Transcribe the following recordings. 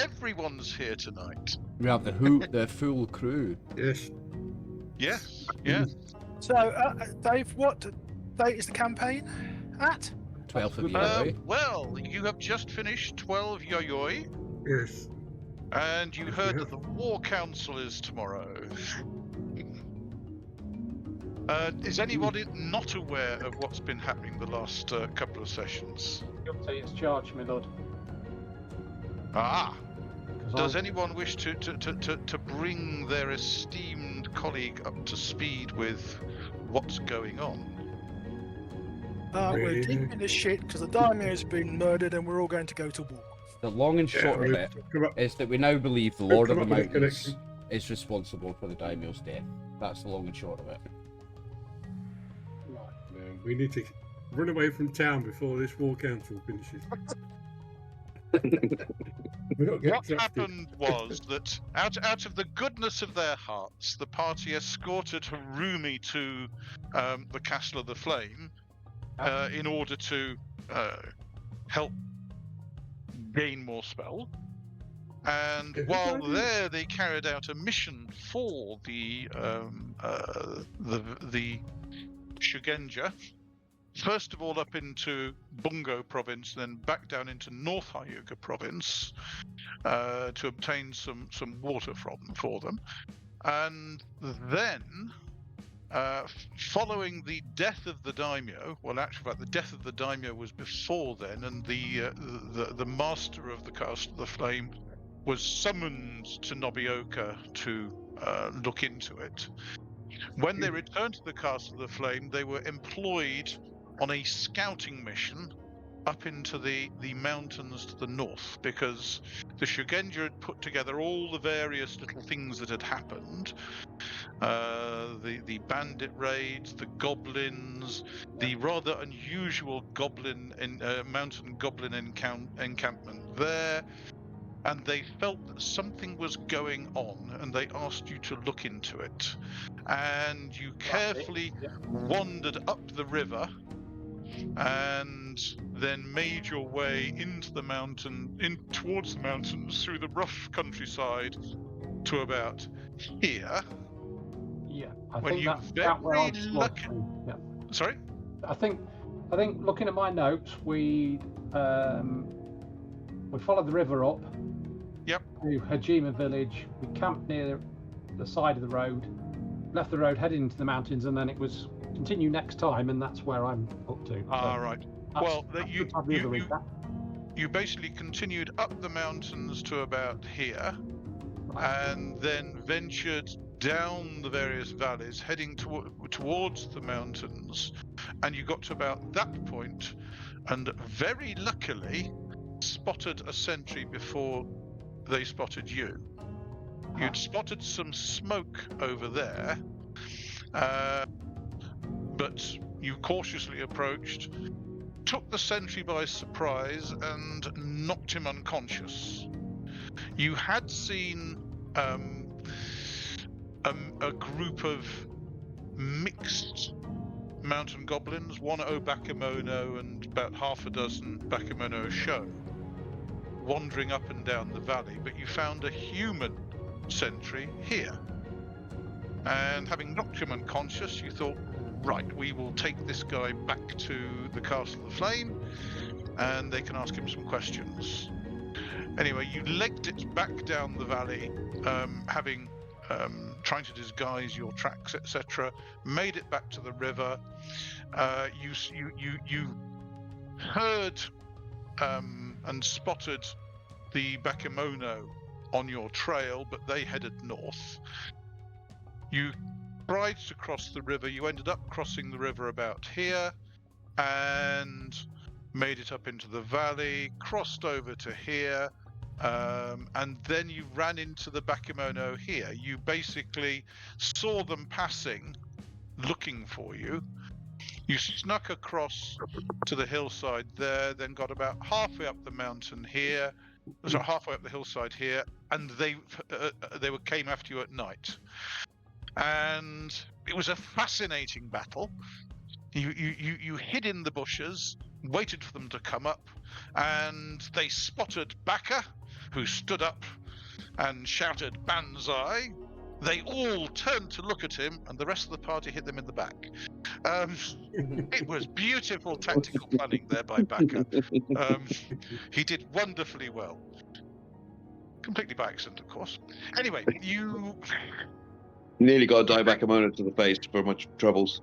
everyone's here tonight. We have the full crew. Yes. Yes, yes. So, Dave, what date is the campaign at? 12th of January. Well, you have just finished 12 Yayoi, Yes. and you Yes, heard we that the War Council is tomorrow. Is anybody not aware of what's been happening the last couple of sessions? Guilty as charged, my lord. Ah! 'Cause Does I'm- anyone wish to bring their esteemed colleague up to speed with what's going on? We're Really? deep in this shit because the daimyo's been murdered and we're all going to go to war. The long and short of it is that we now believe the Lord of the Mountains is responsible for the daimyo's death. That's the long and short of it. We need to run away from town before this war council finishes. We don't get What drafted. happened was that out of the goodness of their hearts, the party escorted Harumi to the Castle of the Flame in order to help gain more spell. And Good while idea. there, they carried out a mission for the Shugenja. First of all, up into Bungo province, then back down into North Hyuga province to obtain some water for them, and then following the death of the daimyo, well, actually, fact, the death of the daimyo was before then, and the master of the Castle of the Flame was summoned to Nobioka to look into it. When they returned to the Castle of the Flame, they were employed on a scouting mission up into the mountains to the north, because the Shugenja had put together all the various little things that had happened. The bandit raids, the goblins, the rather unusual mountain goblin encampment there. And they felt that something was going on, and they asked you to look into it. And you carefully wandered up the river, and then made your way into the mountain, towards the mountains, through the rough countryside, to about here. Yeah, I When think you that's about where I'm very supposed lucky- to be. Yeah. Sorry? I think looking at my notes, we followed the river up. Yep. To Hajima village. We camped near the side of the road, left the road, headed into the mountains, and then it was continue next time, and that's where I'm up to. Right. Well, you basically continued up the mountains to about here, and then ventured down the various valleys, heading towards the mountains, and you got to about that point, and very luckily spotted a sentry before they spotted you. You'd spotted some smoke over there, but you cautiously approached, took the sentry by surprise, and knocked him unconscious. You had seen a group of mixed mountain goblins, one Obakemono and about half a dozen Bakemono show, wandering up and down the valley, but you found a human sentry here. And having knocked him unconscious, you thought, right, we will take this guy back to the Castle of the Flame, and they can ask him some questions. Anyway, you legged it back down the valley, having trying to disguise your tracks, etc. Made it back to the river. You heard and spotted the Bakemono on your trail, but they headed north. You tried to cross the river. You ended up crossing the river about here, and made it up into the valley, crossed over to here, and then you ran into the Bakemono here. You basically saw them passing, looking for you. You snuck across to the hillside there, then got about halfway up the mountain here, halfway up the hillside here, and they came after you at night. And it was a fascinating battle. You hid in the bushes, waited for them to come up, and they spotted Baka, who stood up and shouted "Banzai." They all turned to look at him, and the rest of the party hit them in the back. It was beautiful tactical planning there by Baka. He did wonderfully well. Completely by accident, of course. Anyway, you... Nearly got a Daibakemono to the face for much troubles.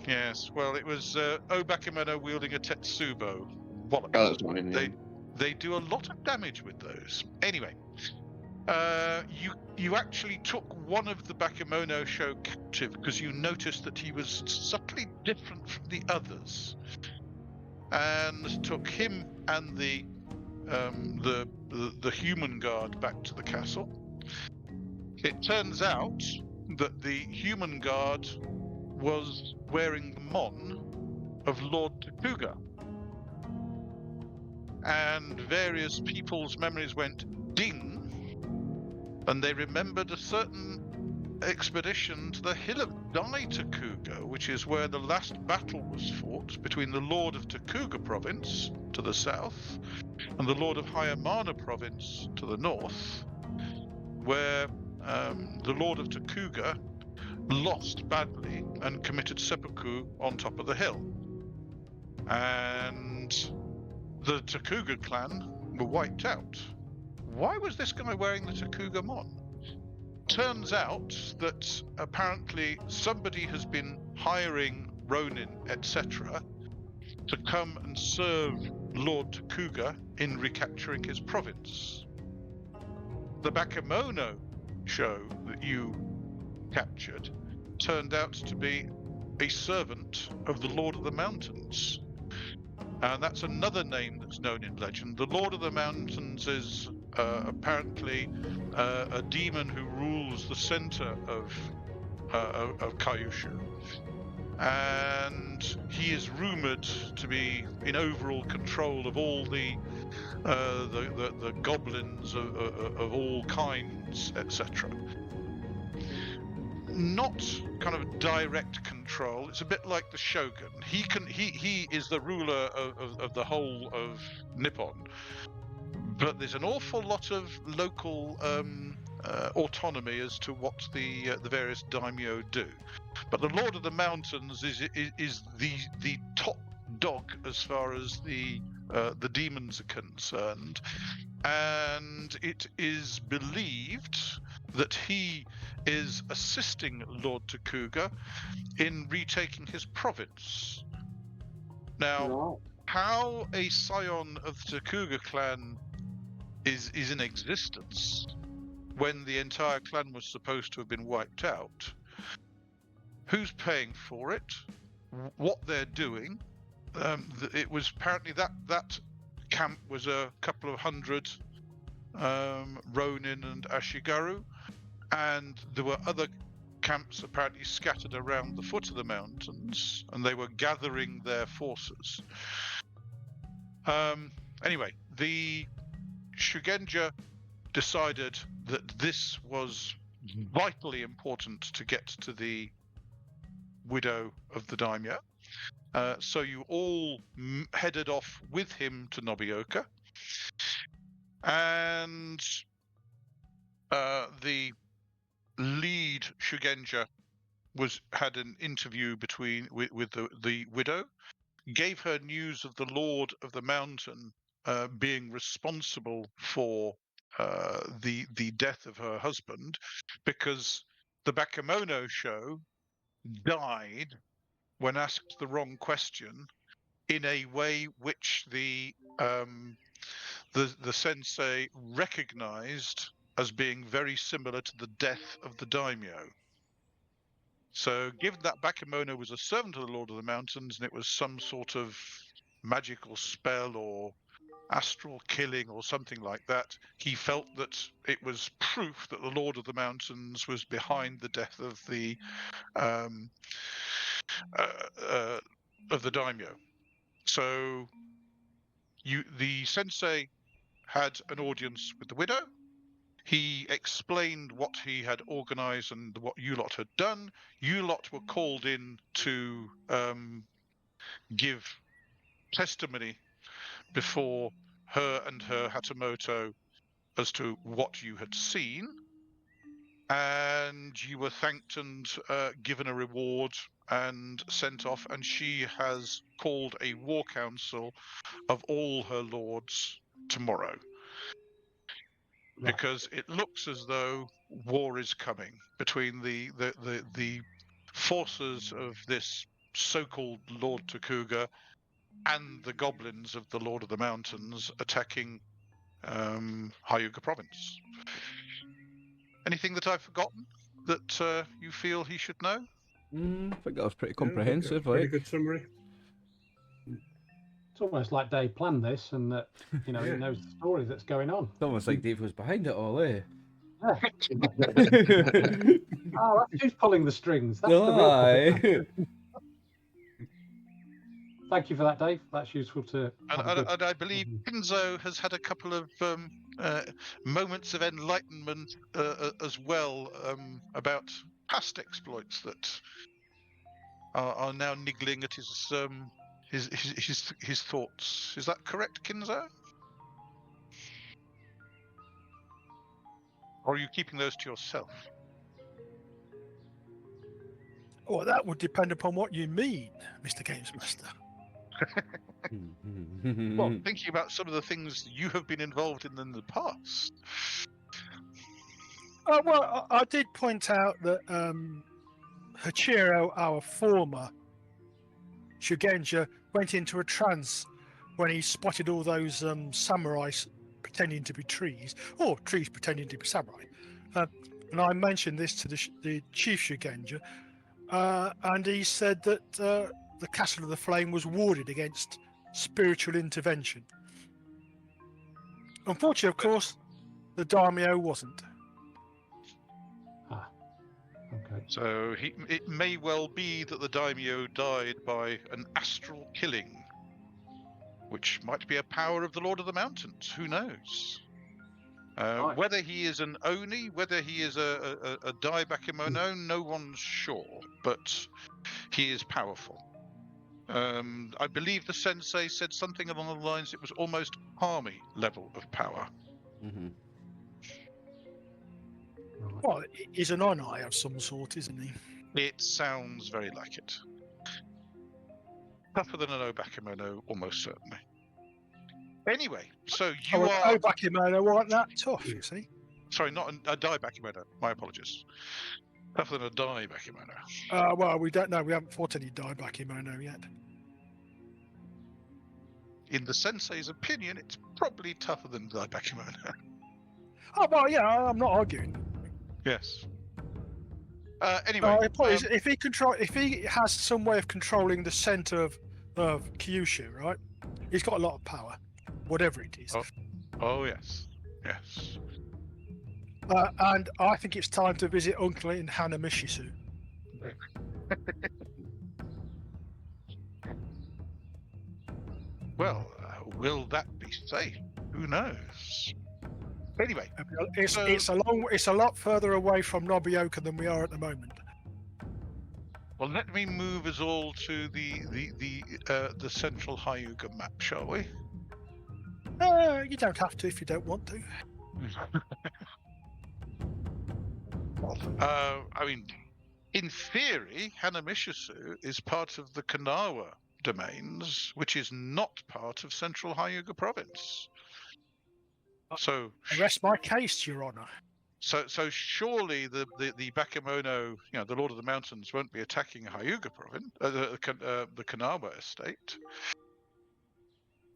Yes, well, it was Obakemono wielding a Tetsubo. Bollocks. Oh, that's fine, yeah. They do a lot of damage with those. Anyway, you actually took one of the Bakemono show captive because you noticed that he was subtly different from the others, and took him and the human guard back to the castle. It turns out that the human guard was wearing the mon of Lord Takuga, and various people's memories went ding, and they remembered a certain expedition to the hill of Dai Takuga, which is where the last battle was fought between the Lord of Takuga province to the south and the Lord of Hayamana province to the north, where the Lord of Takuga lost badly and committed seppuku on top of the hill. And the Takuga clan were wiped out. Why was this guy wearing the Takuga mon? Turns out that apparently somebody has been hiring Ronin, etc., to come and serve Lord Takuga in recapturing his province. The Bakemono show that you captured turned out to be a servant of the Lord of the Mountains. And that's another name that's known in legend. The Lord of the Mountains is apparently a demon who rules the center of Kyūryū. And he is rumored to be in overall control of all the goblins of all kinds, etc. Not kind of direct control. It's a bit like the Shogun. He is the ruler of the whole of Nippon, but there's an awful lot of local autonomy as to what the various daimyo do. But the Lord of the Mountains is the top dog as far as the demons are concerned, and it is believed that he is assisting Lord Takuga in retaking his province. Now, how a scion of the Takuga clan is in existence when the entire clan was supposed to have been wiped out, who's paying for it, what they're doing. It was apparently that camp was a couple of hundred Ronin and Ashigaru, and there were other camps apparently scattered around the foot of the mountains, and they were gathering their forces. Anyway, the Shugenja decided that this was vitally important to get to the widow of the daimyo. So you all headed off with him to Nobioka, and the lead Shugenja had an interview with the widow, gave her news of the Lord of the Mountain being responsible for the death of her husband, because the Bakemono show died when asked the wrong question in a way which the sensei recognized as being very similar to the death of the daimyo. So given that Bakemono was a servant of the Lord of the Mountains, and it was some sort of magical spell or astral killing or something like that, he felt that it was proof that the Lord of the Mountains was behind the death of the daimyo. So the sensei had an audience with the widow. He explained what he had organized and what you lot had done. You lot were called in to give testimony before her and her Hatamoto as to what you had seen, and you were thanked and given a reward and sent off, and she has called a war council of all her lords tomorrow. Right. Because it looks as though war is coming between the forces of this so-called Lord Takuga and the goblins of the Lord of the Mountains attacking Hyuga province. Anything that I've forgotten that you feel he should know? I think that was pretty Yeah, I think comprehensive. that's a pretty Like, good summary. It's almost like Dave planned this, and that he Yeah. knows the story that's going on. it's almost like Dave was behind it all, eh? Yeah. Oh, that's who's pulling the strings. That's the real puppet. Aye. Thank you for that, Dave. That's useful to. And I believe Kinzo has had a couple of moments of enlightenment as well about past exploits that are now niggling at his thoughts. Is that correct, Kinzo? Or are you keeping those to yourself? Well, that would depend upon what you mean, Mr. Games Master. Well, thinking about some of the things you have been involved in the past. Well, I did point out that Hachiro, our former Shugenja, went into a trance when he spotted all those samurais pretending to be trees, or trees pretending to be samurai. And I mentioned this to the chief Shugenja, and he said that the Castle of the Flame was warded against spiritual intervention. Unfortunately, of course, the daimyo wasn't. Okay. So it may well be that the daimyo died by an astral killing, which might be a power of the Lord of the Mountains. Who knows? Right. Whether he is an Oni, whether he is a Dai Bakemono, no one's sure, but he is powerful. I believe the sensei said something along the lines it was almost army level of power. Mhm. Well, he's an Onai of some sort, isn't he? It sounds very like it. Tougher than an Obakemono, almost certainly. Anyway, so you are... Obakemono weren't that tough, you see. Sorry, not a Dai Bakemono. My apologies. Tougher than a Dai Bakemono. Well, we don't know. We haven't fought any Dai Bakemono yet. In the sensei's opinion, it's probably tougher than Dai Bakemono. Oh, well, yeah, I'm not arguing. Yes. Anyway, if he has some way of controlling the center of Kyūryū, right? He's got a lot of power, whatever it is. Oh yes, yes. And I think it's time to visit Uncle in Hanamishisu. Well, will that be safe? Who knows? Anyway, it's a lot further away from Nobioka than we are at the moment. well, let me move us all to the central Hyuga map, shall we? You don't have to if you don't want to. I mean, in theory, Hanamishisu is part of the Kanawa domains, which is not part of central Hyuga province. So I rest my case, Your Honor. So surely the Bakemono, the Lord of the Mountains, won't be attacking Hyuga province, the Kanawa estate,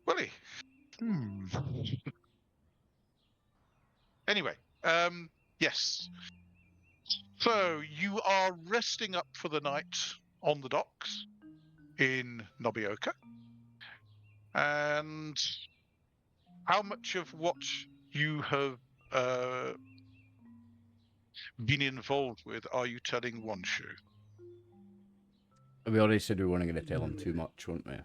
will he? Anyway, yes. So you are resting up for the night on the docks in Nobioka, and how much of what you have been involved with are you telling Wonshu? We already said we weren't going to tell him too much, weren't we?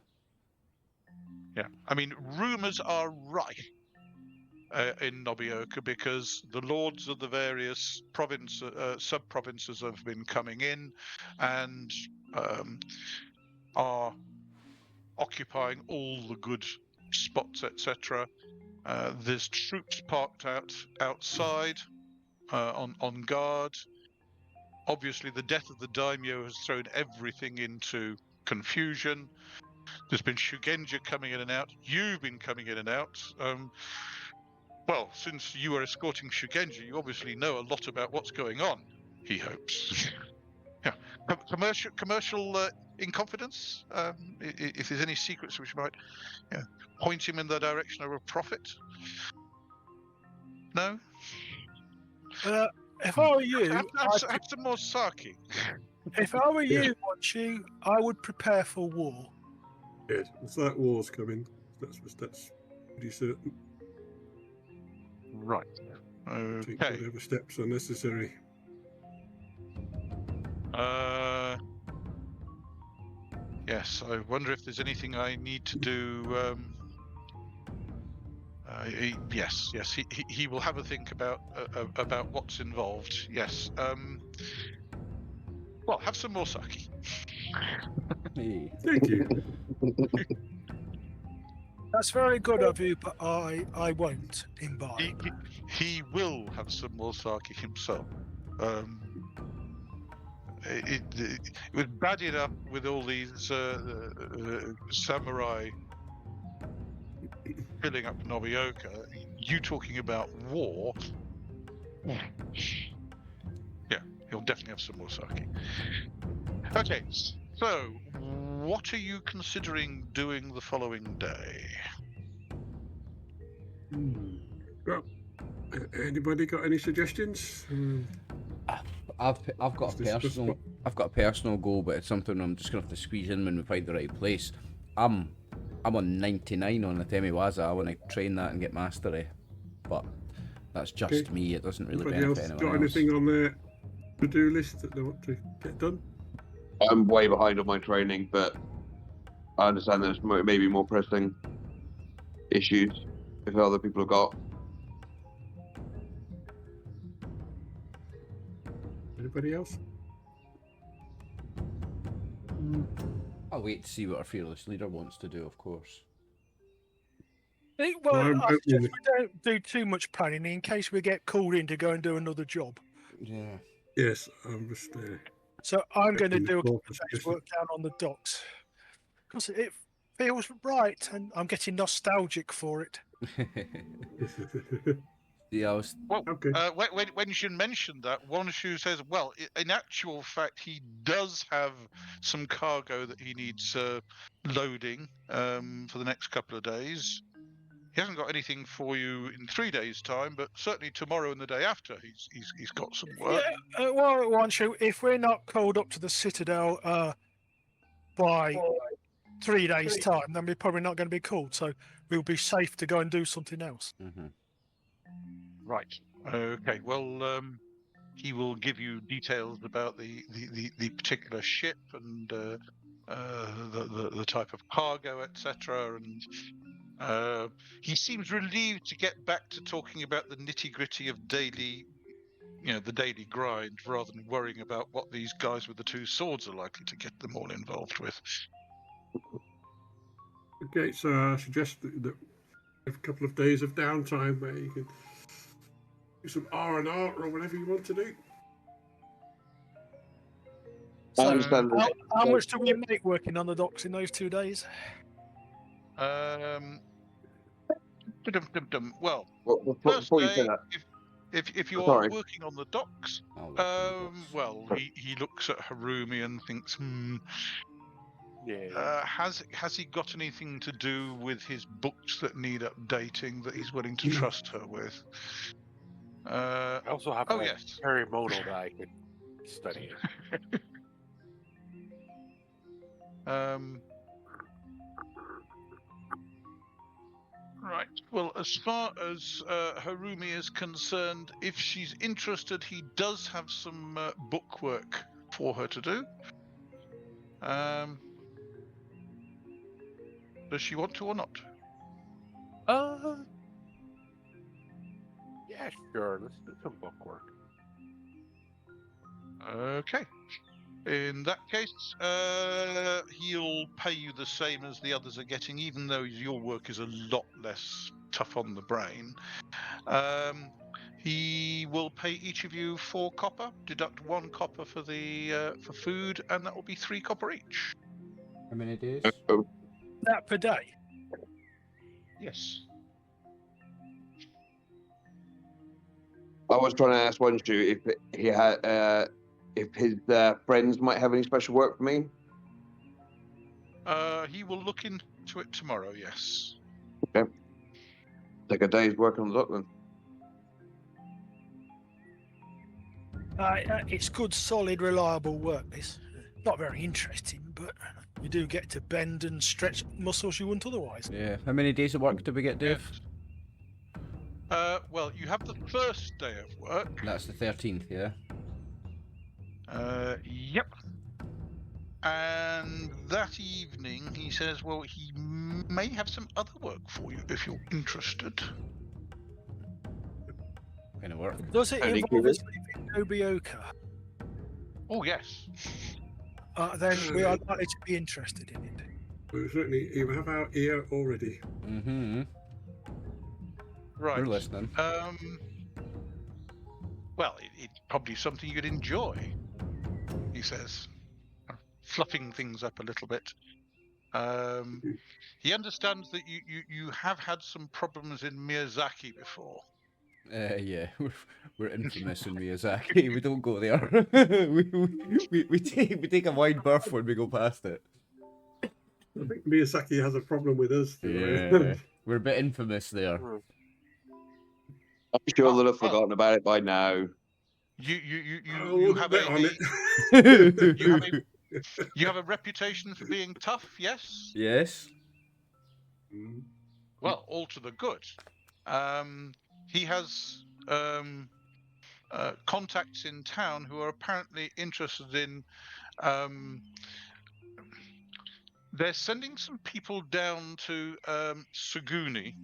Yeah, I mean, rumors are rife in Nobioka because the lords of the various sub-provinces have been coming in and are occupying all the good spots, etc. There's troops parked outside on guard. Obviously, the death of the daimyo has thrown everything into confusion. There's been Shugenja coming in and out. You've been coming in and out. Well, since you were escorting Shugenja, you obviously know a lot about what's going on. He hopes. Yeah, commercial in confidence. If there's any secrets which might point him in the direction of a profit. No. If I were you, Have some more sake. if I were you, Watchu, I would prepare for war. Good. It's like war's coming. That's pretty certain. Right. Take Okay. whatever steps are necessary. Yes, I wonder if there's anything I need to do. Yes, he will have a think about what's involved. Yes. Well, have some more sake. Hey. Thank you. That's very good of you, but I won't imbibe. He will have some more sake himself. It was bad enough with all these samurai filling up Nobioka. You talking about war? Yeah, he'll definitely have some more sake. Okay, so what are you considering doing the following day? Well, anybody got any suggestions? I've got a personal goal, but it's something I'm just gonna have to squeeze in when we find the right place. I'm on 99 on the Temiwaza. I want to train that and get mastery, but that's just me. It doesn't really benefit anyone got else. anything on their to-do list that they want to get done? I'm way behind on my training, but I understand there's maybe more pressing issues if other people have got. Anybody else? I'll wait to see what our fearless leader wants to do, of course. Well, I'm I suggest opening we don't do too much planning in case we get called in to go and do another job. Yeah. Yes, I'm just So I'm going to opening the do a floor couple for of days suggestions. work down on the docks because it feels right, and I'm getting nostalgic for it. Yeah, I was. Well, Okay. when you mentioned that, Wanshu says, well, in actual fact, he does have some cargo that he needs loading for the next couple of days. He hasn't got anything for you in 3 days' time, but certainly tomorrow and the day after, he's got some work. Yeah, well, Wanshu, if we're not called up to the Citadel by 3 days' time, then we're probably not going to be called. So we'll be safe to go and do something else. Mm-hmm. Right. Okay. Well, he will give you details about the particular ship and the type of cargo, etc. And he seems relieved to get back to talking about the nitty-gritty of daily, the daily grind, rather than worrying about what these guys with the two swords are likely to get them all involved with. Okay, so I suggest that we have a couple of days of downtime where you can do some R&R or whatever you want to do. I So understand. how much do we make working on the docks in those 2 days? Well, Before first you say day, that, if you are sorry. working on the docks, I'll look at the books. well, he looks at Harumi and thinks, Yeah. has he got anything to do with his books that need updating that he's willing to trust her with? I also have Oh a yes. Perimono that I could study. Right. Well, as far as Harumi is concerned, if she's interested, he does have some book work for her to do. Does she want to or not? Yeah, sure. Let's do some book work. Okay. In that case, he'll pay you the same as the others are getting, even though your work is a lot less tough on the brain. He will pay each of you 4 copper, deduct 1 copper for the for food, and that will be 3 copper each. How many days? That per day. Yes. I was trying to ask Wonshu if he had, if his friends might have any special work for me. He will look into it tomorrow. Yes. Okay. Take a day's work on the dock then. It's good, solid, reliable work. This not very interesting, but you do get to bend and stretch muscles you wouldn't otherwise. Yeah. How many days of work do we get, Dave? Well, you have the first day of work. That's the 13th, yeah. Yep. And that evening, he says, well, he may have some other work for you if you're interested. Kind of work. Does it Only involve give us leaving Nobioka? Oh, yes. Then we are likely to be interested in it. We certainly you have our ear already. Mm-hmm. Right. We're listening. Well, it's probably something you'd enjoy, he says, fluffing things up a little bit. He understands that you have had some problems in Miyazaki before. Yeah, we're infamous in Miyazaki. We don't go there. we take a wide berth when we go past it. I think Miyazaki has a problem with us. Yeah, we're a bit infamous there. I'm sure they'll have forgotten about it by now. You have you have a reputation for being tough, yes? Yes. Well, all to the good. He has contacts in town who are apparently interested in. They're sending some people down to Sigoni,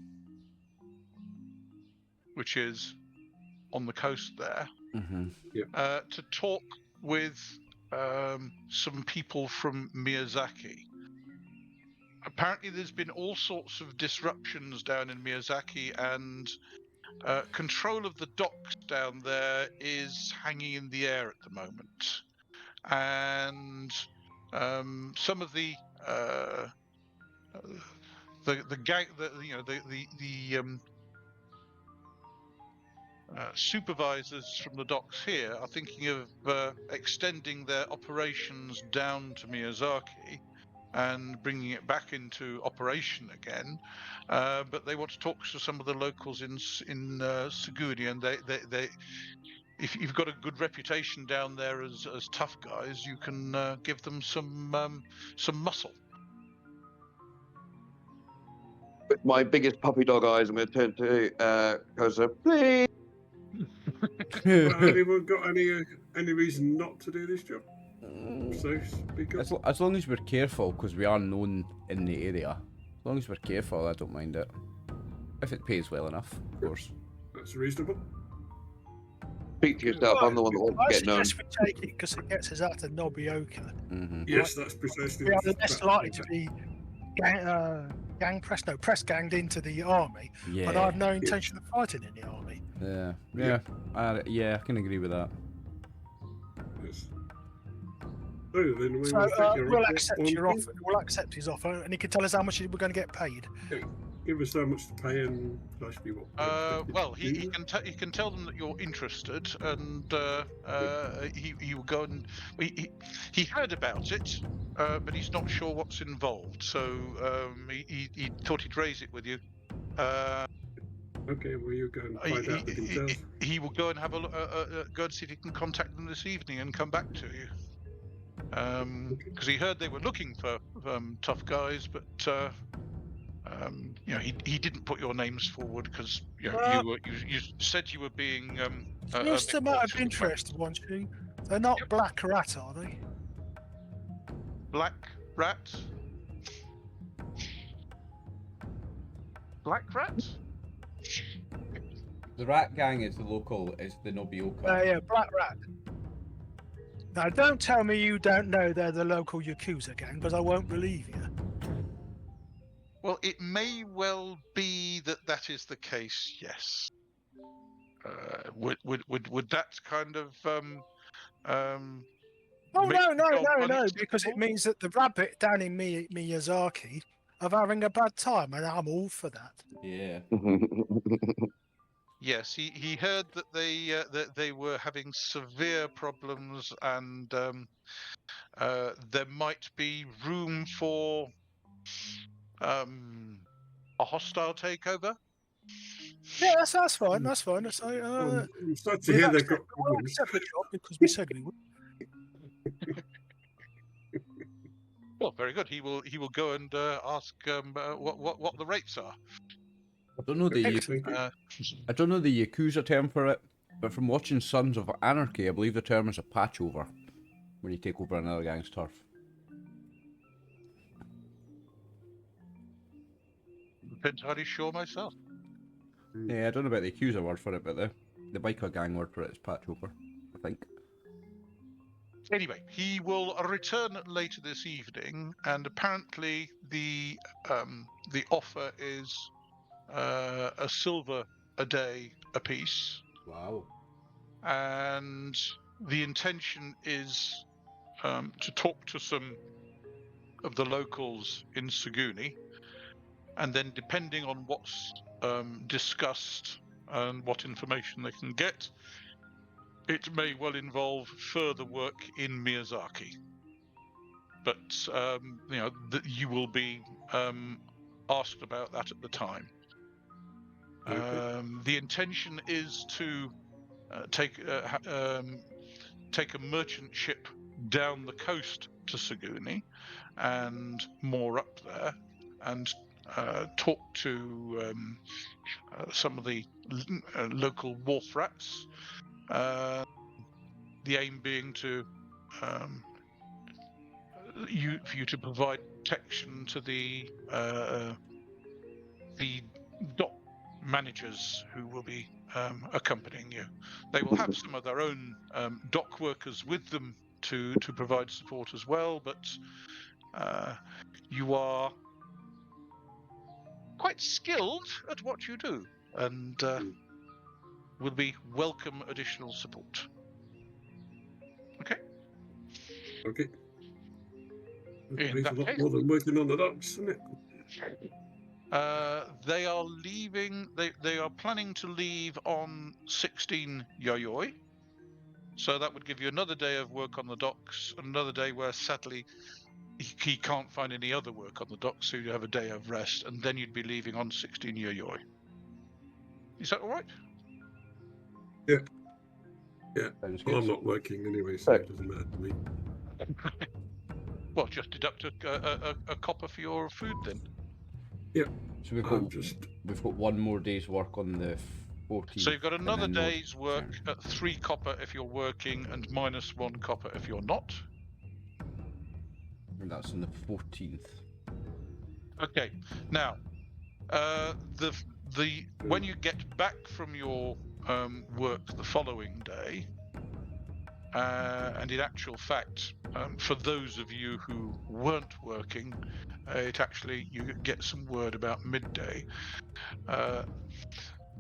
which is on the coast there, to talk with some people from Miyazaki. Apparently, there's been all sorts of disruptions down in Miyazaki, and control of the docks down there is hanging in the air at the moment. And some of the gang, supervisors from the docks here are thinking of extending their operations down to Miyazaki and bringing it back into operation again, but they want to talk to some of the locals in Sigoni, and they if you've got a good reputation down there as tough guys, you can give them some muscle. With my biggest puppy dog eyes, I'm going to turn to Kosa. Please. Anyone got any reason not to do this job? So speak up. As long as we're careful, because we are known in the area. As long as we're careful, I don't mind it. If it pays well enough, of course. That's reasonable. Speak to yourself. I'm the one that wants to get known. I suggest we take it because it gets us out of Nobioka. Yes, that's precisely. We are less likely to be press ganged into the army. Yeah. But I have no intention of fighting in the army. Yeah. I can agree with that. Yes. So then we'll accept your offer. We'll accept his offer, and he can tell us how much we're going to get paid. Give us so much to pay, and actually what? Well, he can tell them that you're interested, and he will go and he heard about it, but he's not sure what's involved. So he thought he'd raise it with you. Okay, well you go and find out the details. He will go and have go and see if he can contact them this evening and come back to you. Because he heard they were looking for tough guys, but he didn't put your names forward because you said you were being. Just a matter of interest, Wonshu. They're not Black Rat, are they? Black Rat. Black Rat. The Rat Gang is the local, is the Nobioka. Yeah, Black Rat. Now, don't tell me you don't know they're the local Yakuza gang, because I won't believe you. Well, it may well be that that is the case. Yes. Would that kind of Oh, make no, the no, job no, no, because it unacceptable? means that the rabbit down in Miyazaki are having a bad time, and I'm all for that. Yeah. Yes, he heard that they were having severe problems, and there might be room for a hostile takeover. Yeah, that's fine. That's fine. That's, I'm sad to we'll hear they've got problems. accept the job because we said we would. Well, very good. He will go and ask what the rates are. I don't know the Excellent. Thank you. I don't know the Yakuza term for it, but from watching Sons of Anarchy, I believe the term is a patch over when you take over another gang's turf. Not entirely sure myself. Yeah, I don't know about the Yakuza word for it, but the biker gang word for it is patch over, I think. Anyway, he will return later this evening, and apparently the offer is a silver a day apiece, Wow. and the intention is to talk to some of the locals in Sigoni, and then depending on what's discussed and what information they can get, it may well involve further work in Miyazaki. But you will be asked about that at the time. Okay. The intention is to take a merchant ship down the coast to Sigoni and moor up there, and talk to some of the local wharf rats. The aim being to for you to provide protection to the dock managers who will be accompanying you. They will have some of their own dock workers with them to provide support as well, but you are quite skilled at what you do, and will be welcome additional support. Okay. Okay. In It's that a lot case, more than working on the docks, isn't it? they are leaving. They are planning to leave on 16 Yayoi. So that would give you another day of work on the docks, another day where sadly he can't find any other work on the docks, so you have a day of rest, and then you'd be leaving on 16 Yayoi. Is that all right? Yeah. Sounds Well, good. I'm not working anyway, so it doesn't matter to me. Well, just deduct a copper for your food then. So I'm just we've got one more day's work on the 14th. So you've got and another then no day's work return. at 3 copper if you're working, and -1 copper if you're not. And that's on the 14th. Okay. Now, when you get back from your work the following day, and in actual fact, for those of you who weren't working, you get some word about midday.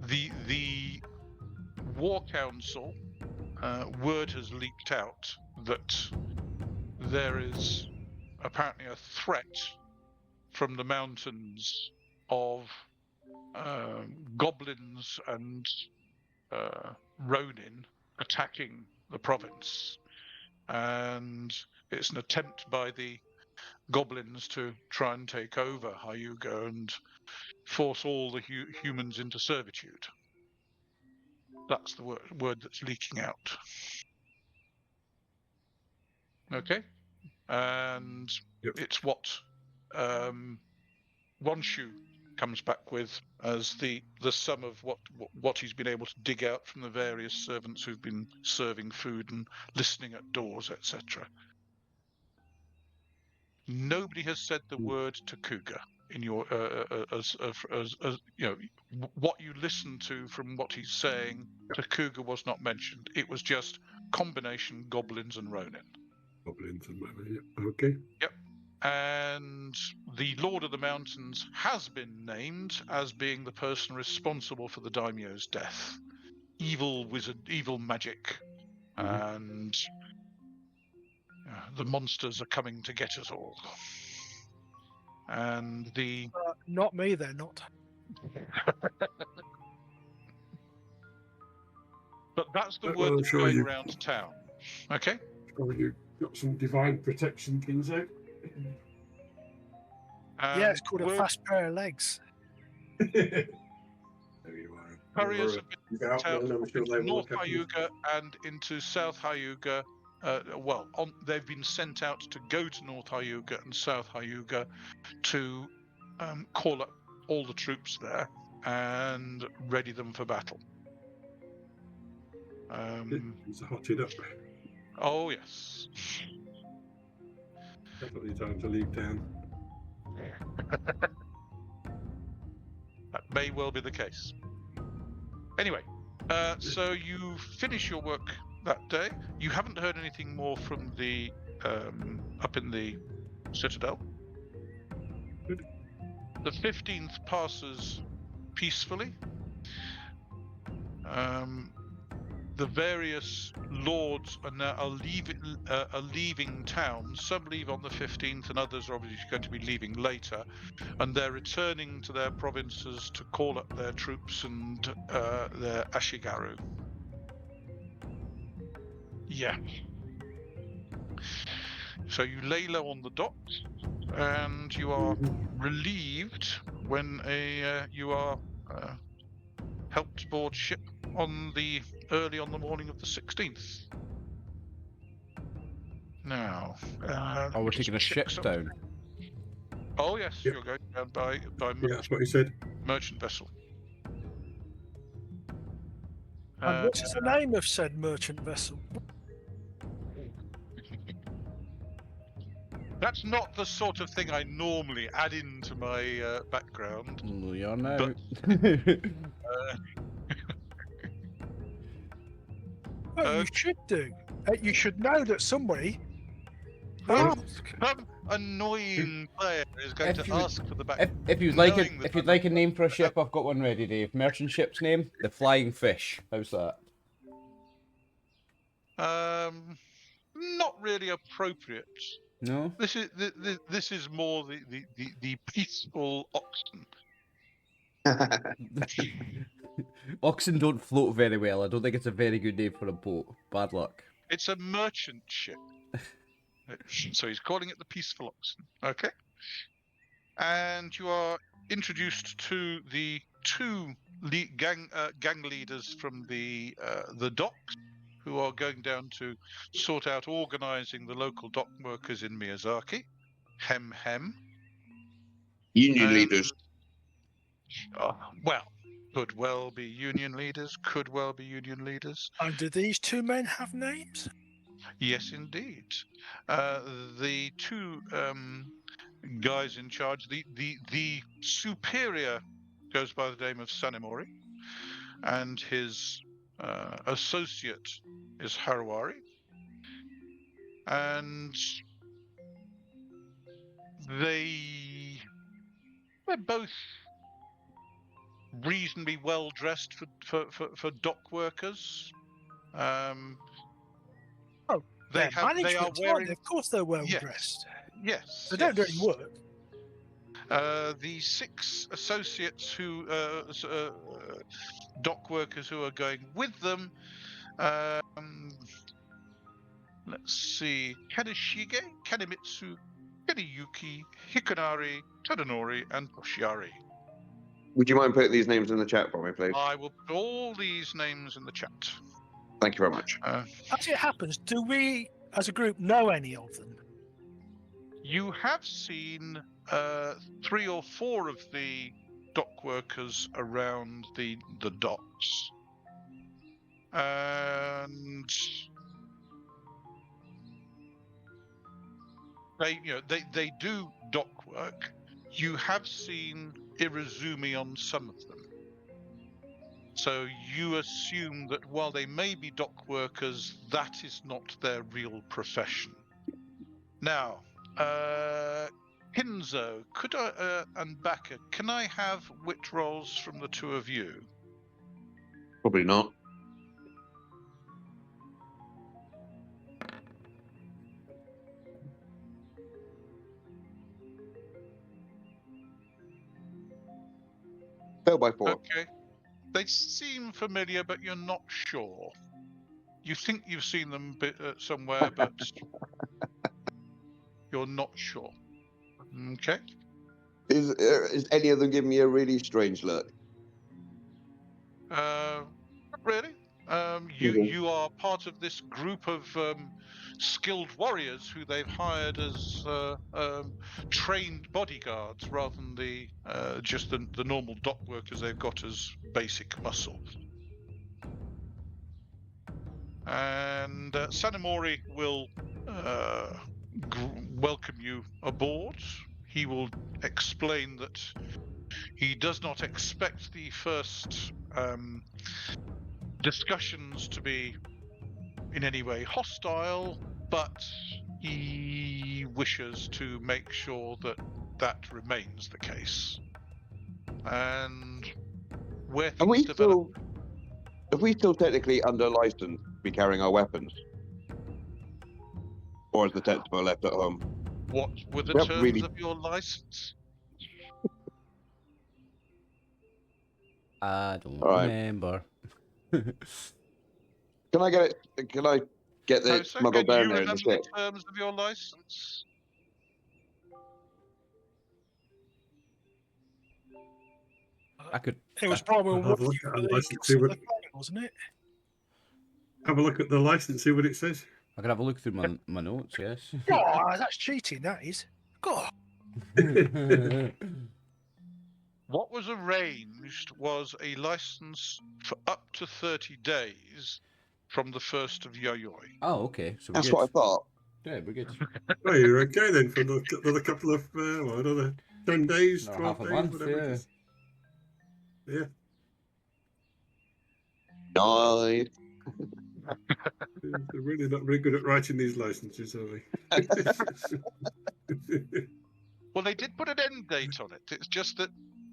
The War Council word has leaked out that there is apparently a threat from the mountains of goblins and Ronin attacking the province, and it's an attempt by the goblins to try and take over Hyuga and force all the humans into servitude. That's the word that's leaking out. Okay, and Yep. it's what Wonshu comes back with as the sum of what he's been able to dig out from the various servants who've been serving food and listening at doors, etc. Nobody has said the word Takuga in your as you know, what you listen to from what he's saying. Takuga was not mentioned. It was just combination goblins and ronin. Goblins and whatever. Yeah. Okay. And the Lord of the Mountains has been named as being the person responsible for the daimyo's death. Evil wizard, evil magic, and the monsters are coming to get us all. And the Not me, they're not. but that's the Well, word I'm that's sure going you- around town. Okay. Oh, you got some divine protection, Kinzo. Yeah, it's called a word fast pair of legs. There you are. couriers have been You're out sent out there, I'm sure into they will North look at you. Hyuga and into South Hyuga. They've been sent out to go to North Hyuga and South Hyuga to call up all the troops there and ready them for battle. It's hotted up. Oh yes. Definitely time to leave town. That may well be the case. Anyway, so you finish your work that day. You haven't heard anything more from the up in the citadel. Good. The 15th passes peacefully. The various lords are leaving town. Some leave on the 15th, and others are obviously going to be leaving later. And they're returning to their provinces to call up their troops and their ashigaru. Yeah. So you lay low on the docks, and you are relieved when you are helped board ship early on the morning of the 16th. Now, We're taking a ship down. Oh yes, Yep. you're going down by Yeah, that's what he said. merchant vessel. And what is the name of said merchant vessel? That's not the sort of thing I normally add into my background. We are now. Well, you should do. You should know that somebody. Some annoying player is going If to you- ask for the back. If you'd like knowing that if you'd like a name for a ship, I've got one ready, Dave. Merchant ship's name, the Flying Fish. How's that? Not really appropriate. No. This is more the Peaceful Oxen. Oxen don't float very well. I don't think it's a very good name for a boat. Bad luck. It's a merchant ship. So he's calling it the Peaceful Oxen. Okay. And you are introduced to the two gang leaders from the docks, who are going down to sort out organising the local dock workers in Miyazaki. Hem. Union And- leaders. Well, could well be union leaders. Could well be union leaders. And do these two men have names? Yes, indeed. The two guys in charge, the superior goes by the name of Sanemori, and his associate is Haruari. And they're both reasonably well dressed for dock workers. They're They are management, aren't wearing. they? Of course, they're well Yes. dressed. Yes. They don't do yes. any work. The 6 associates who dock workers who are going with them. Let's see: Kaneshige, Kanemitsu, Kaneyuki, Hikonari, Tadanori, and Toshiari. Would you mind putting these names in the chat for me, please? I will put all these names in the chat. Thank you very much. As it happens, do we, as a group, know any of them? You have seen 3 or 4 of the dock workers around the docks, and they do dock work. You have seen Irizumi on some of them. So you assume that while they may be dock workers, that is not their real profession. Now, Kinzo, could I, and Baka, can I have wit rolls from the two of you? Probably not. Fail by 4. Okay. They seem familiar, but you're not sure. You think you've seen them somewhere, but you're not sure. Okay. Is any of them giving me a really strange look? Really? You are part of this group of skilled warriors who they've hired as trained bodyguards rather than the just the normal dock workers they've got as basic muscle. And Sanomori will welcome you aboard. He will explain that he does not expect the first discussions to be in any way hostile, but he wishes to make sure that that remains the case. And where things develop... Are we still technically under license to be carrying our weapons? Or is the Tetspo left at home? What were the terms of your license? I don't remember. Can I get it? Can I get it smuggled down there in the ship? The terms of your license? I could. It was probably Have a look at the license, see what, wasn't it? have a look at the license, see what it says. I could have a look through my notes. Yes. Oh, that's cheating. That is. God. What was arranged was a license for up to 30 days from the 1st of Yayoi. Oh, okay. So that's what I thought. Yeah, we're good. Oh, you're okay then for another couple of, another 10 days, 12 half a days, month, whatever it yeah. is. Yeah. Nice. They're really not very good at writing these licenses, are they? Well, they did put an end date on it. It's just that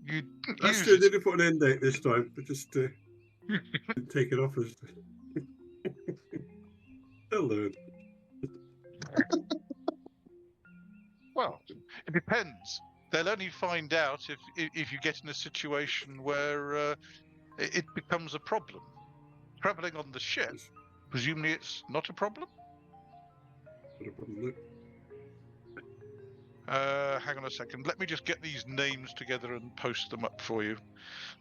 you didn't That's use true, it. they didn't put an end date this time, but just didn't take it off as... They'll learn. Well, it depends. They'll only find out if you get in a situation where it becomes a problem. Traveling on the ship, presumably it's not a problem? Not a problem, no. Hang on a second. Let me just get these names together and post them up for you.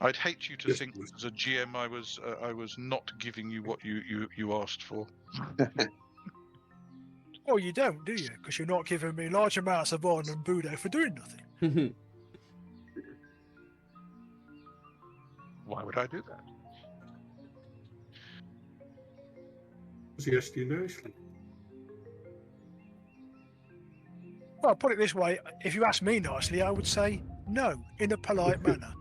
I'd hate you to think as a GM I was not giving you what you asked for. Well, you don't, do you? Because you're not giving me large amounts of on and Budo for doing nothing. Why would I do that? Because he asked you nicely. Well, put it this way: if you ask me nicely, I would say no in a polite manner.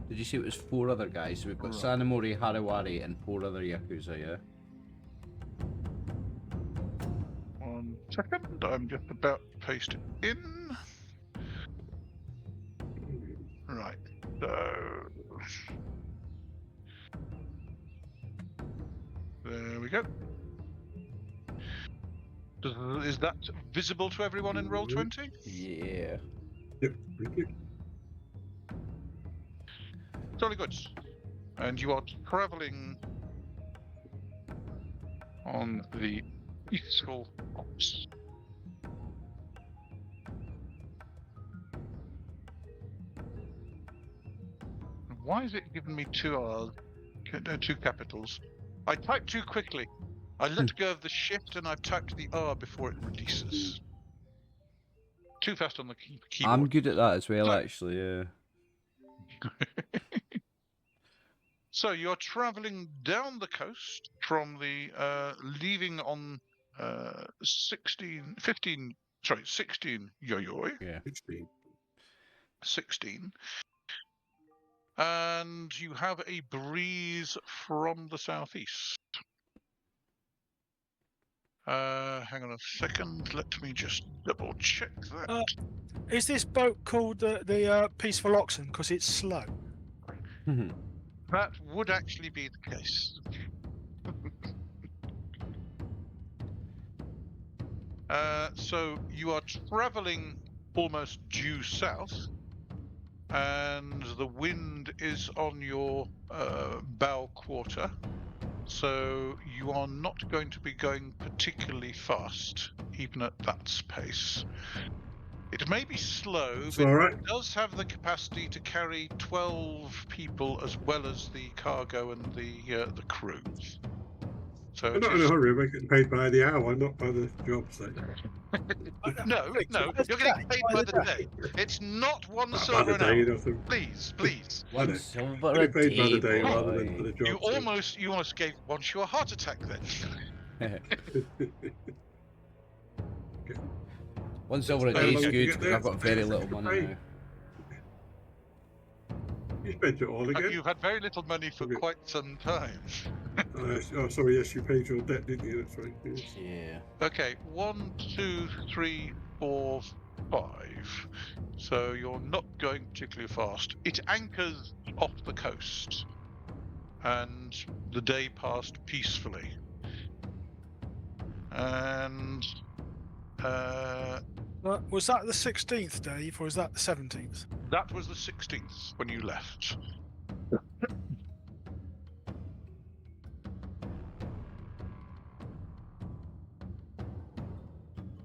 Did you see it was 4 other guys? So we've got Sanomori, Harawari, and 4 other Yakuza, yeah? 1 second, I'm just about to paste it in. Right, so... There we go. Is that visible to everyone in Roll20? Yeah. Yep, thank you. Jolly good. And you are travelling on the Peaceful Oxen. Why is it giving me two R's? No, two capitals. I typed too quickly. I let go of the shift and I've typed the R before it releases. Too fast on the keyboard. I'm good at that as well, So- actually. Yeah. So you're traveling down the coast from the leaving on 16 Yoyoi, Yeah. 16. 16, and you have a breeze from the southeast. Hang on a second, let me just double check that. Is this boat called the Peaceful Oxen because it's slow? That would actually be the case. So you are traveling almost due south, and the wind is on your bow quarter, so you are not going to be going particularly fast, even at that pace. It may be slow, It's but all right. it does have the capacity to carry 12 people as well as the cargo and the crew. So I'm it not in is... a hurry. We're getting paid by the hour, not by the job site. No, you're getting paid by the day. It's not one By silver the an day, hour. you know. So Please, please. I know. One silver Getting a paid by day, the day rather than for boy. the job. You almost gave once you a heart attack then. One silver a How day long is did you good get because there? I've got very little money now. You spent it all again. You've had very little money for Okay. quite some time. Oh, sorry. Yes, you paid your debt, didn't you? That's right. Yes. Yeah. Okay, 1, 2, 3, 4, 5. So you're not going particularly fast. It anchors off the coast, and the day passed peacefully. And Was that the 16th, Dave, or was that the 17th? that was the 16th when you left.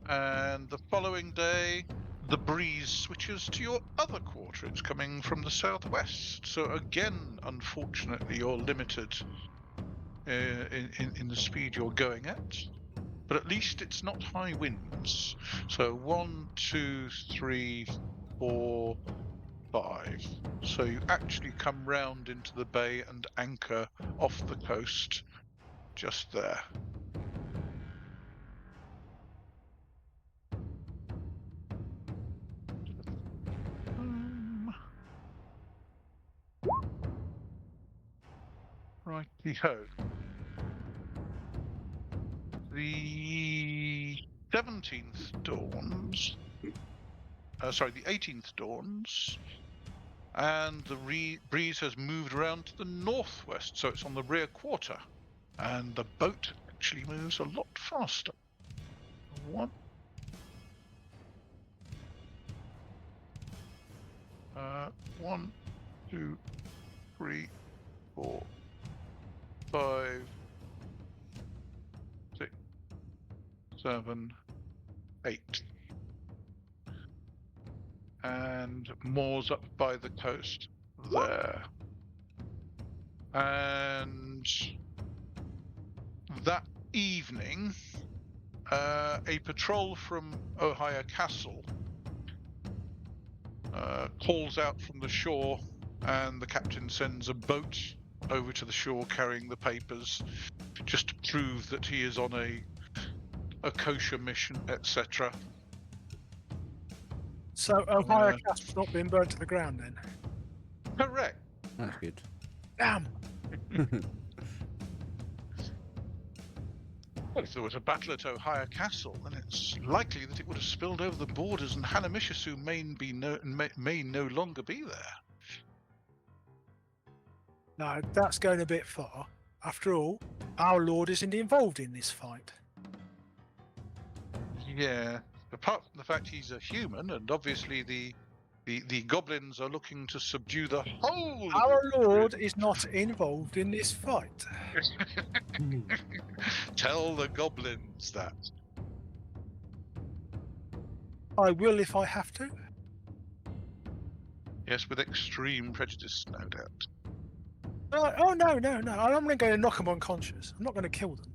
And the following day, the breeze switches to your other quarter. It's coming from the southwest. So again, unfortunately, you're limited in the speed you're going at. But at least it's not high winds. So 1, 2, 3, 4, 5. So you actually come round into the bay and anchor off the coast just there. Righty-ho. The 17th dawns. The 18th dawns. And the breeze has moved around to the northwest, so it's on the rear quarter. And the boat actually moves a lot faster. 1. 1, 2, 3, 4, 5, 6, 7, 8. And moors up by the coast there. And that evening, a patrol from Ohio Castle calls out from the shore, and the captain sends a boat over to the shore carrying the papers, just to prove that he is on a kosher mission, etc. So Ohio Castle's not been burnt to the ground then? Correct. That's good. Damn! Well, if there was a battle at Ohio Castle, then it's likely that it would have spilled over the borders, and Hanamishisu may no longer be there. No, that's going a bit far. After all, our Lord isn't involved in this fight. Yeah. Apart from the fact he's a human, and obviously the goblins are looking to subdue the whole. Our Lord is not involved in this fight. Tell the goblins that. I will if I have to. Yes, with extreme prejudice, no doubt. Oh no! I'm going to go and knock them unconscious. I'm not going to kill them.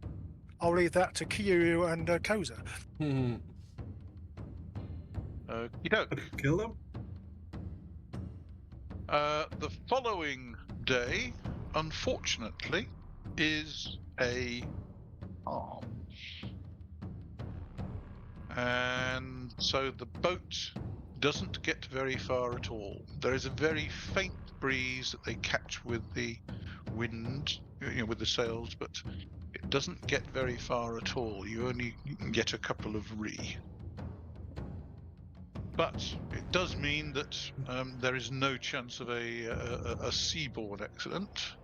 I'll leave that to Kyūryū and Kosa. Okey-doke. Kill them? The following day, unfortunately, is a harm. And so the boat doesn't get very far at all. There is a very faint breeze that they catch with the wind, with the sails, but it doesn't get very far at all. You only get a couple of ri. But it does mean that there is no chance of a seaboard accident,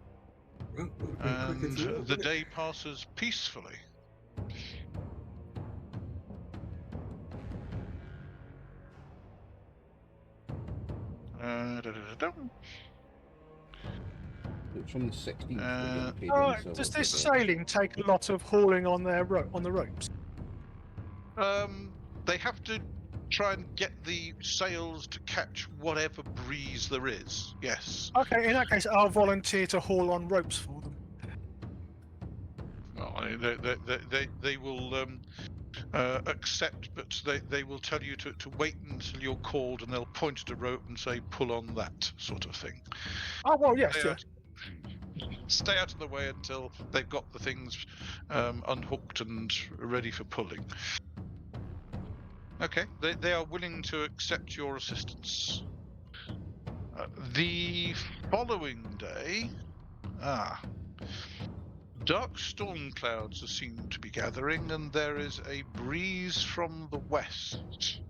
Well, that'll be quick and as well, the wouldn't it? day passes peacefully. It's from the 16th. We're getting paid in silver Does for this the- sailing take a lot of hauling on their on the ropes? They have to try and get the sails to catch whatever breeze there is. Yes. Okay, in that case, I'll volunteer to haul on ropes for them. Well, they will accept, but they will tell you to wait until you're called, and they'll point at a rope and say, "Pull on that," sort of thing. Oh well, yes, Stay yeah. out- Stay out of the way until they've got the things unhooked and ready for pulling. Okay, they are willing to accept your assistance. The following day, dark storm clouds are seen to be gathering, and there is a breeze from the west.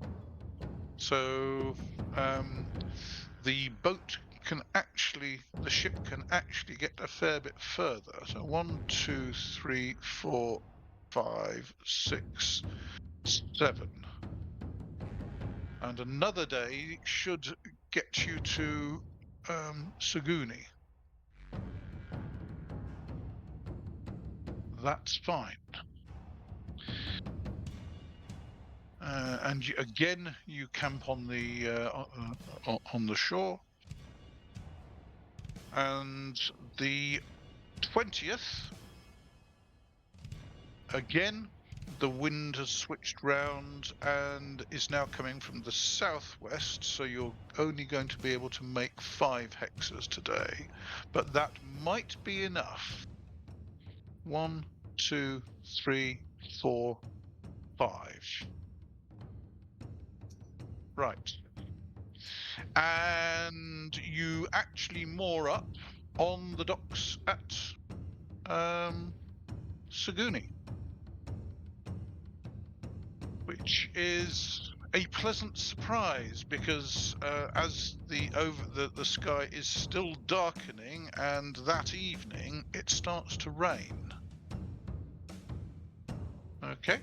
So the ship can actually get a fair bit further. So 1, 2, 3, 4, 5, 6, 7. And another day should get you to Sigoni. That's fine. And you camp on the shore. And the 20th, again, the wind has switched round and is now coming from the southwest, so you're only going to be able to make 5 hexes today. But that might be enough. 1, 2, 3, 4, 5. Right. And you actually moor up on the docks at Sigoni, which is a pleasant surprise because as the sky is still darkening, and that evening it starts to rain. Okay.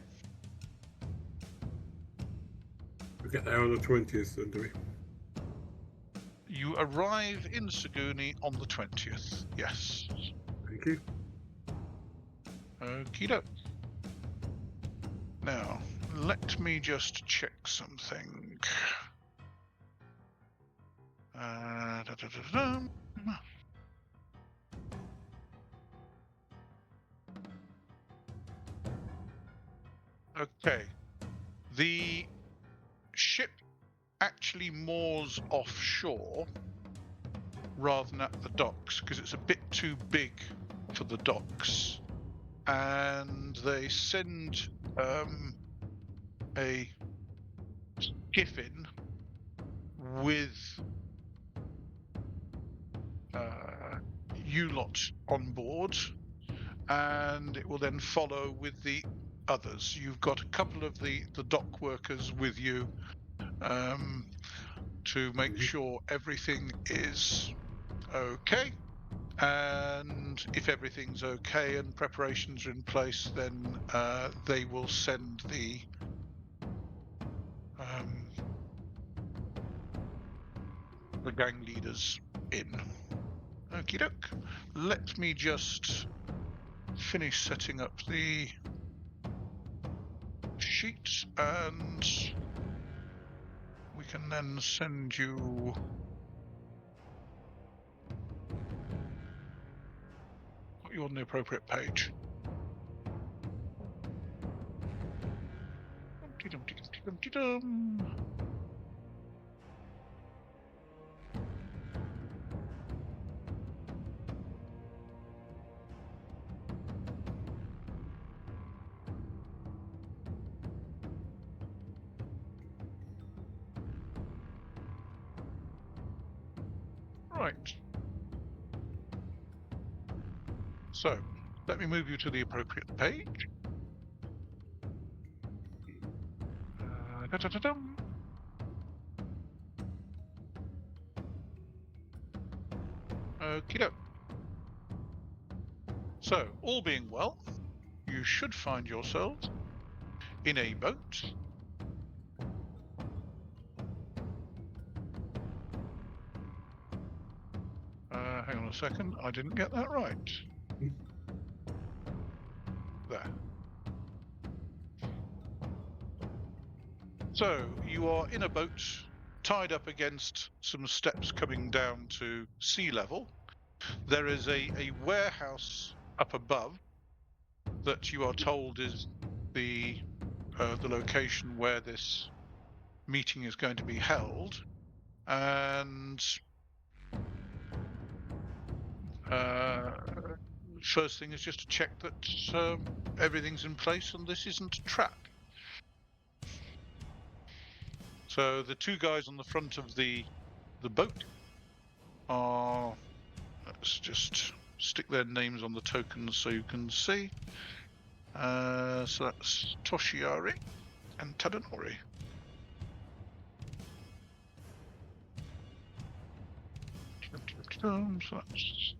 We get there on the 20th, then, do we? You arrive in Sigoni on the 20th. Yes. Thank you. Okie doke. Now, let me just check something. Okay. The ship actually moors offshore rather than at the docks because it's a bit too big for the docks. And they send a skiff in with you lot on board, and it will then follow with the others. You've got a couple of the dock workers with you to make sure everything is okay. And if everything's okay and preparations are in place, then they will send the gang leaders in. Okie doke. Let me just finish setting up the sheet, and we can then send you you on the appropriate page. Dum-de-dum-de-dum-de-dum-de-dum. Right. So, let me move you to the appropriate page. Da-da-da-dum. Okey-doke. So, all being well, you should find yourselves in a boat. Hang on a second, I didn't get that right. There. So, you are in a boat, tied up against some steps coming down to sea level. There is a warehouse up above that you are told is the location where this meeting is going to be held, and first thing is just to check that everything's in place and this isn't a trap. So the two guys on the front of the boat are, let's just stick their names on the tokens so you can see. So that's Toshiari and Tadanori. So that's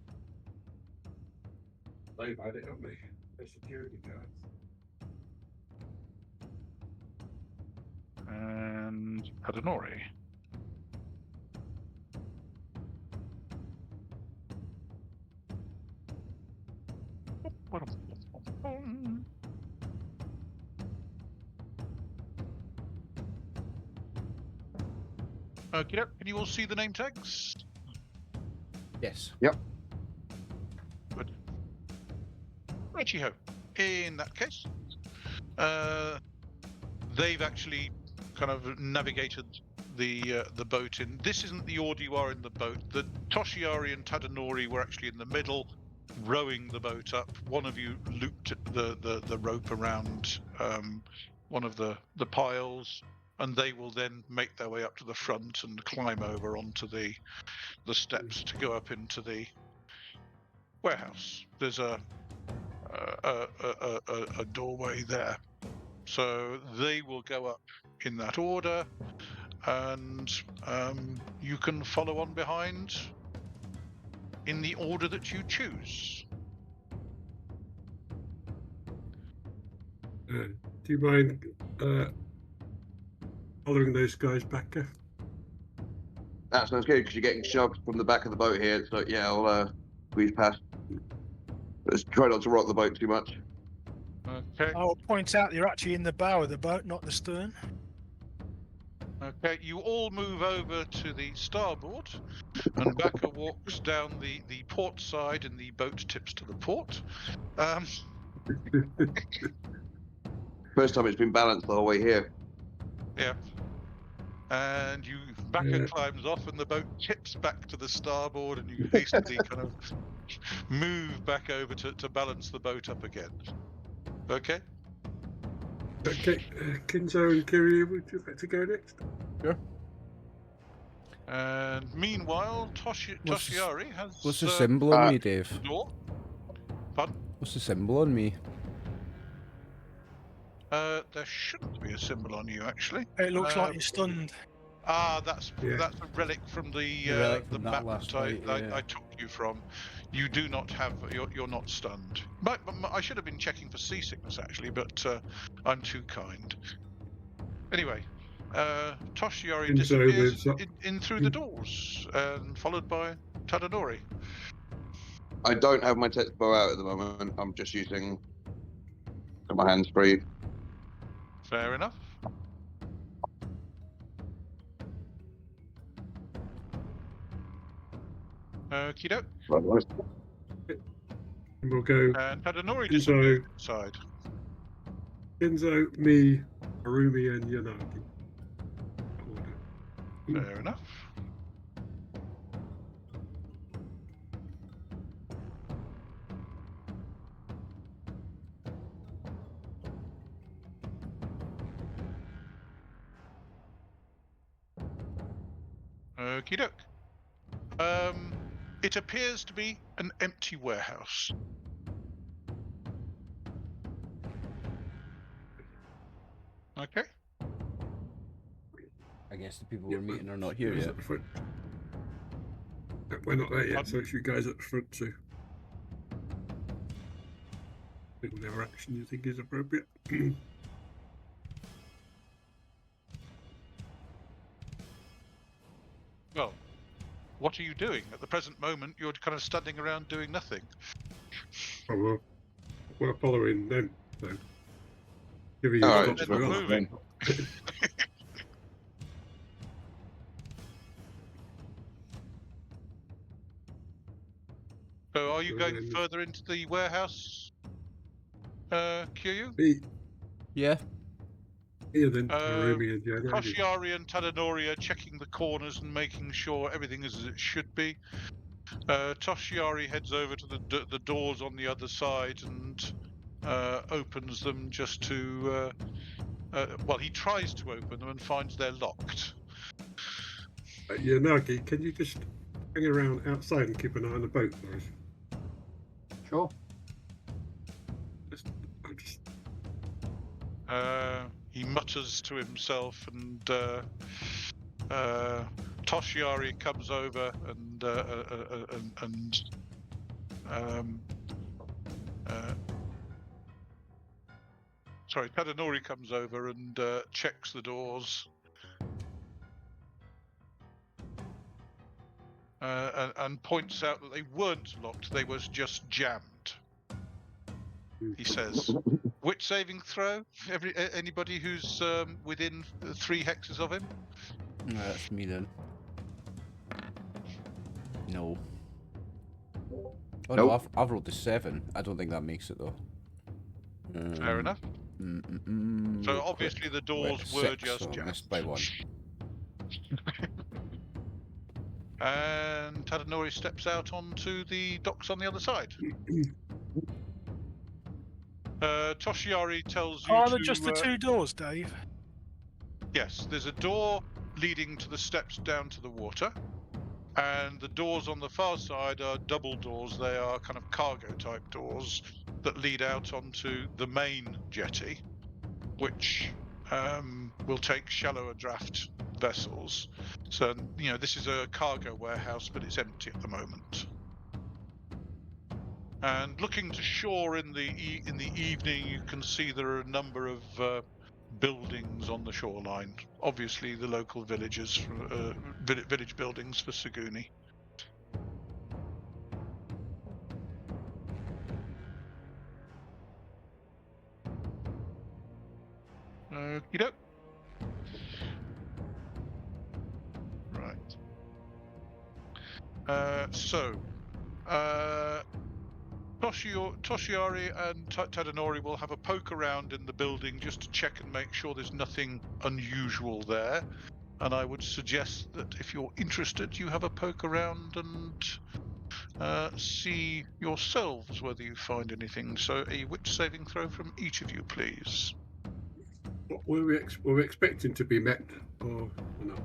They've had it, haven't they? They're security guards. and Tadanori. Okay, can you all see the name tags? Yes. Good. Righty-ho. In that case, they've actually kind of navigated the boat in. This isn't the order you are in the boat. The Toshiari and Tadanori were actually in the middle, rowing the boat up. One of you looped the rope around one of the piles, and they will then make their way up to the front and climb over onto the steps to go up into the warehouse. There's a doorway there, so they will go up in that order, and you can follow on behind in the order that you choose. Do you mind following those guys back? That sounds good because you're getting shoved from the back of the boat here. So yeah, I'll squeeze past. Let's try not to rock the boat too much. Okay. I'll point out you're actually in the bow of the boat, not the stern. Okay, you all move over to the starboard, and Baka walks down the port side, and the boat tips to the port. First time it's been balanced the whole way here. Yeah. And Baka climbs off, and the boat tips back to the starboard, and you hastily kind of move back over to balance the boat up again. Okay? Okay, Kinzo and Kyūryū, would you like to go next? Sure. And meanwhile, Toshiari has... What's the symbol on me, Dave? Door. Pardon? What's the symbol on me? There shouldn't be a symbol on you, actually. It looks like you're stunned. That's a relic from the map that I took you from. You do not have, you're not stunned. But I should have been checking for seasickness, actually, but I'm too kind. Anyway, Toshiari Kinzo disappears moves up. in through the doors, and followed by Tadanori. I don't have my text bow out at the moment. I'm just using my hands free. Fair enough. Okie doke. And we'll go And Tadanori Kinzo. disappears inside. Kinzo, me, Harumi, and Yanagi. Fair enough. Okie doke. It appears to be an empty warehouse. Okay. I guess the people we're meeting are not here Guys yet. at the front. We're not there yet, so it's you guys at the front too. Whatever action you think is appropriate. Well, what are you doing? At the present moment, you're kind of standing around doing nothing. Oh, we're following them, so. Giving you Alright, stops they're not for us. moving. So are you going further into the warehouse, Kyūryū? Me, Yeah. here then, Harumi and Yanagi. Toshiari and Tadanori are checking the corners and making sure everything is as it should be. Toshiari heads over to the doors on the other side and opens them just to... well, he tries to open them and finds they're locked. Yanagi, can you just hang around outside and keep an eye on the boat for us? Sure. He mutters to himself, and Toshiari comes over and sorry, Tadanori comes over and checks the doors. And points out that they weren't locked, they was just jammed. He says, "Which saving throw? Anybody who's within 3 hexes of him?" That's me then. No. Oh no, I've rolled a 7. I don't think that makes it though. Fair enough. So obviously the doors were 6, just so I jammed. missed by 1. And Tadanori steps out onto the docks on the other side. Toshiari tells you Are there just the 2 doors, Dave? Yes, there's a door leading to the steps down to the water, and the doors on the far side are double doors. They are kind of cargo type doors that lead out onto the main jetty, which will take shallower draft vessels. So, you know, this is a cargo warehouse, but it's empty at the moment. And looking to shore in the evening, you can see there are a number of buildings on the shoreline. Obviously, the local villages, village buildings for Sigoni. Okey-doke. Right. Toshiari and Tadanori will have a poke around in the building just to check and make sure there's nothing unusual there. And I would suggest that if you're interested, you have a poke around and see yourselves whether you find anything. So a wit saving throw from each of you, please. What were we expecting to be met, or not?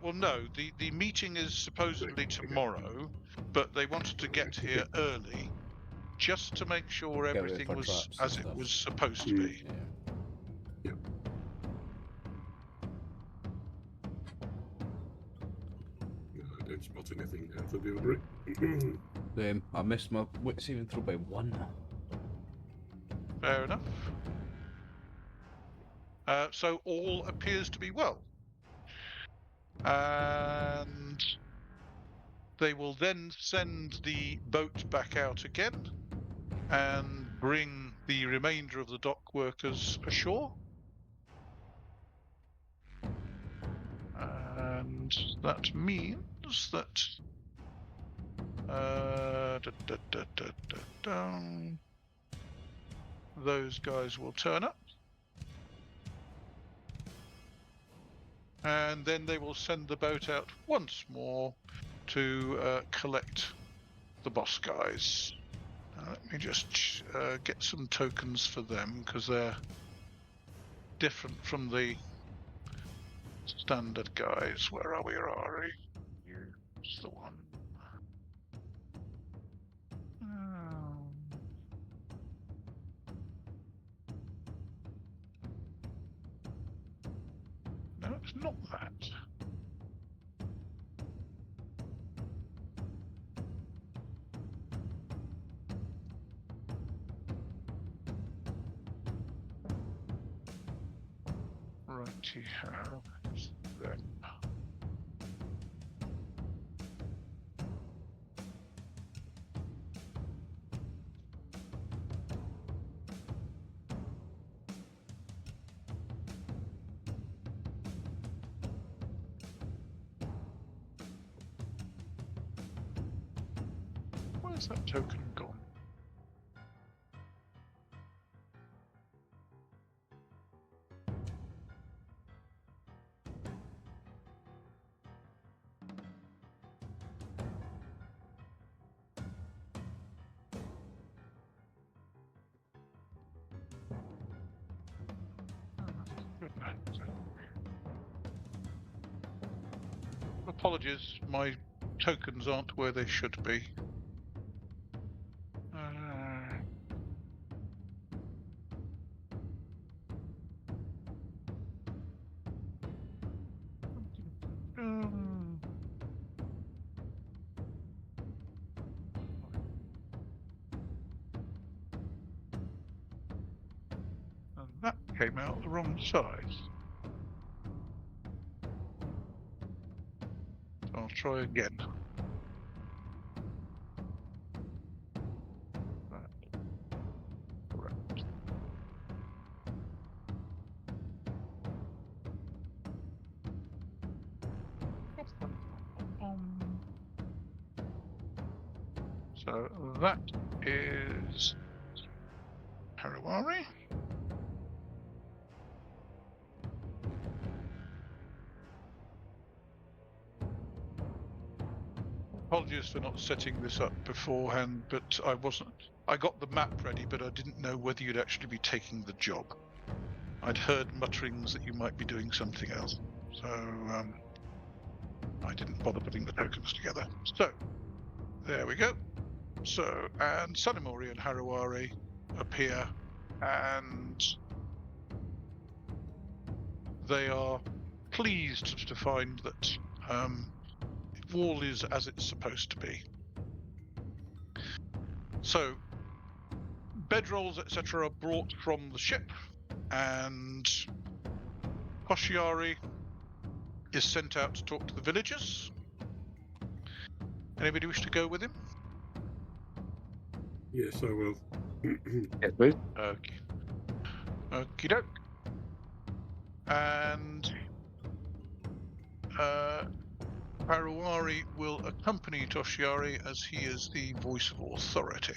Well, no. The meeting is supposedly tomorrow, but they wanted to get here early just to make sure Get ready everything for was traps and as it stuff. was supposed to be. Yeah. No, I don't spot anything out of the ordinary. I missed my wit saving throw by 1. Fair enough. So all appears to be well. And they will then send the boat back out again and bring the remainder of the dock workers ashore. And that means that Those guys will turn up. And then they will send the boat out once more to collect the boss guys. Let me just get some tokens for them, because they're different from the standard guys. Where are we? Here's the one. No, it's not that. Righty-ho. Then. Where's that token gone? Apologies, my tokens aren't where they should be. And that came out the wrong size. I'll try again. Correct. So that is Haruari. Apologies for not setting this up beforehand, but I got the map ready, but I didn't know whether you'd actually be taking the job. I'd heard mutterings that you might be doing something else, so I didn't bother putting the tokens together. So, there we go. So, and Sanemori and Haruari appear, and they are pleased to find that all is as it's supposed to be. So, bedrolls, etc., are brought from the ship, and Hoshiari is sent out to talk to the villagers. Anybody wish to go with him? Yes, I will. Yes, please. Okay. Okie doke. And Haruari will accompany Toshiari as he is the voice of authority.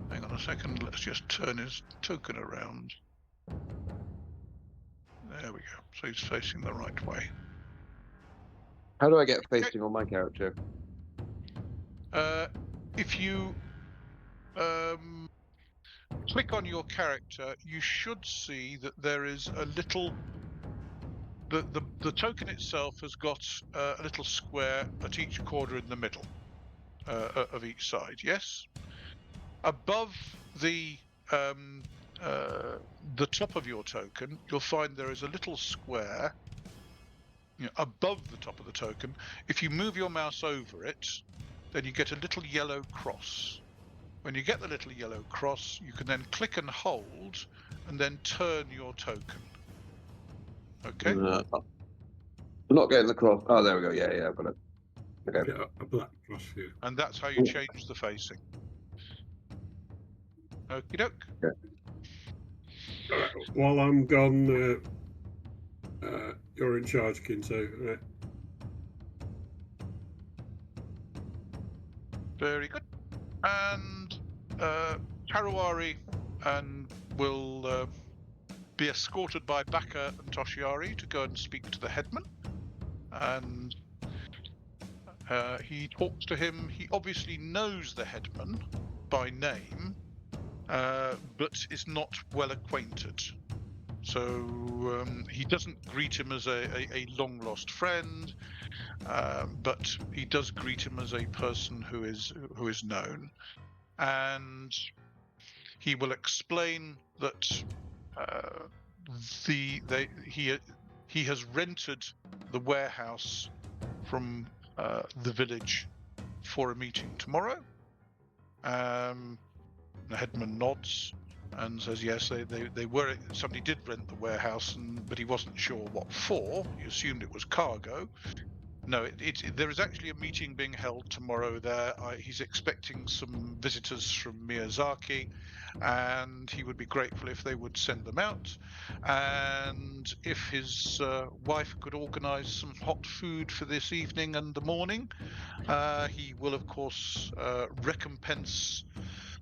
Hang on a second, let's just turn his token around. There we go. So he's facing the right way. How do I get facing on my character? If you click on your character, you should see that there is a little... The token itself has got a little square at each corner in the middle of each side, yes? Above the top of your token, you'll find there is a little square above the top of the token. If you move your mouse over it, then you get a little yellow cross. When you get the little yellow cross, you can then click and hold and then turn your token. Okay? I'm not getting the cross. Oh, there we go. Yeah, I've got it. Okay. Get a black cross here. And that's how you change the facing. Okie doke. Okay. Right, while I'm gone, you're in charge, Kinzo. Right. Very good. And Haruari and will be escorted by Baka and Toshiari to go and speak to the headman. And he talks to him. He obviously knows the headman by name, but is not well acquainted. So he doesn't greet him as a long-lost friend, but he does greet him as a person who is known. And he will explain that he has rented the warehouse from the village for a meeting tomorrow. The headman nods and says yes, they were. Somebody did rent the warehouse, but he wasn't sure what for. He assumed it was cargo. No, there is actually a meeting being held tomorrow there. He's expecting some visitors from Miyazaki, and he would be grateful if they would send them out. And if his wife could organise some hot food for this evening and the morning, he will, of course, recompense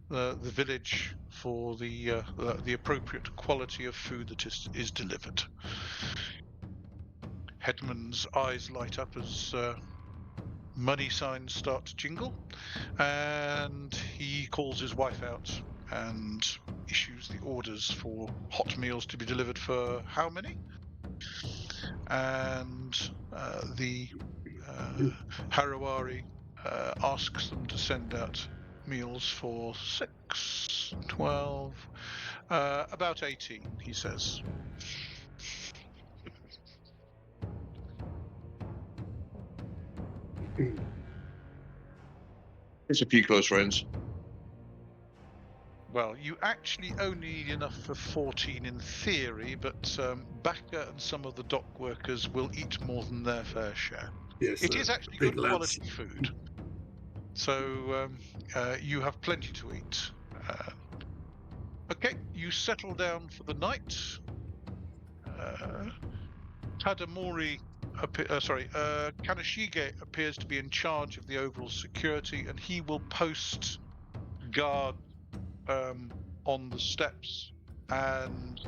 the village for the appropriate quality of food that is delivered. Headman's eyes light up as money signs start to jingle, and he calls his wife out and issues the orders for hot meals to be delivered for how many? And the Haruari asks them to send out meals for 6, 12, about 18, he says. It's a few close friends. Well, you actually only need enough for 14 in theory, but Baka and some of the dock workers will eat more than their fair share. Yes, It is actually big good lads. quality food, so you have plenty to eat. Okay, you settle down for the night. Kaneshige appears to be in charge of the overall security, and he will post guard on the steps and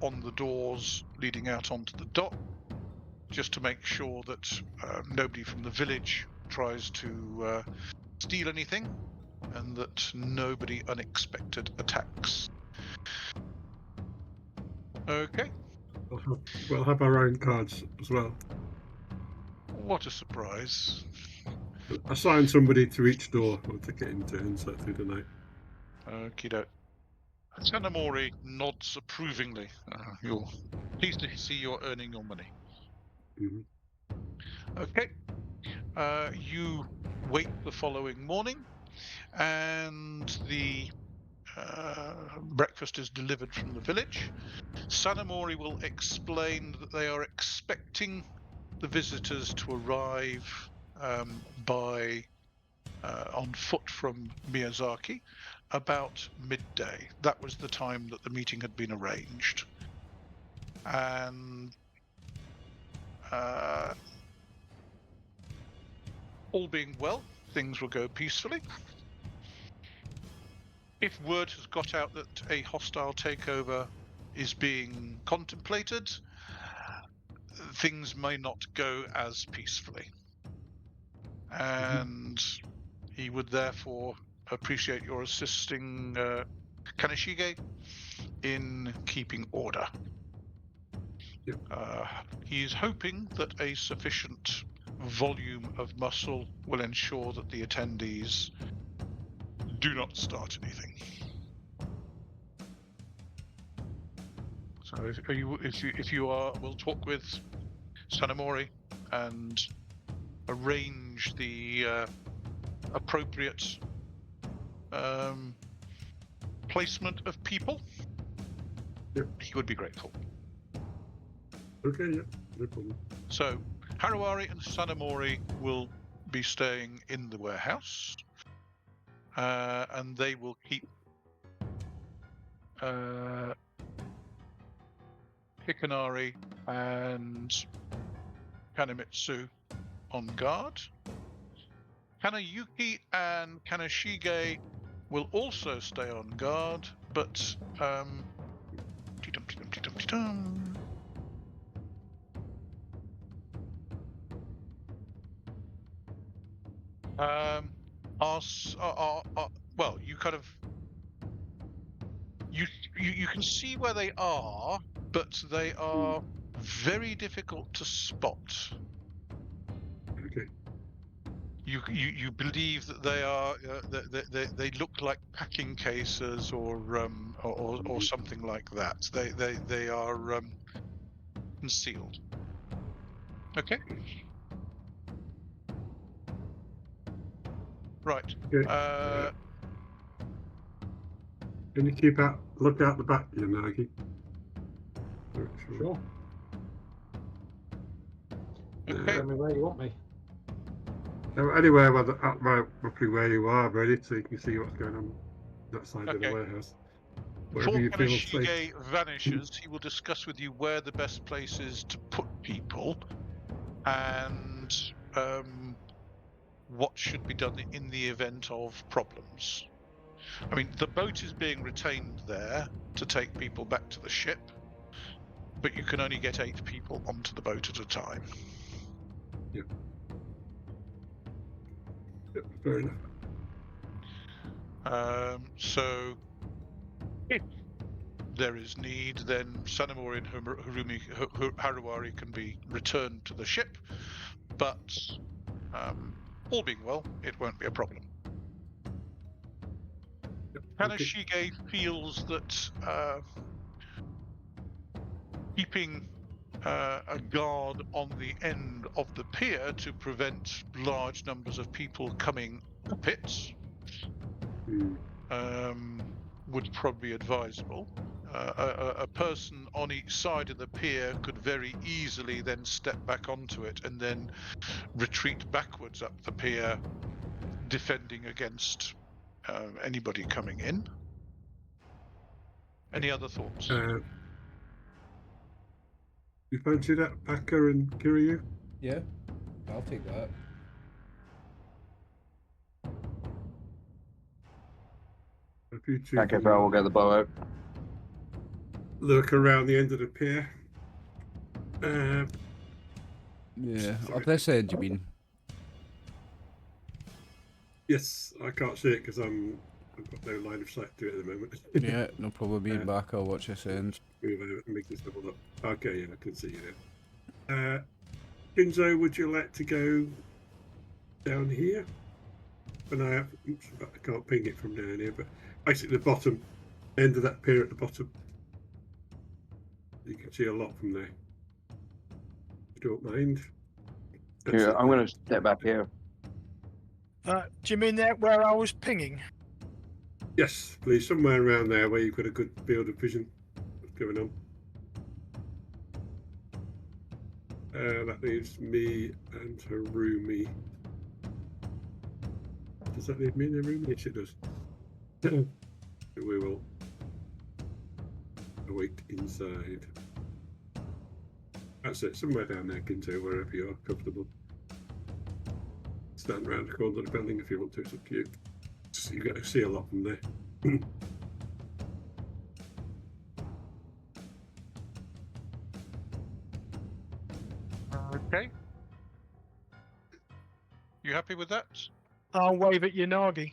on the doors leading out onto the dock, just to make sure that nobody from the village tries to steal anything, and that nobody unexpected attacks. Okay. We'll have our own cards as well. What a surprise. Assign somebody to each door. We'll take it in turns through the night. Okey-doke. Sanamori nods approvingly. You're pleased to see you're earning your money. Mm-hmm. Okay. You wait the following morning, and the breakfast is delivered from the village. Sanamori will explain that they are expecting the visitors to arrive by on foot from Miyazaki about midday. That was the time that the meeting had been arranged. And all being well, things will go peacefully. If word has got out that a hostile takeover is being contemplated, things may not go as peacefully. And he would therefore appreciate your assisting Kaneshige in keeping order. Yep. He is hoping that a sufficient volume of muscle will ensure that the attendees do not start anything. So if you are, we'll talk with Sanamori and arrange the appropriate placement of people. Yep. He would be grateful. Okay, yeah, no problem. So Haruari and Sanamori will be staying in the warehouse, and they will keep Hikanari and Kanemitsu on guard. Kanayuki and Kanashige will also stay on guard, but dee-dum-dee-dum-dee-dum-dee-dum-dee-dum. Well, you kind of you can see where they are, but they are very difficult to spot. Okay. You believe that they are they look like packing cases or something like that. They are concealed. Okay. Right. Okay. Can you look out the back, Yanagi? Sure. Okay. Tell me where you want me. Anywhere roughly where you are, ready, so you can see what's going on that side of the Okay. warehouse. Before Wherever you feel safe. Kanashige vanishes, he will discuss with you where the best place is to put people and what should be done in the event of problems. I mean, the boat is being retained there to take people back to the ship, but you can only get 8 people onto the boat at a time. Yep, fair enough. So, if there is need, then Sanomori and Haruwari can be returned to the ship, but all being well, it won't be a problem. Yep, Kanashige feels that keeping a guard on the end of the pier to prevent large numbers of people coming up it would probably be advisable. A person on each side of the pier could very easily then step back onto it and then retreat backwards up the pier, defending against anybody coming in. Any other thoughts? You fancy that, Baka and Kyūryū? Yeah, I'll take that. If you two Okay, can bro, we'll get the bow out. look around the end of the pier. Yeah, Sorry. up this end, you mean? Yes, I can't see it because I've got no line of sight to it at the moment. Yeah, no problem. Me and back, I'll watch this end. Move over and make this level up. Okay, yeah, I can see you now. Kinzo, would you like to go down here? And I can't ping it from down here, but basically the bottom end of that pier at the bottom. You can see a lot from there. If you don't mind. That's Here, it I'm there. going to step back here. Do you mean that where I was pinging? Yes, please, somewhere around there where you've got a good field of vision. What's going on? That leaves me and Harumi. Does that leave me and Harumi? Yes, it does. We will await inside. That's it, somewhere down there, Kinzo, wherever you are comfortable. Stand around the corner of the building if you want to, it's up to you. You get to see a lot from there. Okay. You happy with that? I'll wave at Yanagi.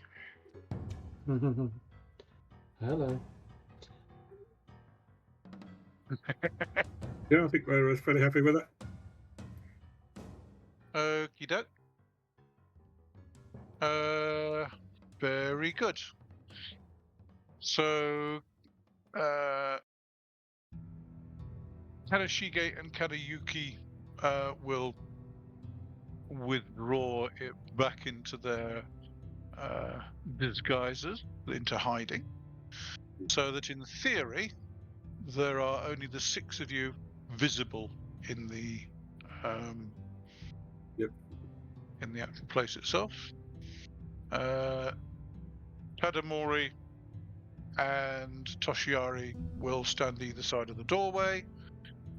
Hello. Yeah, I think we're fairly happy with it. Okie doke. Very good. So, Kanashige and Kanayuki will withdraw it back into their disguises, into hiding, so that in theory there are only the 6 of you visible in the in the actual place itself. Tadamori and Toshiari will stand either side of the doorway,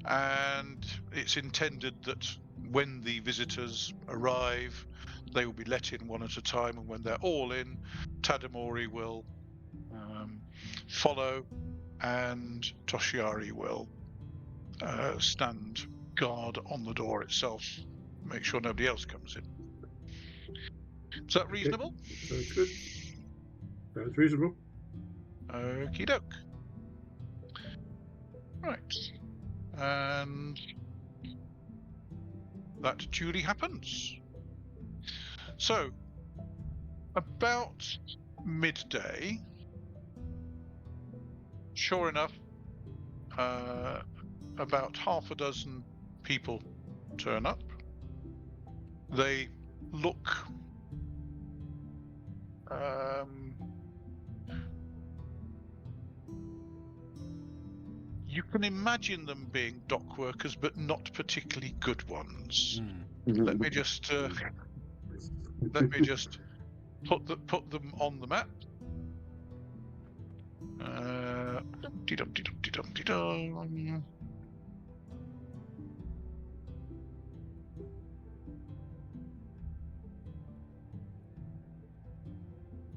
and it's intended that when the visitors arrive, they will be let in one at a time, and when they're all in, Tadamori will follow, and Toshiari will stand guard on the door itself, make sure nobody else comes in. Is that reasonable? Sounds good. Sounds reasonable. Okie doke. Right. And that duly happens. So, about midday, sure enough, about half a dozen people turn up. They look you can imagine them being dock workers, but not particularly good ones. Let me just put them on the map. Dee-dum.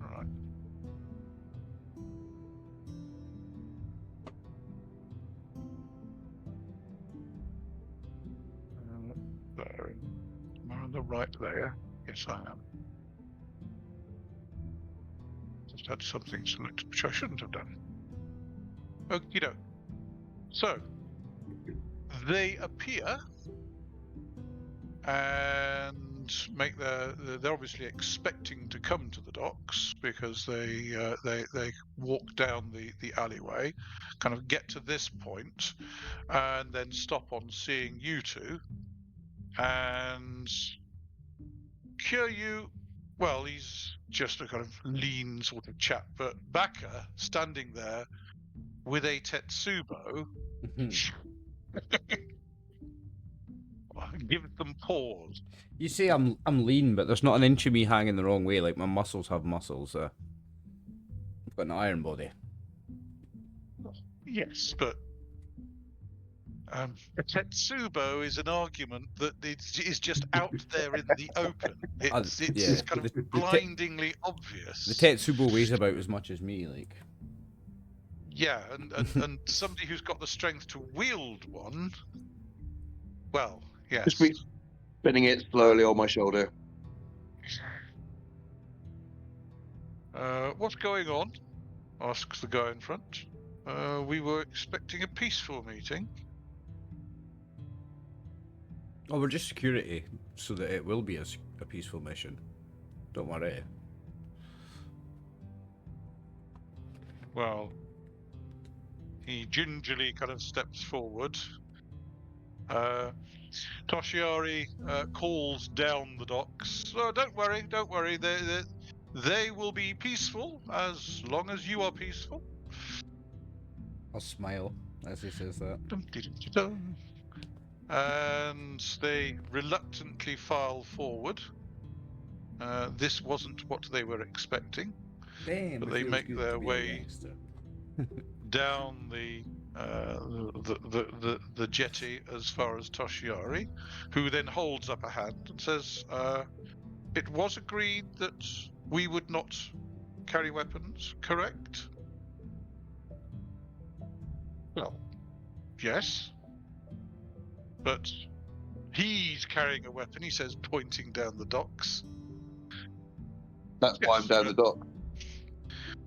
Right. There. Am I on the right layer? Yes, I am. Just had something selected which I shouldn't have done. Okie doke. So, they appear and make they're obviously expecting to come to the docks, because they walk down the alleyway, kind of get to this point, and then stop on seeing you two. And Kyūryū, well, he's just a kind of lean sort of chap, but Baka, standing there with a Tetsubo, gives them pause. You say I'm lean, but there's not an inch of me hanging the wrong way. Like, my muscles have muscles. I've got an iron body. Yes, but a Tetsubo is an argument that is just out there in the open. It's yeah, kind of blindingly obvious. The Tetsubo weighs about as much as me, like. Yeah, and somebody who's got the strength to wield one, well, yes. Just me spinning it slowly on my shoulder. What's going on? Asks the guy in front. We were expecting a peaceful meeting. Oh, we're just security, so that it will be a peaceful mission. Don't worry. Well, he gingerly kind of steps forward. Toshiari calls down the docks. Oh, don't worry. They will be peaceful as long as you are peaceful. I'll smile as he says that. And they reluctantly file forward. This wasn't what they were expecting. Damn, but they make their way down the jetty as far as Toshiari, who then holds up a hand and says, "It was agreed that we would not carry weapons, correct?" Well, yes. But he's carrying a weapon, he says, pointing down the docks. That's why I'm down the dock.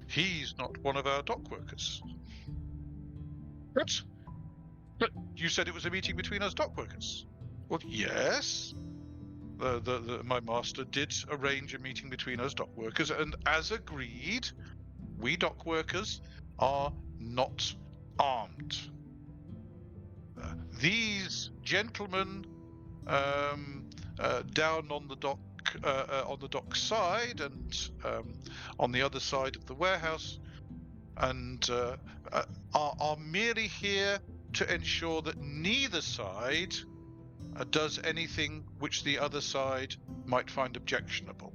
He's not one of our dock workers. But you said it was a meeting between us dock workers. Well, yes. My master did arrange a meeting between us dock workers, and as agreed, we dock workers are not armed. These gentlemen down on the dock side and on the other side of the warehouse, and are merely here to ensure that neither side does anything which the other side might find objectionable.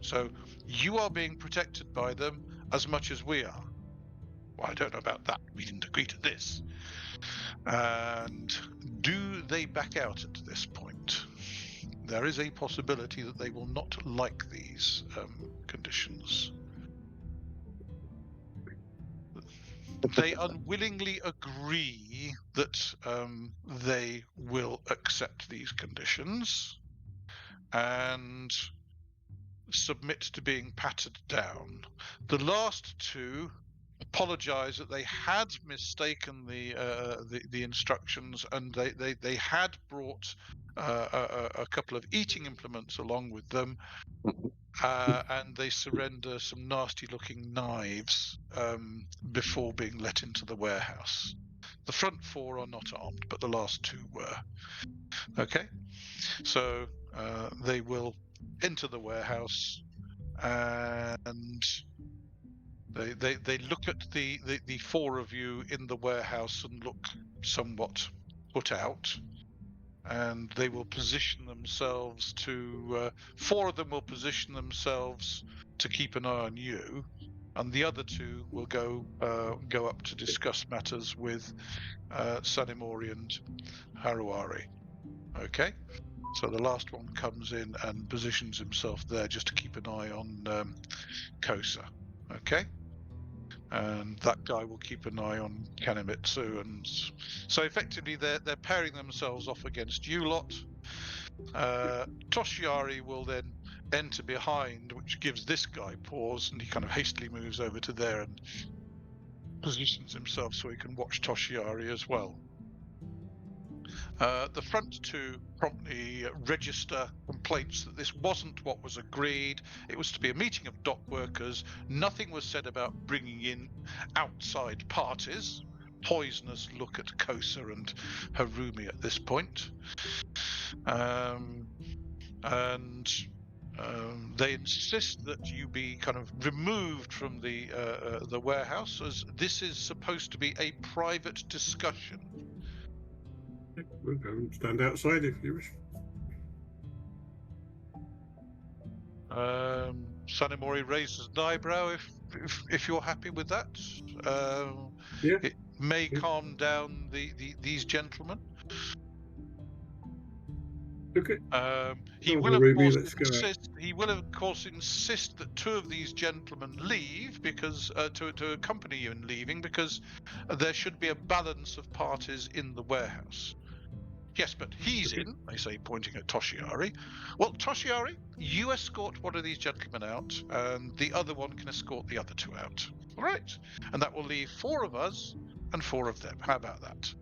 So you are being protected by them as much as we are. Well, I don't know about that. We didn't agree to this. And do they back out at this point? there is a possibility that they will not like these conditions. They unwillingly agree that they will accept these conditions and submit to being patted down. The last two apologize that they had mistaken the instructions, and they had brought a couple of eating implements along with them, and they surrender some nasty looking knives before being let into the warehouse. The front four are not armed, but the last two were. Okay, so they will enter the warehouse, and they look at the four of you in the warehouse and look somewhat put out, and they will position themselves to four of them will position themselves to keep an eye on you, and the other two will go up to discuss matters with Sanemori and Haruari. Okay, so the last one comes in and positions himself there just to keep an eye on Kosa. Okay, and that guy will keep an eye on Kanemitsu, and so effectively they're pairing themselves off against you lot. Toshiari will then enter behind, which gives this guy pause, and he kind of hastily moves over to there and positions himself so he can watch Toshiari as well. The front two promptly register complaints that this wasn't what was agreed. It was to be a meeting of dock workers. Nothing was said about bringing in outside parties. Poisonous look at Kosa and Harumi at this point. They insist that you be kind of removed from the warehouse, as this is supposed to be a private discussion. We'll go and stand outside if you wish. Sanemori raises an eyebrow if you're happy with that. Yeah. It may calm down these gentlemen. Okay. He will of course insist that two of these gentlemen leave, because to accompany you in leaving, because there should be a balance of parties in the warehouse. Yes, but he's in, they say, pointing at Toshiari. Well, Toshiari, you escort one of these gentlemen out, and the other one can escort the other two out. All right? And that will leave four of us and four of them. How about that?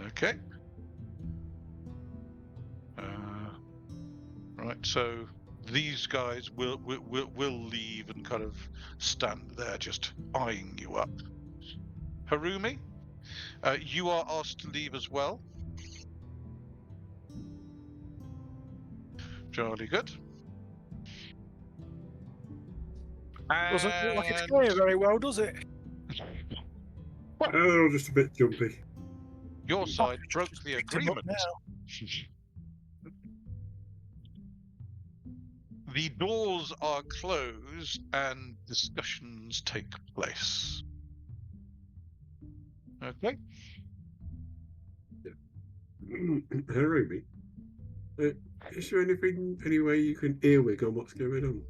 Okay. Right, so these guys will leave and kind of stand there just eyeing you up. Harumi, you are asked to leave as well. Jolly good. Doesn't look like it's going very well, does it? Well, they're all just a bit jumpy. Your side broke the agreement. The doors are closed and discussions take place. Okay. Harumi, is there any way you can earwig on what's going on?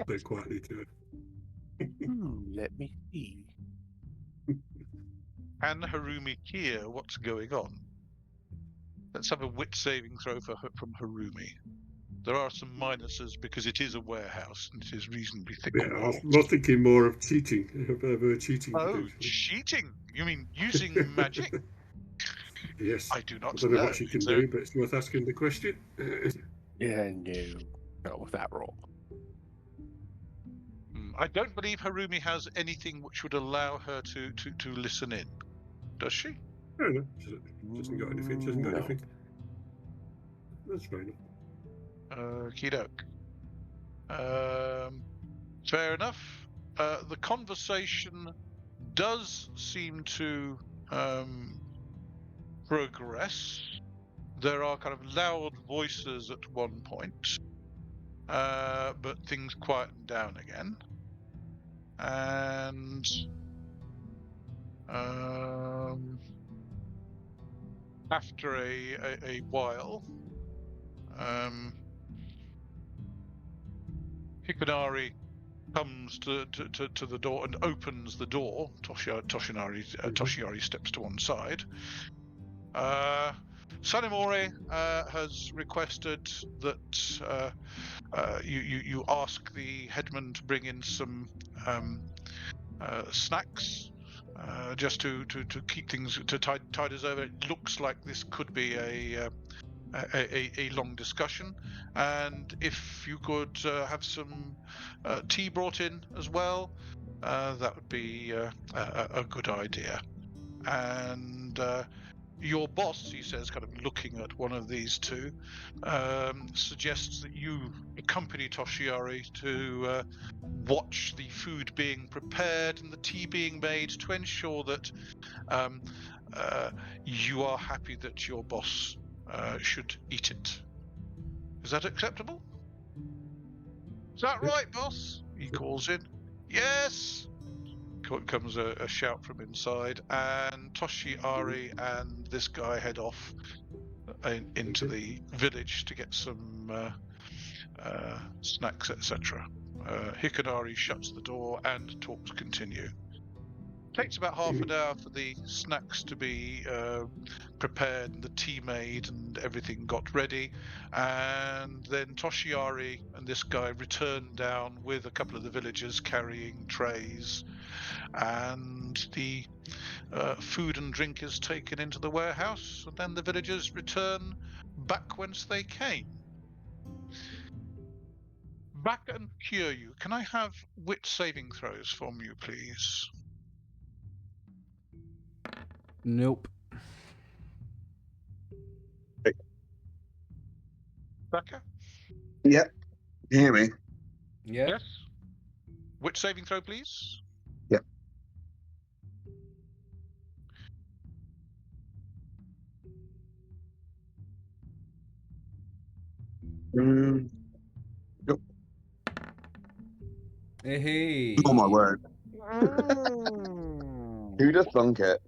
So quietly to it. Let me see. Can Harumi hear what's going on? Let's have a wit saving throw from Harumi. There are some minuses because it is a warehouse and it is reasonably thick. Yeah, I was thinking more of cheating. Cheating. Oh, cheating? You mean using magic? Yes. I do not I don't know what she can do, but it's worth asking the question. Yeah, no. Not with that roll. I don't believe Harumi has anything which would allow her to listen in. Does she? No. She hasn't got anything. She hasn't got anything. That's fair enough. Okie doke. Fair enough. The conversation does seem to progress. There are kind of loud voices at one point, but things quieten down again. And after a while, Hikanari comes to the door and opens the door. Toshinari steps to one side. Sanemori has requested that you ask the headman to bring in some snacks, just to keep things to tide us over. It looks like this could be a long discussion, and if you could have some tea brought in as well, that would be a good idea. And your boss, he says, kind of looking at one of these two, suggests that you accompany Toshiari to watch the food being prepared and the tea being made to ensure that you are happy that your boss should eat it. Is that acceptable? Is that right, boss? He calls in. Yes! Comes a shout from inside, and Toshiari and this guy head off into the village to get some snacks, etc. Hikanari shuts the door and talks continue. Takes about half an hour for the snacks to be prepared and the tea made and everything got ready, and then Toshiari and this guy return down with a couple of the villagers carrying trays, and the food and drink is taken into the warehouse, and then the villagers return back whence they came. Baka and Kyūryū, can I have wit saving throws from you, please? Nope. Baka? Yeah. You hear me? Yeah. Yes. Wit saving throw, please. Yep. Hey. Oh my word. Who'd have thunk it?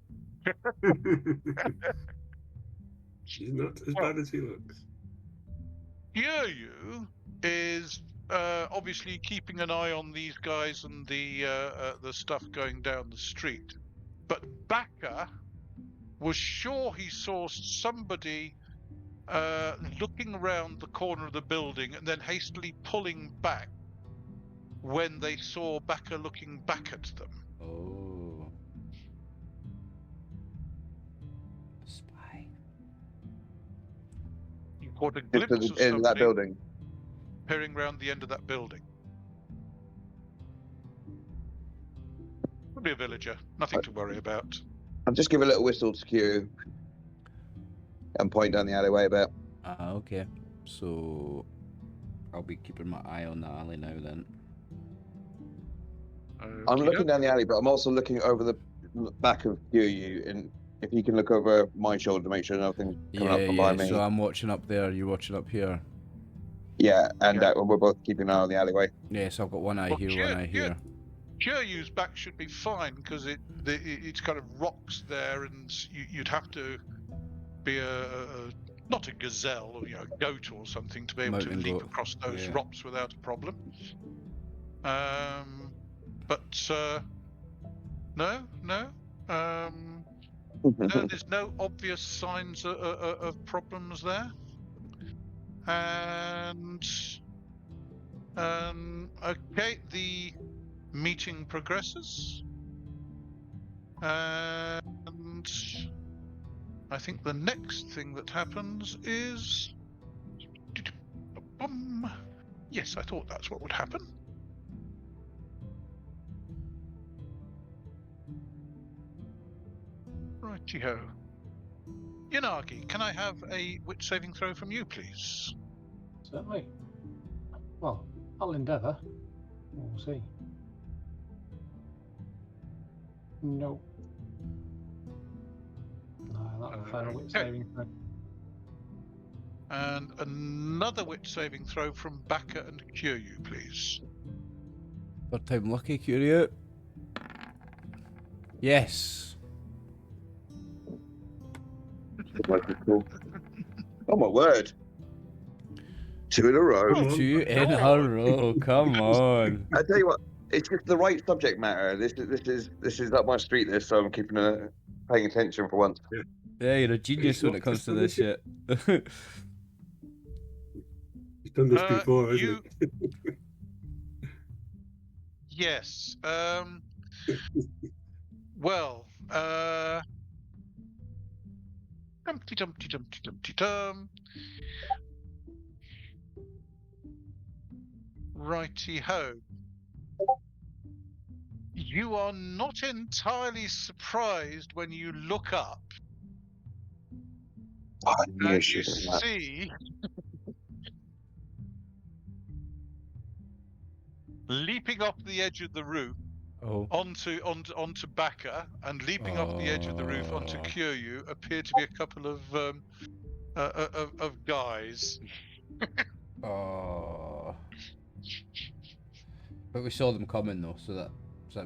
He's not as bad as he looks. Kyūryū is obviously keeping an eye on these guys and the stuff going down the street. But Baka was sure he saw somebody looking around the corner of the building and then hastily pulling back when they saw Baka looking back at them. Oh. Spy. You caught a Just glimpse of in that somebody building. peering around the end of that building. Could be a villager. Nothing to worry about. I'll just give a little whistle to Q and point down the alleyway a bit. Okay. So I'll be keeping my eye on the alley now then. I'm looking down the alley, but I'm also looking over the back of Kyūryū, and if you can look over my shoulder to make sure nothing's coming up from behind me. So I'm watching up there, you're watching up here. Yeah, and Okay. we're both keeping an eye on the alleyway. Yes, I've got one eye Well, here, one eye here. Kyūryū's back should be fine because it's kind of rocks there, and you'd have to be not a gazelle or a goat or something to be able Mountain to leap goat, across those yeah. rocks without a problem. But no. No, there's no obvious signs of problems there. And okay, the meeting progresses, and I think the next thing that happens is yes, I thought that's what would happen. Righty-ho. Yanagi, can I have a wit saving throw from you, please? Certainly. Well, I'll endeavour. We'll see. No. No, that'll fail a wit Okay. saving throw. And another wit saving throw from Baka and Kyūryū, please. Third time lucky, Kyūryū. Yes. Cool. Oh my word! 2 in a row. Come on. 2 in a row. Come on. I tell you what, it's just the right subject matter. This is up my street. This, so I'm paying attention for once. Yeah, you're a genius when it comes to this shit. He's done this before, hasn't you... he? Yes. Well. Dumpty dumpty dumpty dumpty dum. Righty ho. You are not entirely surprised when you look up Oh, I knew and she you was doing that. see leaping off the edge of the roof Oh. onto Baka and leaping off the edge of the roof onto Oh. Kyūryū appear to be a couple of guys. Oh. But we saw them coming though, so that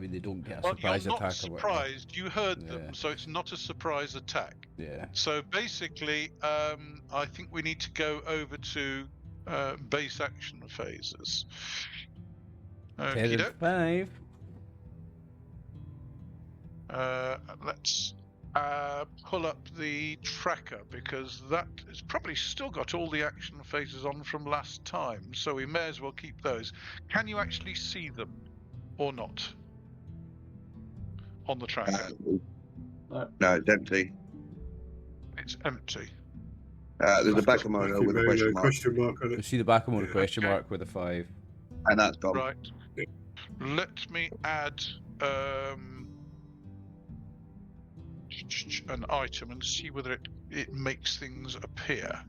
means they don't get a surprise you're not attack or whatever. surprised. You heard Yeah. them, so it's not a surprise attack. Yeah. So basically, I think we need to go over to base action phases. 10 Okie and doke. 5. Let's pull up the tracker because that has probably still got all the action phases on from last time, so we may as well keep those. Can you actually see them or not on the tracker? No, it's empty. It's empty. There's a Bakamono with a question mark, on You it. see the back of him with a Yeah. question Okay. mark with a 5. and that's gone. Right. Let me add an item and see whether it makes things appear.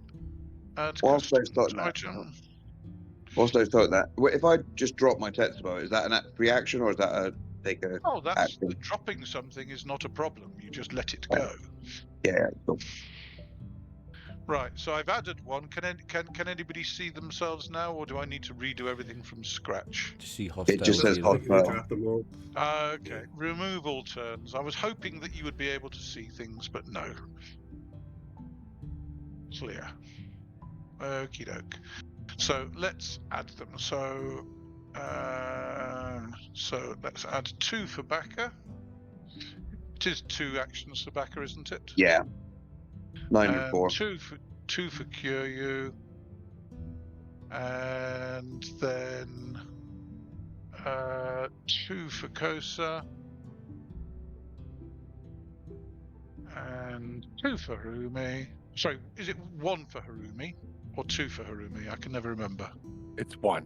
Add Whilst they've custom got that, item. if I just drop my Tetsubo, is that an reaction or is that a take a Oh, that's action? dropping something is not a problem. You just let it go. Yeah, cool. Right. So I've added one. Can anybody see themselves now, or do I need to redo everything from scratch? To see hostile. It just says zero. hostile. Draft them all. Okay. Yeah. Remove all turns. I was hoping that you would be able to see things, but no. Clear. Okie doke. So let's add them. So let's add 2 for Baka. It is 2 actions for Baka, isn't it? Yeah. 9 and 4. 2 for Kyūryū, and then 2 for Kosa, and 2 for Harumi. Sorry, is it 1 for Harumi or 2 for Harumi? I can never remember. It's 1.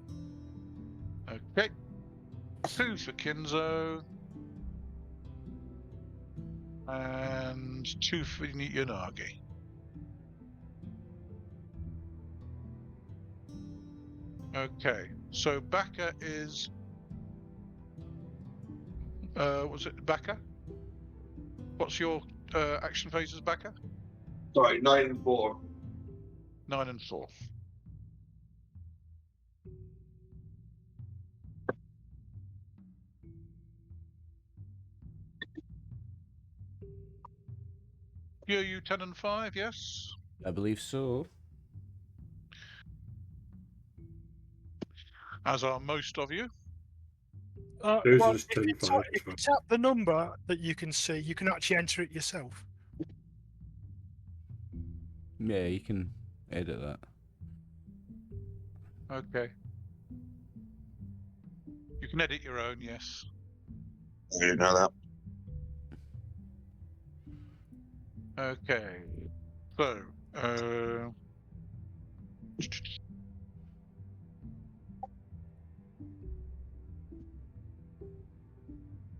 Okay. 2 for Kinzo. And 2 for Yanagi. Okay, so Baka is... was it Baka? What's your action phases, Baka? Sorry, 9 and 4. 9 and 4. You 10 and 5, yes? I believe so. As are most of you. Those Well, are if 10 it's, 5. if it's at the number that you can see, you can actually enter it yourself. Yeah, you can edit that. Okay. You can edit your own, yes. I didn't know that. Okay. So,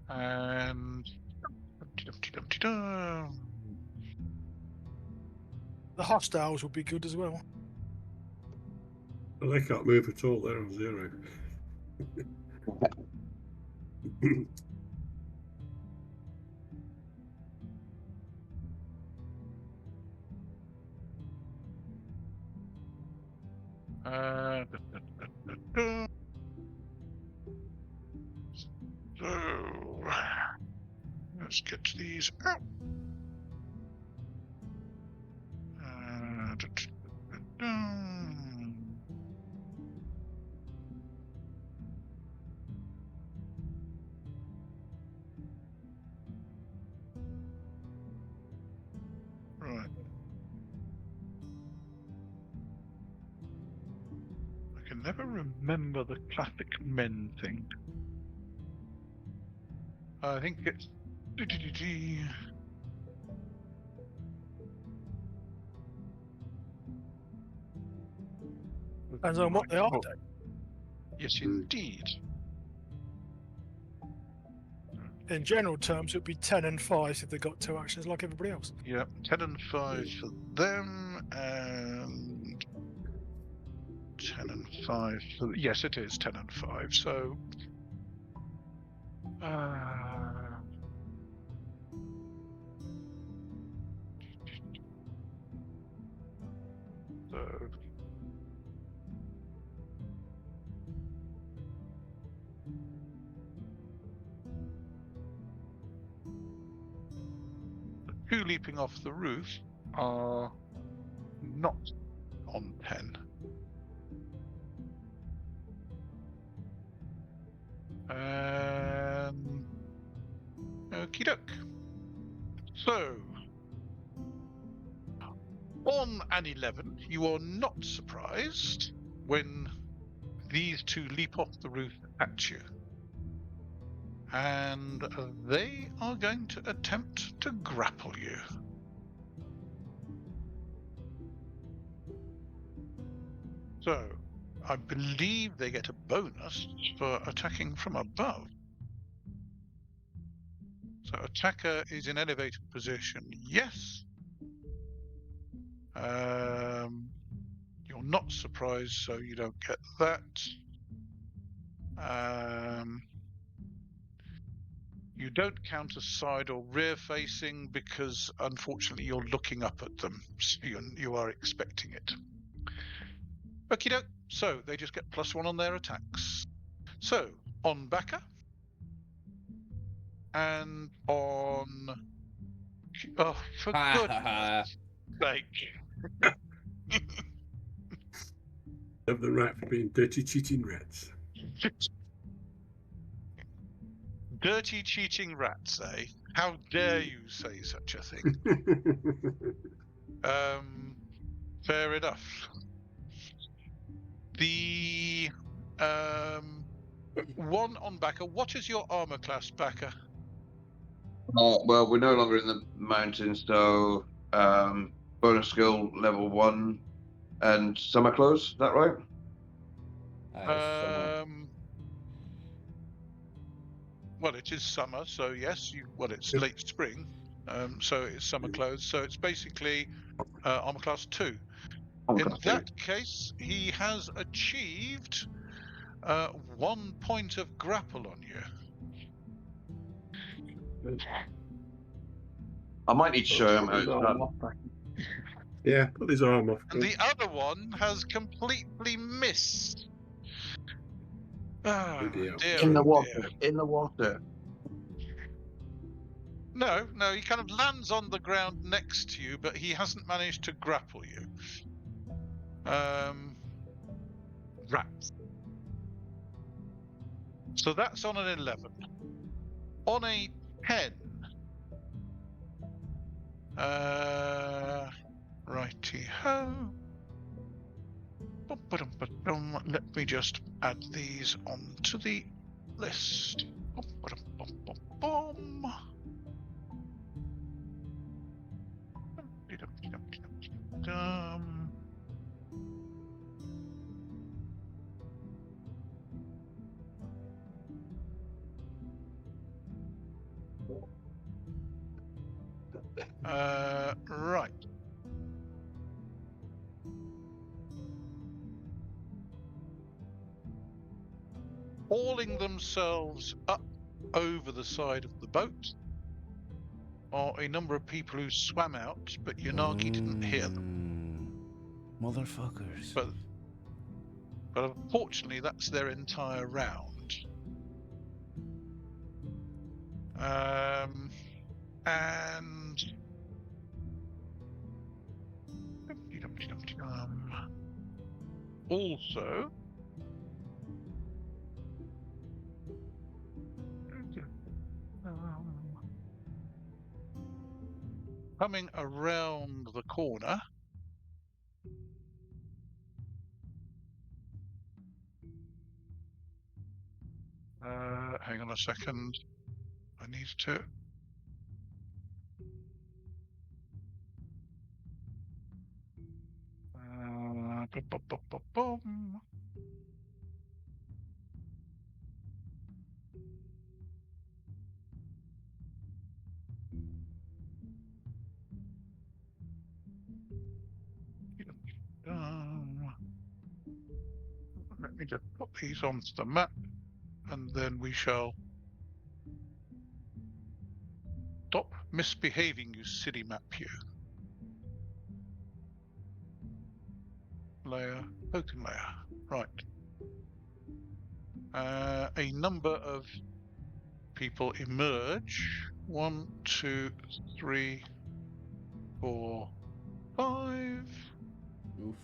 and The hostiles would be good as well. Well, they can't move at all. They're on 0. So, let's get these out. can never remember the classic men thing. I think it's. Depends on what they are. Oh, yes, indeed. In general terms, it would be 10 and 5 if they got 2 actions like everybody else. Yep, 10 and 5 for them, and 10 and 5 for. Yes, it is 10 and 5. So. So. The 2 leaping off the roof are not on 10. Okie doke. So, on an 11, you are not surprised when these 2 leap off the roof at you. And they are going to attempt to grapple you. So, I believe they get a bonus for attacking from above. So, attacker is in elevated position, yes. You're not surprised, so you don't get that. You don't count as side or rear facing because, unfortunately, you're looking up at them. So you are expecting it. Okie doke. So they just get +1 on their attacks. So on Baka and on. Oh, for goodness sake! Of the rat for being dirty, cheating rats. Dirty, cheating rats, eh? How dare you say such a thing? Fair enough. The one on Baka. What is your armor class, Baka? Well, we're no longer in the mountains, so bonus skill level 1 and summer clothes. Is that right? Well, it is summer, so yes. Well, it's late spring, so it's summer clothes. So it's basically armor class 2. In that case, he has achieved 1 point of grapple on you. I might need to show him how it's done. Yeah, put his arm off. And the other one has completely missed. Oh, dear. In the oh, water. dear. In the water. No, he kind of lands on the ground next to you, but he hasn't managed to grapple you. Rats. So that's on an 11. On a 10. Righty-ho. Let me just add these onto the list. Right. Hauling themselves up over the side of the boat are a number of people who swam out, but Yanagi didn't hear them. Motherfuckers. But unfortunately, that's their entire round. And also, coming around the corner, Hang on a second. I need to. Bum. Let me just put these onto the map, and then we shall stop misbehaving, you silly map, you. Layer, token layer, right. A number of people emerge. 1, 2, 3, 4, 5. Oof.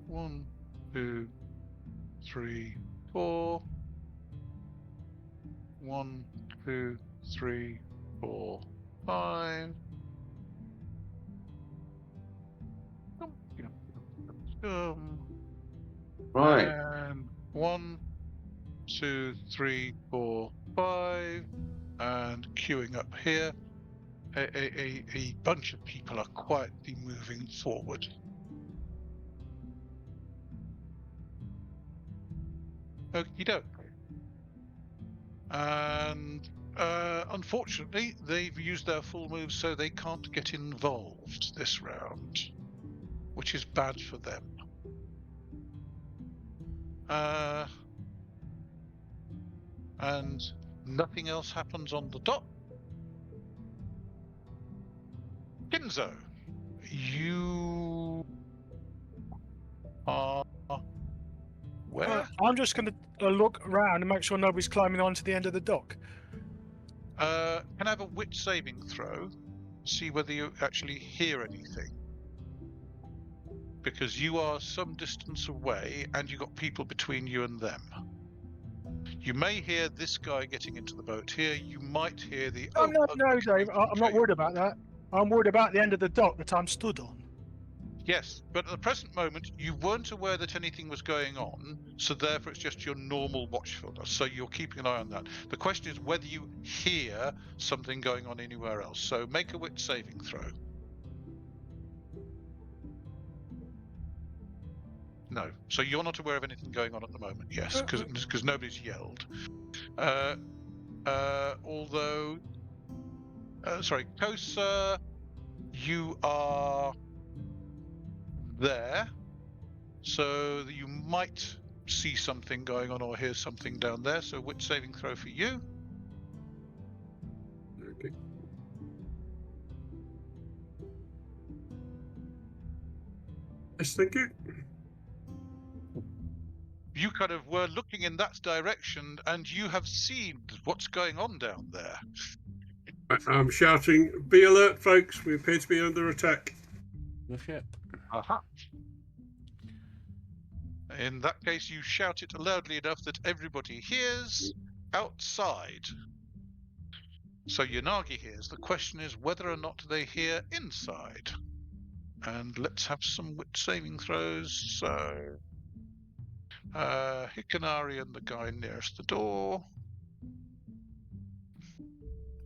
1, 2, 3, 4. 1, 2, 3, 4, 5. Right. And 1, 2, 3, 4, 5. And queuing up here, a bunch of people are quietly moving forward. Okie doke. And unfortunately, they've used their full moves, so they can't get involved this round, which is bad for them. And nothing else happens on the dot. Kinzo, you are where? I'm just going to look around and make sure nobody's climbing onto the end of the dock. Can I have a wit saving throw? See whether you actually hear anything. Because you are some distance away and you've got people between you and them. You may hear this guy getting into the boat here. You might hear the... No, Dave, I'm not worried about that. I'm worried about the end of the dock that I'm stood on. Yes, but at the present moment, you weren't aware that anything was going on, so therefore it's just your normal watchfulness, so you're keeping an eye on that. The question is whether you hear something going on anywhere else. So make a wit saving throw. No. So you're not aware of anything going on at the moment, yes, because nobody's yelled. Although... sorry, Kosa, you are... there, so that you might see something going on or hear something down there. So wit saving throw for you. Okay. Yes, thank you. You kind of were looking in that direction and you have seen what's going on down there. I'm shouting, be alert, folks. We appear to be under attack. No shit. Aha. In that case, you shout it loudly enough that everybody hears outside. So Yanagi hears. The question is whether or not they hear inside. And let's have some wit saving throws. So, Hikanari and the guy nearest the door.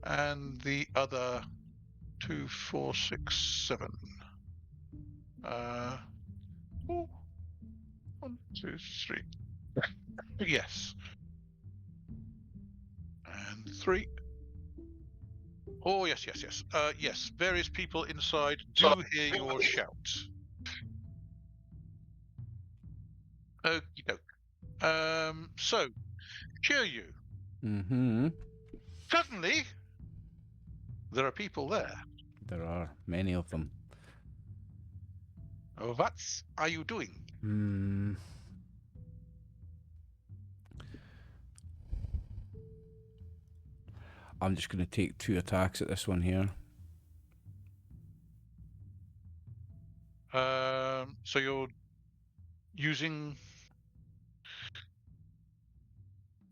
And the other 2, 4, 6, 7. 1, 2, 3. Yes. And 3. Oh, yes. Yes, various people inside do hear your shout. Okie doke. So, Kyūryū. Mm-hmm. Suddenly, there are people there. There are many of them. Oh, what are you doing? I'm just going to take 2 attacks at this one here. So you're using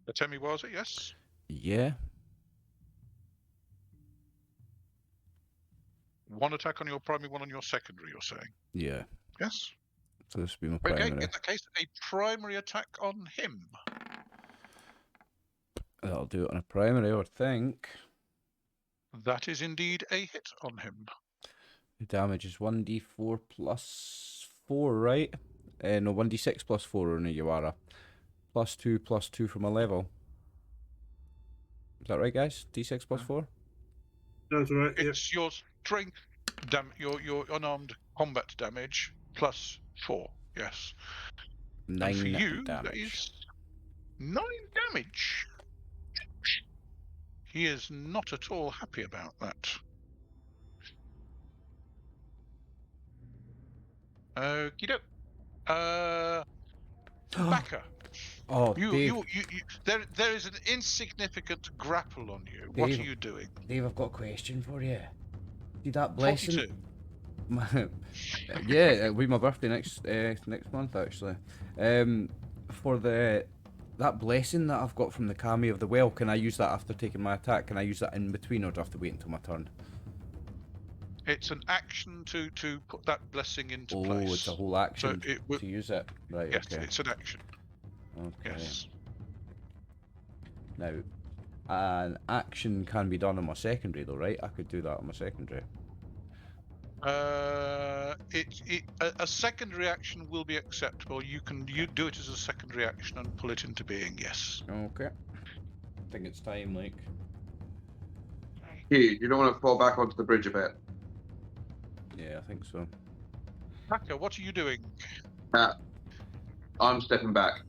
the Temiwaza, yes? Yeah. 1 attack on your primary, 1 on your secondary, you're saying? Yeah. Yes? So this will be my Okay, primary. in that case, a primary attack on him. That'll do it on a primary, I would think. That is indeed a hit on him. The damage is 1d4 plus 4, right? No, 1d6 plus 4 on a Yuara. +2 from a level. Is that right, guys? D6 plus 4? That's right. Yeah. It's your strength, your unarmed combat damage plus 4. Yes. 9 and for you, damage. that is 9 damage. He is not at all happy about that. Okie doke. Baka. Oh, Dave. There is an insignificant grapple on you. Dave, What are you doing? Dave, I've got a question for you. See that blessing? 42. Yeah, it'll be my birthday next month actually. For that blessing that I've got from the Kami of the Well, can I use that after taking my attack? Can I use that in between, or do I have to wait until my turn? It's an action to put that blessing into place. Oh, it's a whole action so to use it. Right, yes, okay. it's an action. Okay. Yes. Now, an action can be done on my secondary though, right? I could do that on my secondary. A secondary action will be acceptable. You do it as a secondary action and pull it into being. Yes. Okay. I think it's time, like. You don't want to fall back onto the bridge a bit. Yeah, I think so. Baka, what are you doing? I'm stepping back.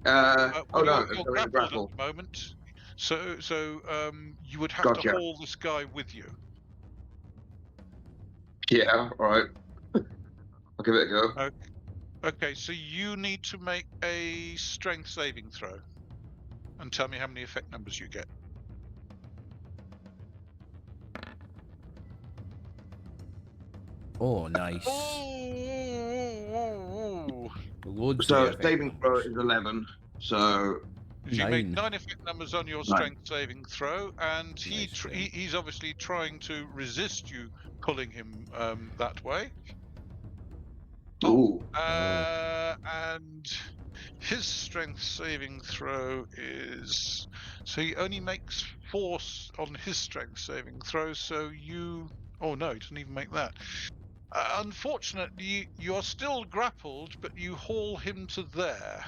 Well, oh no, you're I'm in a grappled grapple. at the moment, so you would have Gotcha. to haul this guy with you. Yeah, all right. I'll give it a go. Okay, so you need to make a strength saving throw, and tell me how many effect numbers you get. Oh, nice. Loads So of saving throw is 11. So you make 9. 9 effect numbers on your 9. strength saving throw, and Nice, he's obviously trying to resist you pulling him that way. ooh. And his strength saving throw is, so he only makes 4 on his strength saving throw. So oh no, he doesn't even make that. Unfortunately, you are still grappled, but you haul him to there.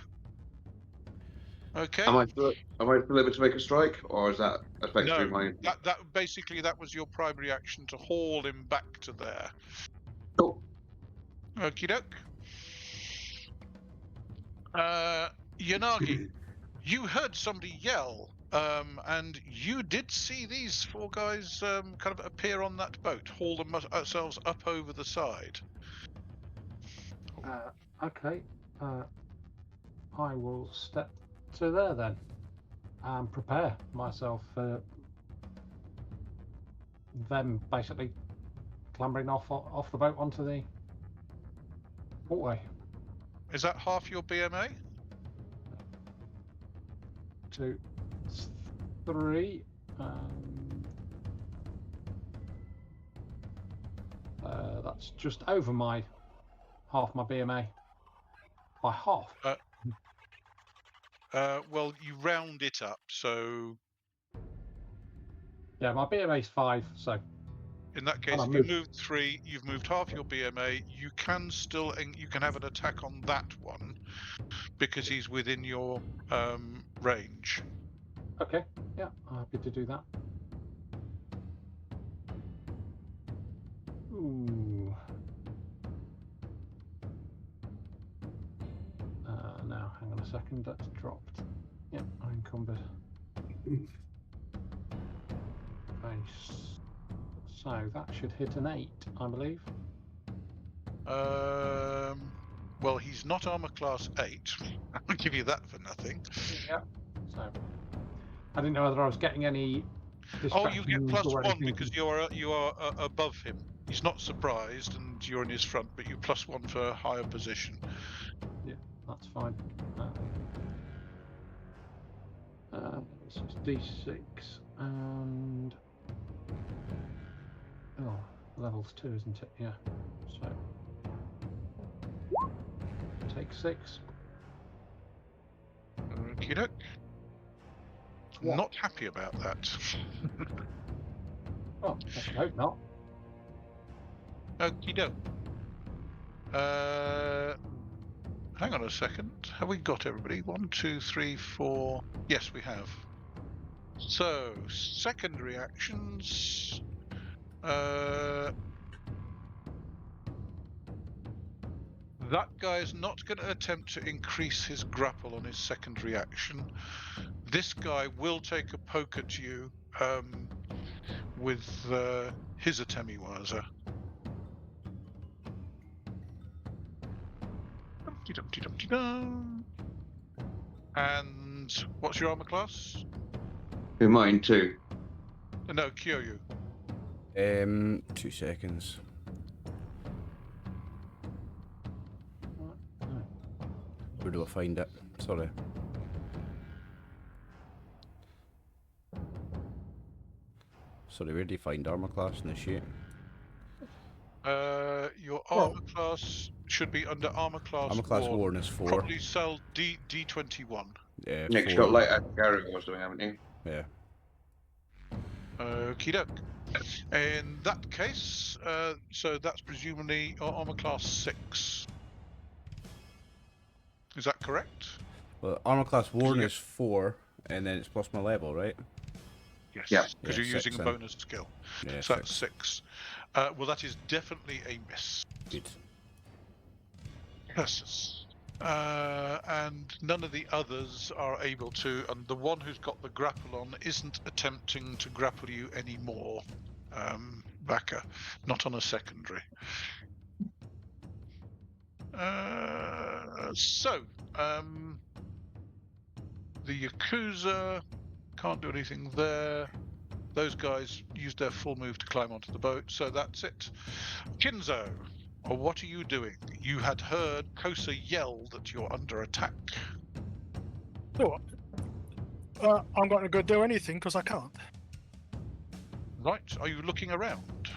Okay. Am I still able to make a strike, or is that effectively my? That basically that was your primary action, to haul him back to there. Cool. Okie doke. Yanagi, you heard somebody yell, and you did see these 4 guys kind of appear on that boat, haul themselves up over the side. Okay. I will step to there then and prepare myself for them basically clambering off the boat onto the waterway. Is that half your BMA? 2, 3. That's just over half my BMA. By half. Well, you round it up, so Yeah, my BMA is 5, so in that case, if you moved 3, you've moved half your BMA. You can have an attack on that one because he's within your range. Okay, yeah, I'm happy to do that. Ooh. Now, hang on a second, that's dropped. Yep, I'm encumbered. Base. So that should hit an 8, I believe. Well, he's not armor class 8. I'll give you that for nothing. Yeah. So I didn't know whether I was getting any. Oh, you get +1 because you are above him. He's not surprised, and you're in his front, but you +1 for a higher position. Yeah, that's fine. So it's D6 and levels 2, isn't it? Yeah. So take 6. Okey-doke. What? not happy about that. Oh, I should hope not. Okie doke. Hang on a second. Have we got everybody? 1, 2, 3, 4. Yes, we have. So, secondary actions. That guy is not going to attempt to increase his grapple on his secondary action. This guy will take a poke at you with his Atemiwaza. And what's your armor class? Who mine too? No, Kyūryū. 2 seconds. Where do I find it? Sorry. Sorry, where do you find armor class in the sheet? Your armor class should be under armor class. Armor class worn is 4. Probably sell D21. Yeah, Nick's 4. got light carry or something, haven't you? Yeah. Okie doke. In that case, so that's presumably armor class 6. Is that correct? Well, armor class worn is 4, and then it's plus my level, right? Yes. Yeah. Because Yeah, you're 6 using a then. bonus skill. Yeah, So that's 6. Well, that is definitely a miss. Good. Yes. And none of the others are able to, and the one who's got the grapple on isn't attempting to grapple you anymore, Baka. Not on a secondary. The Yakuza can't do anything there. Those guys used their full move to climb onto the boat, so that's it. Kinzo, what are you doing? You had heard Kosa yell that you're under attack. So, I'm not going to do anything because I can't. Right, are you looking around?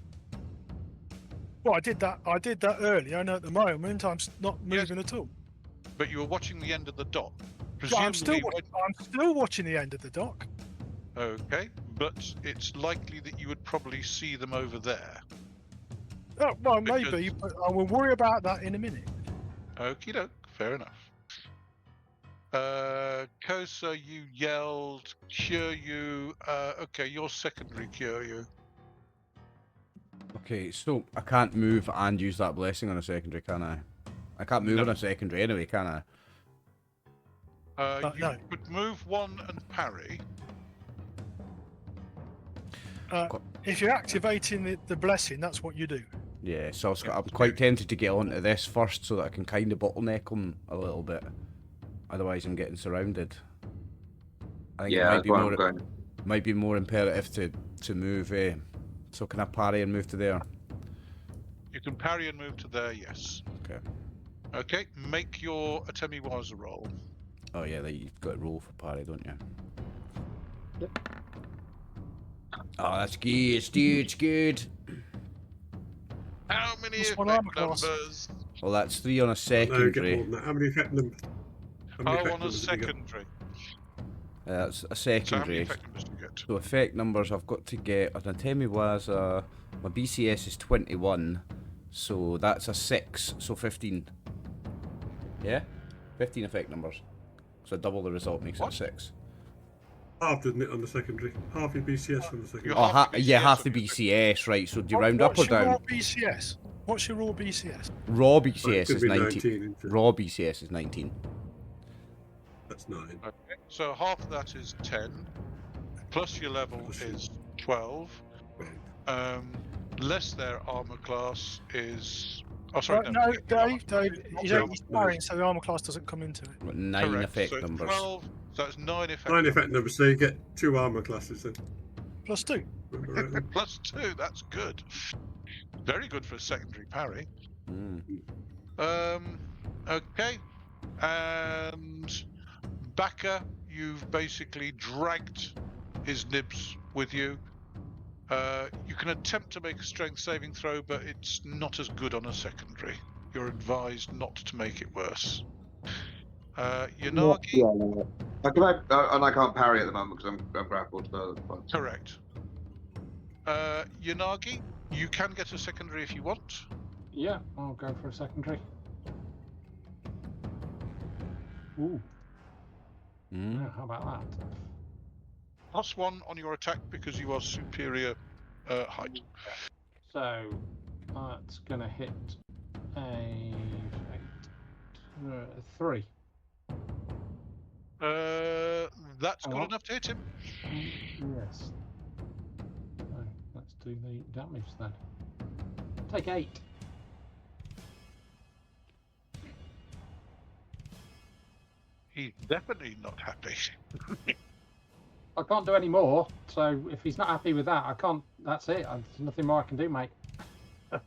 Well, I did that earlier, and at the moment I'm not moving at all. But you were watching the end of the dock. So I'm still Presumably watching the end of the dock. Okay, but it's likely that you would probably see them over there. Oh, well, Because- maybe, but I will worry about that in a minute. Okie doke, fair enough. Kosa, you yelled. Kyūryū, okay, you're secondary, Kyūryū. Okay, so I can't move and use that blessing on a secondary, can I? I can't move No. on a secondary anyway, can I? You no. could move 1 and parry. If you're activating the blessing, that's what you do. Yeah, so I'm quite tempted to get onto this first so that I can kind of bottleneck them a little bit. Otherwise, I'm getting surrounded. I think Yeah, it might be more imperative to move. So can I parry and move to there? You can parry and move to there, yes. Okay. Okay, make your Atemiwaza roll. Oh yeah, you've got to roll for parry, don't you? Yep. Oh, that's good. It's good. How many What's effect one armor class? numbers? Well, that's 3 on a No, get more secondary. than that. How many effect numbers? How many Oh, effect on a numbers have you got? secondary. That's a So how many secondary. effect numbers do you get? So effect numbers, I've got to get an Atemiwaza. My BCS is 21, so that's a 6, so 15. Yeah? 15 effect numbers. So double the result makes What? it a 6. Half, doesn't it, on the secondary? Half your BCS on the secondary. You're Oh, half the yeah, BCS half on the your BCS, right, so do you round up or What's your down? raw BCS? What's your raw BCS? Raw Right, BCS it could is be 19. isn't it? Raw BCS is 19. That's 9. Okay, so half of that is 10, plus your level is 12. Less their armor class is. Oh, sorry, No, Dave, Dave, he's parrying, so the armor class doesn't come into it. Got 9 correct. effect So it's numbers. 12, so it's 9 effect 9 effect numbers, so you get 2 armor classes then. Plus 2. Remember right then? Plus 2, that's good. Very good for a secondary parry. Mm. Okay. And Baka, you've basically dragged his nibs with you. You can attempt to make a strength saving throw, but it's not as good on a secondary. You're advised not to make it worse. Yanagi, And I can't parry at the moment because I'm grappled. So that's fine. Correct. Yanagi, you can get a secondary if you want. Yeah, I'll go for a secondary. Ooh, yeah, how about that? +1 on your attack because you are superior height. So that's going to hit a 3. That's good Oh. enough to hit him. Yes. So let's do the damage then. Take 8. He's definitely not happy. I can't do any more, so if he's not happy with that, I can't. That's it. There's nothing more I can do, mate. There's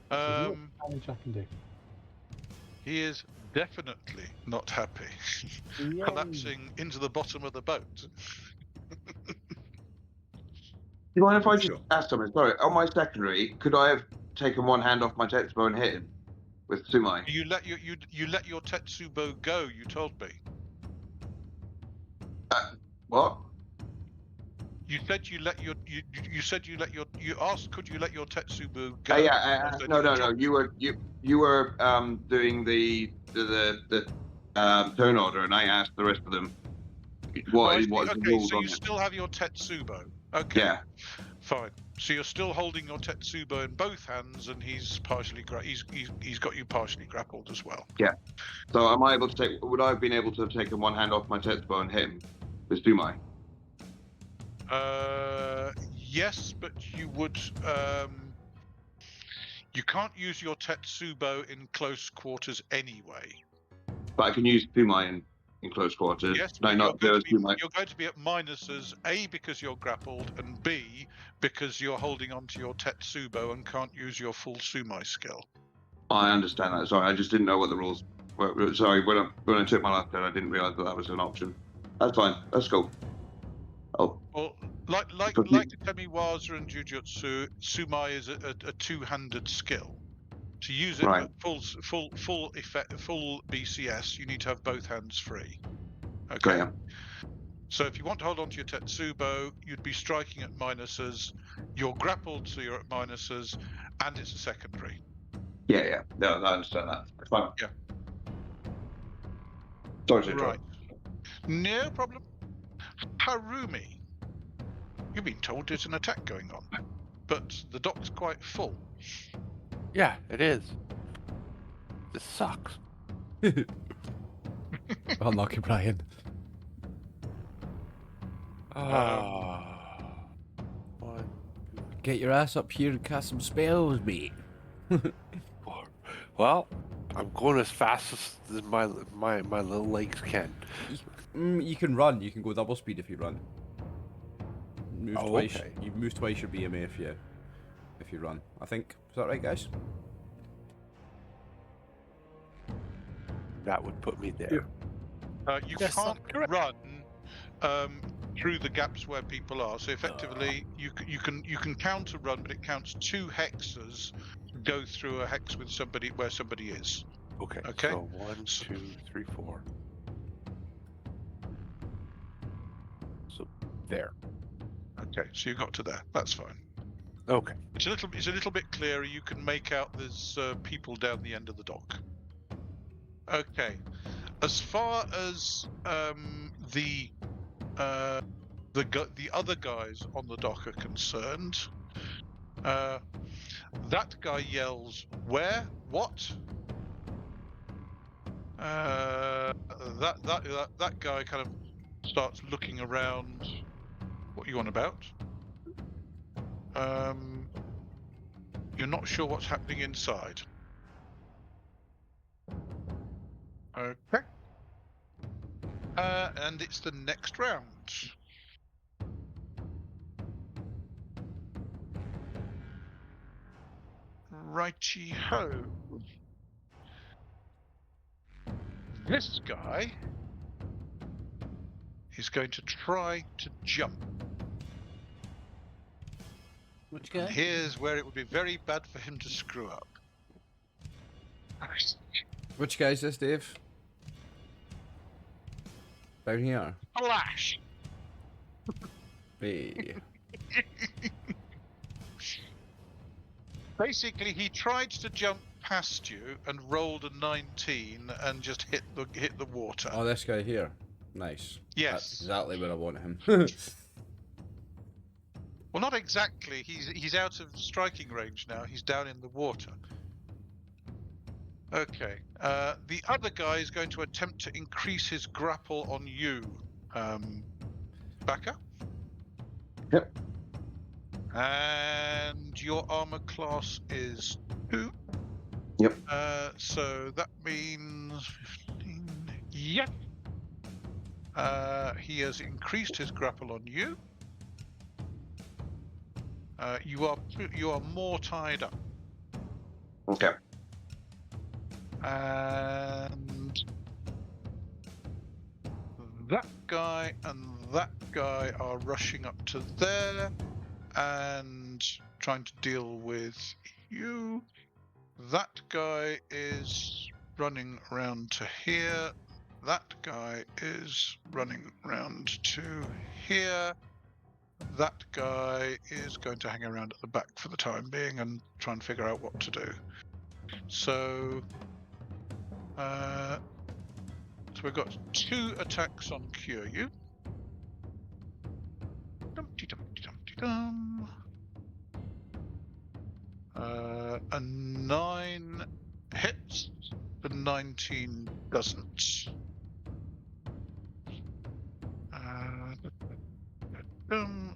no damage I can do. He is definitely not happy. Yay. Collapsing into the bottom of the boat. Do you mind if I just Sure. ask something? Sorry, on my secondary, could I have taken one hand off my Tetsubo and hit him with Sumai? You let your Tetsubo go. You told me. What? You said you let your you asked could you let your Tetsubo go? Yeah. I said No. dropped- You were doing the turn order, and I asked the rest of them Oh, I what see. what is the Okay, rules so on you it. still have your Tetsubo. Okay, Yeah. fine. So you're still holding your Tetsubo in both hands, and he's partially he's got you partially grappled as well. So am I able to take? Would I have been able to have taken one hand off my Tetsubo and hit him with Sumai? Yes, but you would. You can't use your Tetsubo in close quarters anyway. But I can use Sumai in close quarters. Yes, No, but not Sumai. you're going to be at minuses, A, because you're grappled, and B, because you're holding onto your Tetsubo and can't use your full Sumai skill. I understand that. Sorry, I just didn't know what the rules were. Sorry, when I took my last turn, I didn't realise that was an option. That's fine. That's cool. Oh, Well, like Temiwaza and Jujutsu, Sumai is a two-handed skill. To use it right. at full BCS, you need to have both hands free. Okay. Yeah. So if you want to hold on to your Tetsubo, you'd be striking at minuses. You're grappled, so you're at minuses, and it's a secondary. Yeah. No, I understand that. It's fine. Yeah. Sorry to Right. interrupt. No problem. Harumi, you've been told there's an attack going on, but the dock's quite full. Yeah, it is. This sucks. Unlucky, Brian. One, Get your ass up here and cast some spells, mate. 4. Well, I'm going as fast as my little legs can. You can run. You can go double speed if you run. Move Oh, twice. okay. You move twice your BMA if you run. I think. Is that right, guys? That would put me there. You Yes, can't correct. run through the gaps where people are. So effectively, you can counter run, but it counts 2 hexes to go through a hex with somebody where somebody is. Okay. Okay. So 1, 2, 3, 4. So there. Okay, so you got to there. That's fine. Okay. It's a little bit clearer. You can make out there's people down the end of the dock. Okay. As far as the other guys on the dock are concerned, that guy yells, "Where? What?" That guy kind of starts looking around. What are you on about? You're not sure what's happening inside. Okay. And it's the next round. Righty ho. This guy is going to try to jump. Which And here's where it would be very bad for him to screw up. Which guy is this, Dave? Down here. Flash! Hey. Basically, he tried to jump past you and rolled a 19 and just hit the water. Oh, this guy here. Nice. Yes. That's exactly where I want him. Well, not exactly. He's out of striking range now. He's down in the water. Okay. The other guy is going to attempt to increase his grapple on you, Baka. Yep. And your armor class is 2. Yep. So that means 15. Yep. He has increased his grapple on you. You are more tied up. Okay. And that guy and that guy are rushing up to there and trying to deal with you. That guy is running around to here. That guy is running around to here. That guy is going to hang around at the back for the time being and try and figure out what to do. So we've got 2 attacks on Kyūryū. Dum-de-dum-de-dum-de-dum. A 9 hits, the 19 doesn't.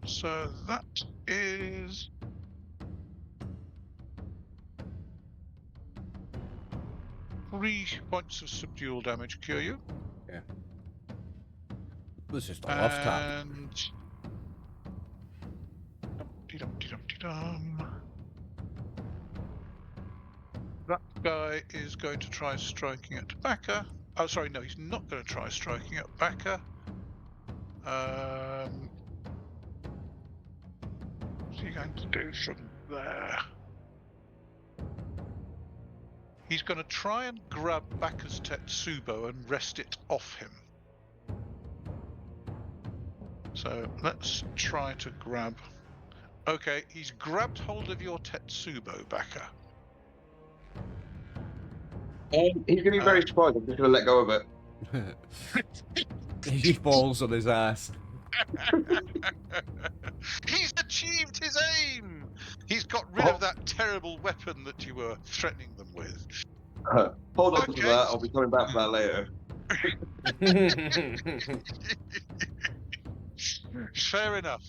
So that is 3 points of subdual damage, Kyūryū. Yeah. This is the love tap. And dum-de-dum-de-dum-de-dum. That guy is going to try striking at Baka. Oh, sorry, no, he's not going to try striking at Baka. What's he going to do from there? He's going to try and grab Baka's Tetsubo and wrest it off him. So let's try to grab. Okay, he's grabbed hold of your Tetsubo, Baka. He's going to be very surprised. I'm just going to let go of it. He falls on his ass. He's achieved his aim! He's got rid of that terrible weapon that you were threatening them with. Hold on Okay. to that. I'll be coming back for that later. Fair enough.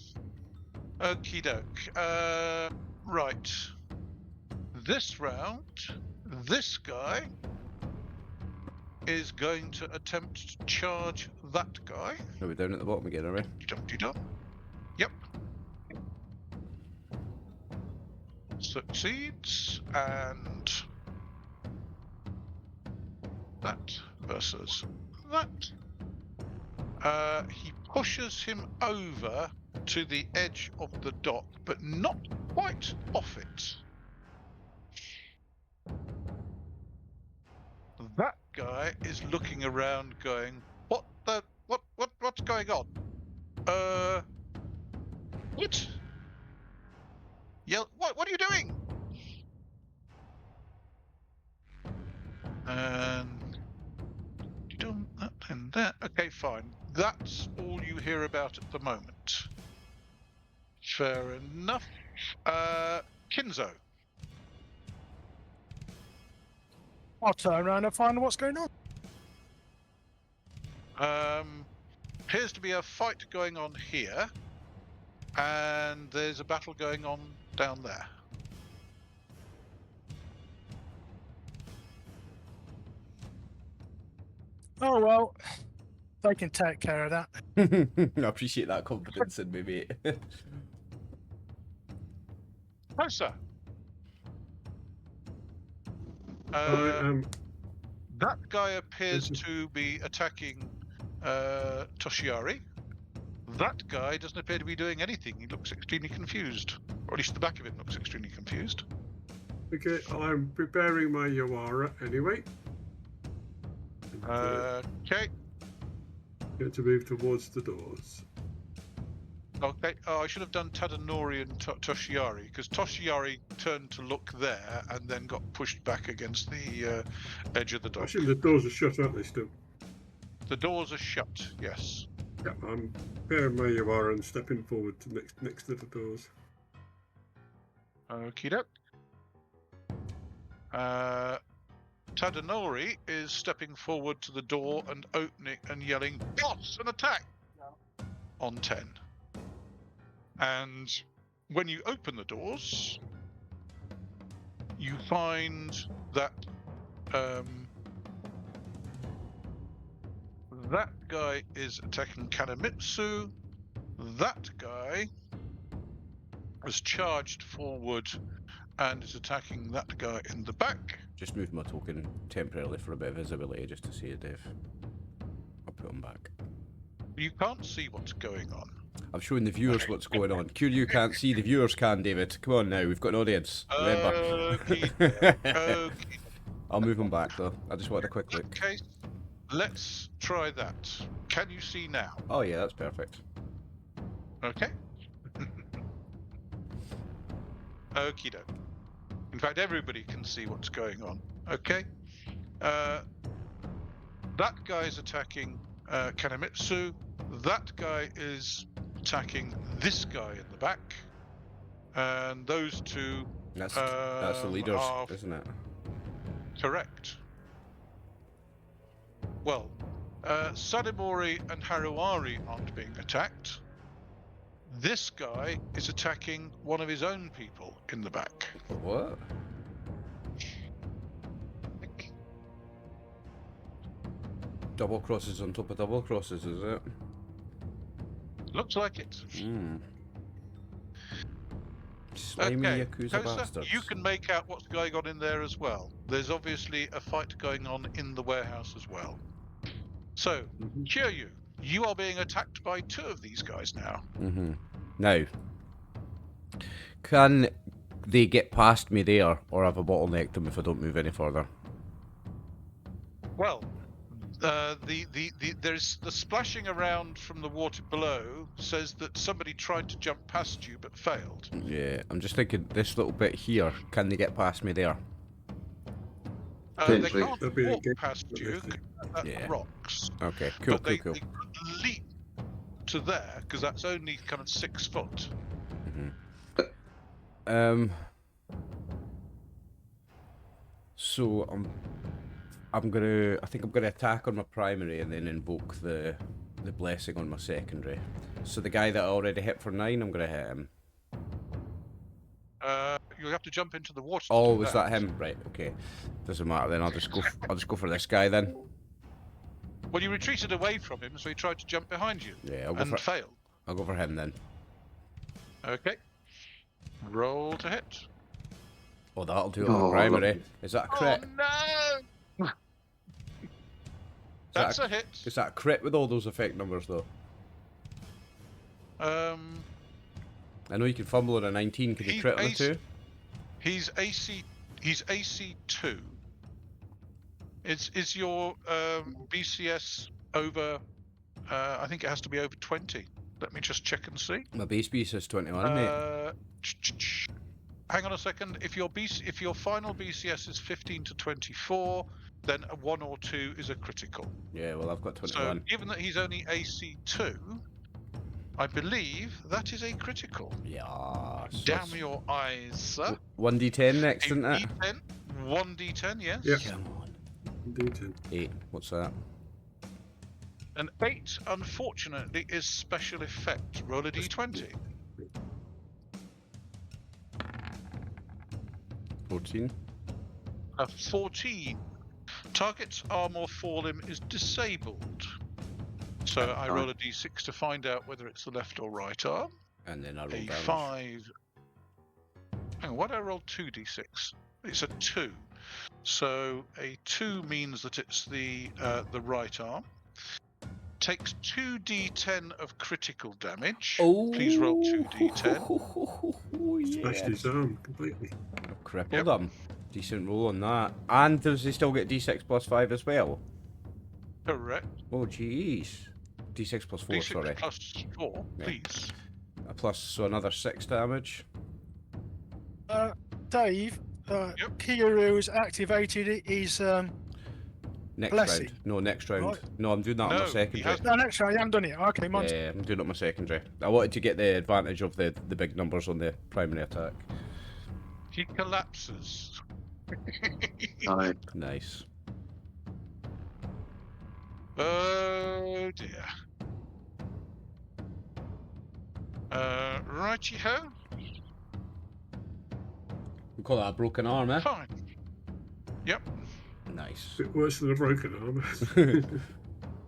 Okie doke. Right. This round, this guy is going to attempt to charge that guy. Are we down at the bottom again, are we? Dum-de-dum. Yep. Succeeds, and that versus that. He pushes him over to the edge of the dock, but not quite off it. That guy is looking around going, what's going on? What? Yell, what are you doing? And that and that. Okay, fine. That's all you hear about at the moment. Fair enough. Kinzo. I'll turn around and find out what's going on. Appears to be a fight going on here, and there's a battle going on down there. Oh well, they can take care of that. I appreciate that confidence in me, mate. Kosa. That guy appears to be attacking Toshiari. That guy doesn't appear to be doing anything. He looks extremely confused. Or at least the back of him looks extremely confused. Okay, I'm preparing my Yawara anyway. Okay. Get to move towards the doors. Okay. Oh, I should have done Tadanori and Toshiari, because Toshiari turned to look there and then got pushed back against the edge of the I dock. assume the doors are shut, aren't they, still? The doors are shut. Yes. Yeah, I'm bearing where you are and stepping forward to next to the doors. Okie doke. Tadanori is stepping forward to the door and opening and yelling, "Boss, an attack!" on 10. And when you open the doors, you find that that guy is attacking Kanemitsu. That guy has charged forward and is attacking that guy in the back. Just move my token temporarily for a bit of visibility just to see it, Dave. I'll put him back. You can't see what's going on. I'm showing the viewers what's going on. Kyūryū can't see, the viewers can, David. Come on now, we've got an audience. Remember. Okay. I'll move him back though. I just want a quick look. Okay, let's try that. Can you see now? Oh yeah, that's perfect. Okay. Okie doke. In fact, everybody can see what's going on. Okay. That guy's attacking Kanemitsu. That guy is attacking this guy in the back. And those two That's the leaders, are isn't it? correct. Well, Sadamori and Haruari aren't being attacked. This guy is attacking one of his own people in the back. What? Double crosses on top of double crosses, is it? Looks like it. Slimy Okay, Yakuza Kosa, bastards. you can make out what's going on in there as well. There's obviously a fight going on in the warehouse as well. So, Kyūryū, you are being attacked by two of these guys now. Now, can they get past me there, or have I bottlenecked them if I don't move any further? Well, there's the splashing around from the water below says that somebody tried to jump past you but failed. Yeah, I'm just thinking this little bit here, can they get past me there? They Potentially. can't There'll be a walk gate past you at Yeah. rocks, Okay, cool, but they cool. could leap to there because that's only kind of 6 foot. So I think I'm gonna attack on my primary and then invoke the blessing on my secondary. So the guy that I already hit for 9, I'm gonna hit him. You'll have to jump into the water. to Oh, do was that him? Right, okay. Doesn't matter then. I'll just go for this guy then. Well, you retreated away from him, so he tried to jump behind you. Yeah, and failed. I'll go for him then. Okay. Roll to hit. Oh, that'll do it on the primary. Is that a crit? Oh no! That's a hit. Is that a crit with all those effect numbers though? I know you can fumble on a 19. Can you crit on a 2? He's AC 2. Is your BCS over? I think it has to be over 20. Let me just check and see. My base BCS is 21, mate. Hang on a second. If your final BCS is 15 to 24, then a 1 or 2 is a critical. Yeah, well I've got 21. So given that he's only AC 2, I believe that is a critical. Yeah. Damn your eyes, sir. 1d10 next, isn't it? 1d10, yes. Yep. Come on. D10. 8. What's that? An 8, unfortunately, is special effect. Roll a d20. 14. A 14. Target's arm or forelimb is disabled. So I roll a d6 to find out whether it's the left or right arm. And then I roll A damage. 5. Hang on, why did I roll 2d6? It's a 2. So a 2 means that it's the right arm. Takes 2d10 of critical damage. Oh, Please roll 2d10. Smashed his arm completely. I've crippled him. Decent roll on that. And does he still get d6 plus 5 as well? Correct. Oh, jeez. D6 plus 4, D6 sorry. plus 4, Yeah. please. Plus, so another 6 damage. Dave, Yep. Kyūryū has activated his Next blessing. round. No, next round. Right. No, I'm doing that on my No, he secondary. hasn't. No, next round, you haven't done it. Okay, Yeah, mine's I'm doing it on my secondary. I wanted to get the advantage of the big numbers on the primary attack. He collapses. Aye. Nice. Oh dear. Righty-ho. We call that a broken arm, eh? Fine. Yep. Nice. Bit worse than a broken arm.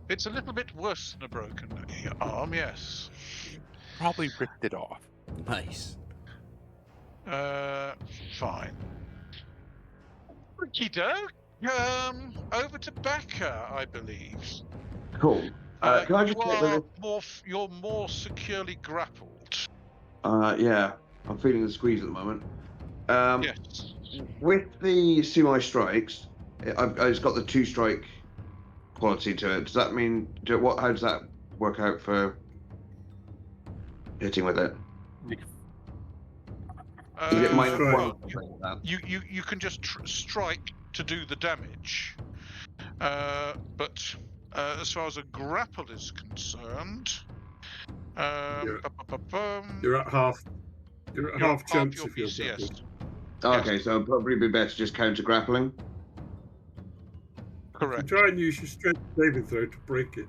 It's a little bit worse than a broken arm, yes. Probably ripped it off. Nice. Fine. Okey-doke. Over to Baka, I believe. Cool. Can I just you check are with you're more securely grappled. Yeah, I'm feeling the squeeze at the moment. Yes. With the semi strikes, I've got the 2-strike quality to it. Does that mean how does that work out for hitting with it? Is it minus Strike. 1? You can just strike to do the damage, but as far as a grapple is concerned, You're at half. You're at half chance your if you're PCS. grappled. Okay, so it'd probably be better just counter grappling. You Correct. try and use your strength saving throw to break it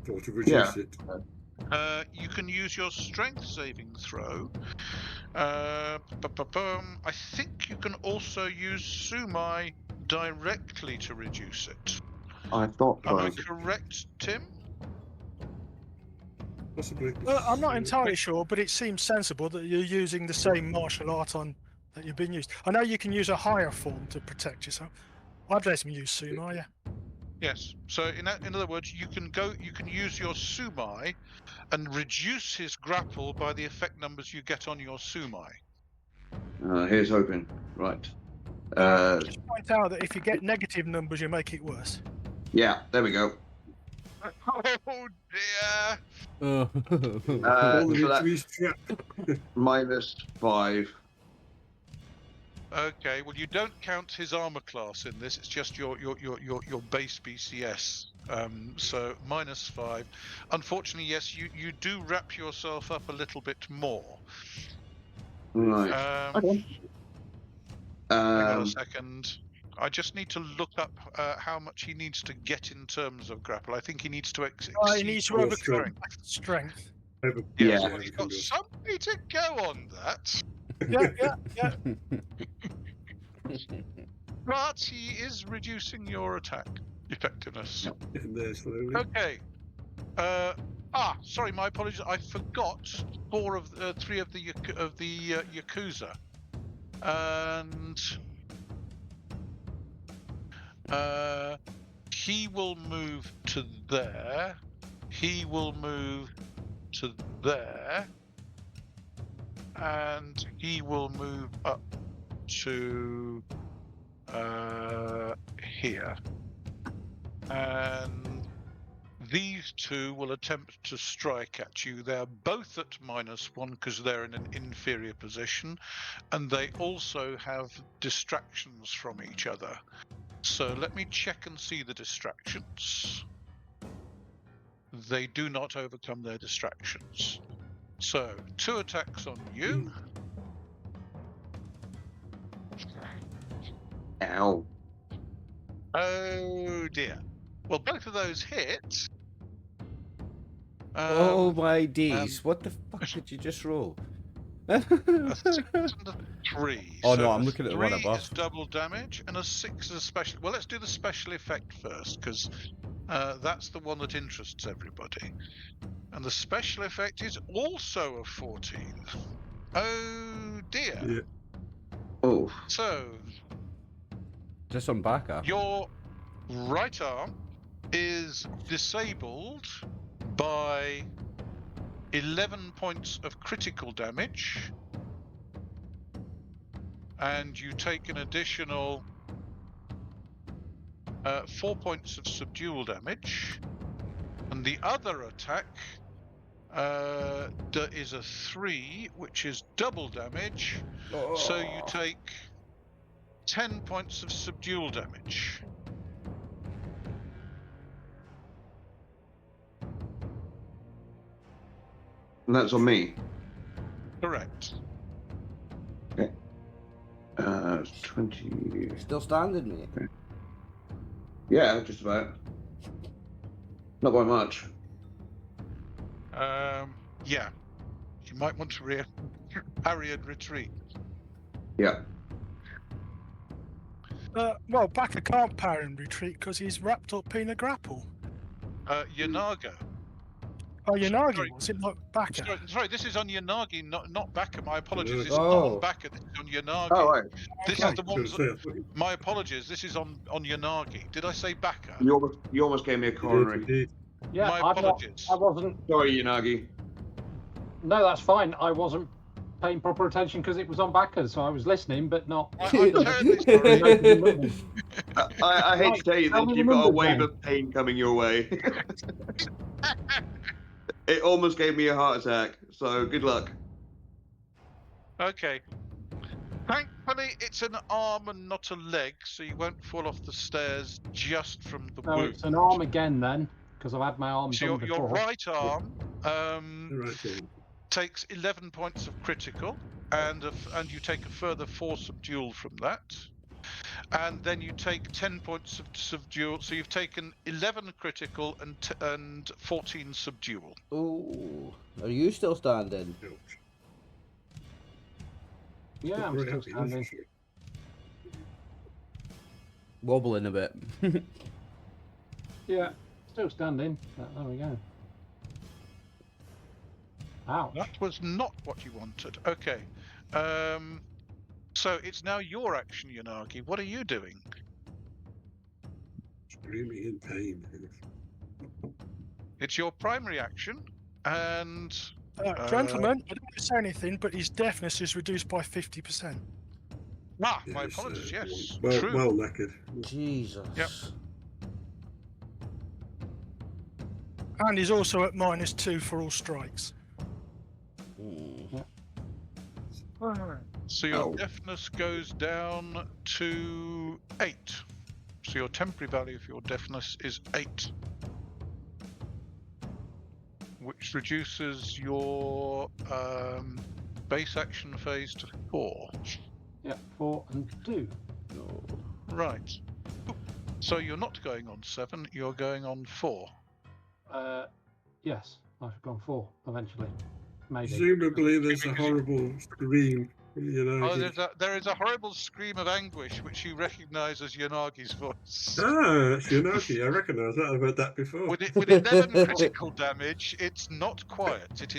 or to reduce it. You can use your strength saving throw. I think you can also use Sumai directly to reduce it. I thought Am I so. correct, Tim? Possibly. I'm not entirely sure, but it seems sensible that you're using the same martial art on that you've been used. I know you can use a higher form to protect yourself. I'd let him use Sumai, yeah. Yes. So in other words, you can use your Sumai and reduce his grapple by the effect numbers you get on your Sumai. Here's hoping. Right. Just point out that if you get negative numbers, you make it worse. Yeah, there we go. Oh dear. Oh. Falling So into that's his trap. -5. Okay. Well, you don't count his armor class in this. It's just your base BCS. So -5. Unfortunately, yes, you do wrap yourself up a little bit more. Right. Hang on a Um, second. I just need to look up how much he needs to get in terms of grapple. I think he needs to He exceed needs to your overcome strength. Yes, Yeah. well, he's got some way to go on that, Yeah. but he is reducing your attack effectiveness. In there slowly. Okay. Sorry, my apologies. I forgot 3 of the Yakuza, and he will move to there. He will move to there, and he will move up to here. And these two will attempt to strike at you. They're both at -1 because they're in an inferior position, and they also have distractions from each other. So let me check and see the distractions. They do not overcome their distractions. So 2 attacks on you. Ow. Oh dear. Well, both of those hit. Oh my days! What the fuck did you just roll? A 6 and a 3. Oh, So no, a I'm looking at the one 3 above. is double damage, and a 6 is a special. Well, let's do the special effect first, because that's the one that interests everybody. And the special effect is also a 14. Oh dear. Yeah. Oh. So Just on Baka. your right arm is disabled by 11 points of critical damage, and you take an additional 4 points of subdual damage, and The other attack is a 3, which is double damage. So you take 10 points of subdual damage. And that's on me. Correct. Okay. 20. Still standing, mate. Yeah, just about. Not by much. Yeah. You might want to parry and retreat. Yeah. Well, Baka can't parry and retreat because he's wrapped up in a grapple. Yanaga. Oh, Yanagi Sorry. was it not Baka? Sorry, this is on Yanagi, not Baka. My apologies. This is Oh. not on Baka. This is on Yanagi. Oh, right. This Okay. is the one. My apologies. This is on Yanagi. Did I say Baka? You almost gave me a coronary. Indeed. Yeah, My I'm not, apologies. I wasn't. Sorry, Yanagi. No, that's fine. I wasn't paying proper attention because it was on backers, so I was listening, but not. I'm terribly sorry. I hate to tell you Tell this, me you've got a numbers wave then. of pain coming your way. It almost gave me a heart attack, so good luck. Okay. Thankfully, it's an arm and not a leg, so you won't fall off the stairs just from the So wound. it's an arm again then, because I've had my arm So done your before. right arm Right, yeah. takes 11 points of critical, and you take a further 4 subdual from that. And then you take 10 points of subdual, so you've taken 11 critical and 14 subdual. Oh, are you still standing? Yeah, I'm Very still happy, standing. that's for sure. Wobbling a bit. Yeah, still standing. There we go. Ouch. That was not what you wanted. Okay. So it's now your action, Yanagi. What are you doing? Screaming in pain. It's your primary action, and Gentlemen, I don't want to say anything, but his deafness is reduced by 50%. my Yes, apologies. Yes, well, true. well knackered. Jesus. Yep. And he's also at -2 for all strikes. Mm. So your Oh. deafness goes down to 8. So your temporary value for your deafness is 8, which reduces your base action phase to 4. Yeah, 4 and 2. No. Right. So you're not going on 7. You're going on 4. Yes, I've gone 4 eventually. Maybe. Presumably there's a horrible scream from There is a horrible scream of anguish which you recognise as Yanagi's voice. Ah, that's Yanagi. I recognise that. I've heard that before. With 11 critical damage, it's not quiet. It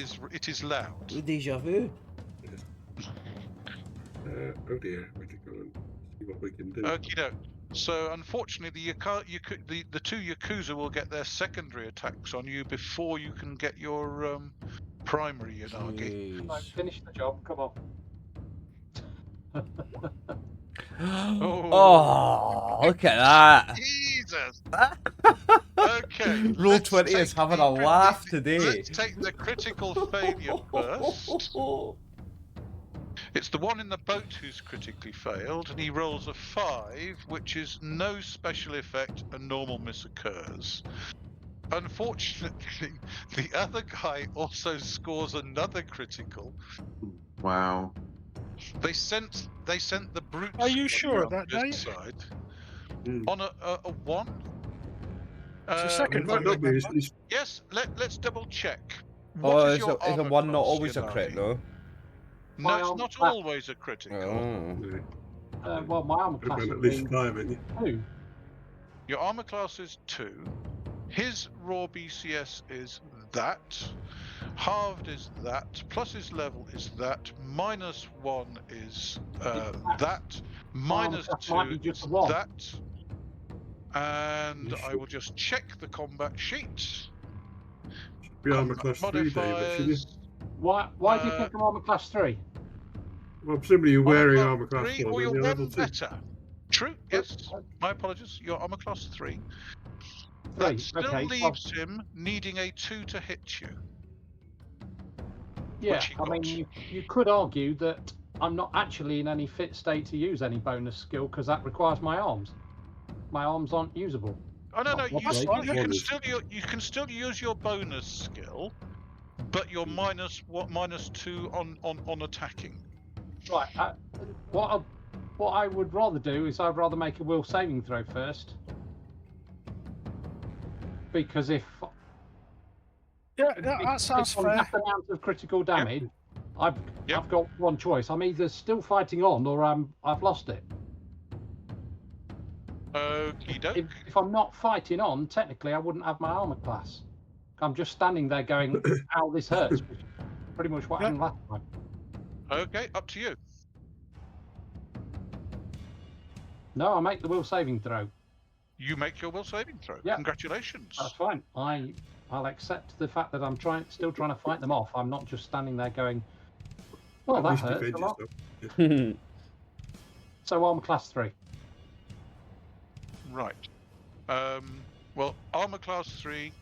is loud. Deja vu. Oh dear, where'd it go and see what we can do. Okie doke. So unfortunately, the 2 Yakuza will get their secondary attacks on you before you can get your primary Yanagi. Right, Jeez. finish the job. Come on. Oh, look at that. Jesus. Okay. Roll let's 20 is take having the a laugh criti- today. Let's take the critical failure first. It's the one in the boat who's critically failed, and he rolls a 5, which is no special effect, a normal miss occurs. Unfortunately, the other guy also scores another critical. Wow. They sent the brute. Are you squad sure round of that, this Dave? side Hmm. on a 1. It's a It second might one. not be. remember? It's Yes, let's double check. Oh, What is is your a armor 1 not class, always a crit, Yanagi? though? No, My it's armor not class- always a critical. Oh. Well, my armor would have class been at would least be 5, isn't it? 2. Your armor class is 2. His raw BCS is that. Halved is that. Plus his level is that. -1 is that. class might be -2 just is a 1. that. And You I sure? will just check the combat sheet. Be armor Combat class 3, David, shouldn't you? modifiers. Why do you think I'm armor class 3? Well, presumably you're wearing Armor armor class 3 4, or then you're you're level 1 2. better. True, yes. My apologies. You're armor class 3. 3. That still Okay. leaves him needing a 2 to hit you. Yeah, he I mean, you could argue that I'm not actually in any fit state to use any bonus skill because that requires my arms. My arms aren't usable. Oh no, Not you, properly. fine, you yeah. can still you can still use your bonus skill, but you're -2 on attacking. Right. What I would rather do is I'd rather make a will saving throw first, because if Yeah, that sounds on fair. that amount of critical damage, I've Yep. got one choice. I'm either still fighting on or I've lost it. Okie doke. If I'm not fighting on, technically I wouldn't have my armor class. I'm just standing there going, "Ow, this hurts." Which is pretty much what Yeah. happened last time. Okay, up to you. No, I make the will saving throw. You make your will saving throw. Yeah. Congratulations. That's fine. I'll accept the fact that I'm still trying to fight them off. I'm not just standing there going, "Well, At that least hurts defend a lot." yourself. So armor class 3. Right. Well, armor class 3.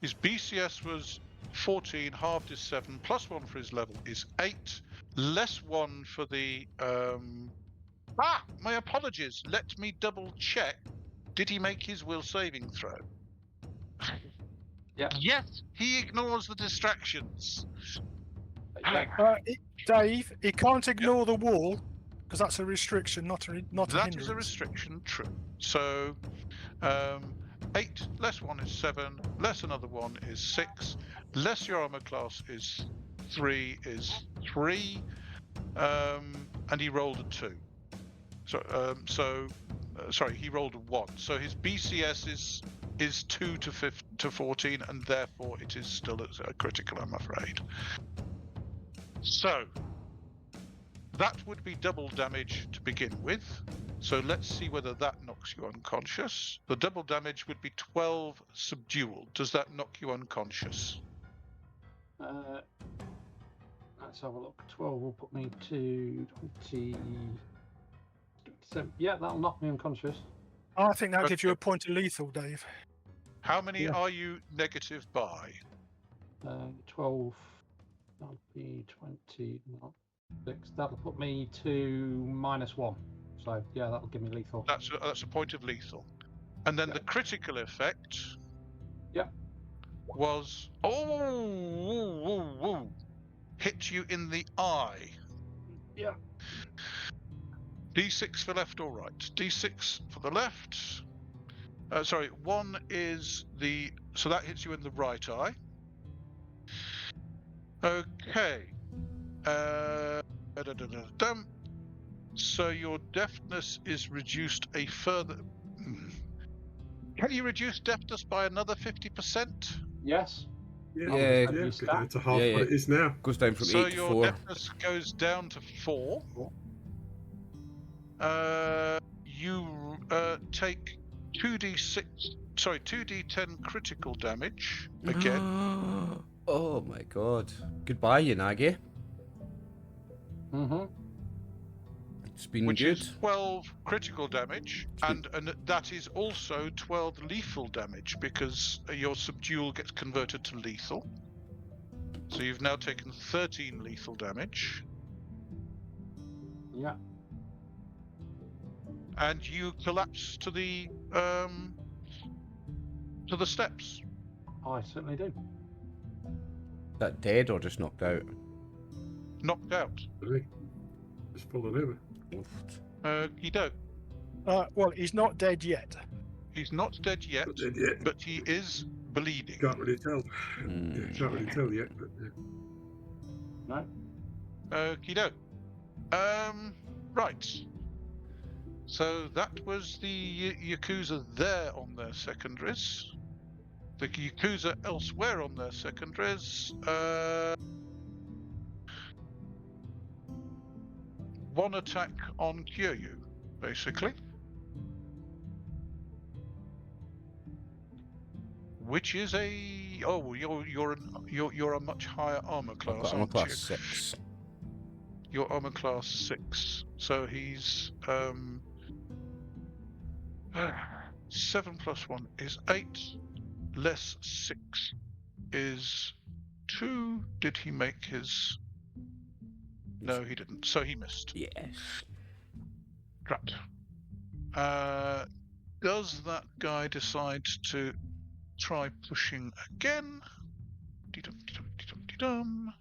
His BCS was 14, halved is 7, +1 for his level is 8, -1 for the my apologies. Let me double check. Did he make his will saving throw? Yeah. Yes, he ignores the distractions. Dave, he can't ignore the wall because that's a restriction, not a That hindrance. is a restriction, true. So 8 -1 is 7, less another 1 is 6, less your armor class is 3 is 3, and he rolled a 2. Sorry, he rolled a 1. So his BCS is 2 to 14, and therefore it is still a critical, I'm afraid. So that would be double damage to begin with. So let's see whether that knocks you unconscious. The double damage would be 12 subdual. Does that knock you unconscious? Let's have a look. 12 will put me to 20. 27. Yeah, that'll knock me unconscious. I think that gives you a point of lethal, Dave. How many Yeah. are you negative by? 12. That'll be 20. Not 6. That'll put me to -1. So yeah, that'll give me lethal. That's a point of lethal. And then Yeah. the critical effect Yeah. was hit you in the eye. Yeah. D6 for left or right? D6 for the left. Sorry, 1 is so that hits you in the right eye. Okay. So your deafness is reduced a further. Can you reduce deafness by another 50%? Yes. Yeah, Yeah. go down to half Yeah, what it is now. Goes down from So 8 to your 4. deafness goes down to 4. You take 2d10 critical damage again. Oh my god. Goodbye, Yanagi. Mm-hmm. It's been Which good. is 12 critical damage, and that is also 12 lethal damage because your subdual gets converted to lethal. So you've now taken 13 lethal damage, Yeah. and you collapse to the steps. I certainly do. Is that dead or just knocked out? Knocked out. Really. Just fallen over. You don't. Well, he's not dead yet. He's not dead yet, Not dead yet. but he is bleeding. Can't really tell. Yeah, can't really tell yet. But, No. Okie doke. Right. So that was the Yakuza there on their secondaries. The Yakuza elsewhere on their secondaries. One attack on Kyūryū, basically. Which is you're a much higher armor class, I'm a aren't class you? 6. Your armor class 6. So he's 7 + 1 is 8. less 6 is 2. Did he make his... No, he didn't. So he missed. Yes. Right. Does that guy decide to try pushing again? Dee-dum.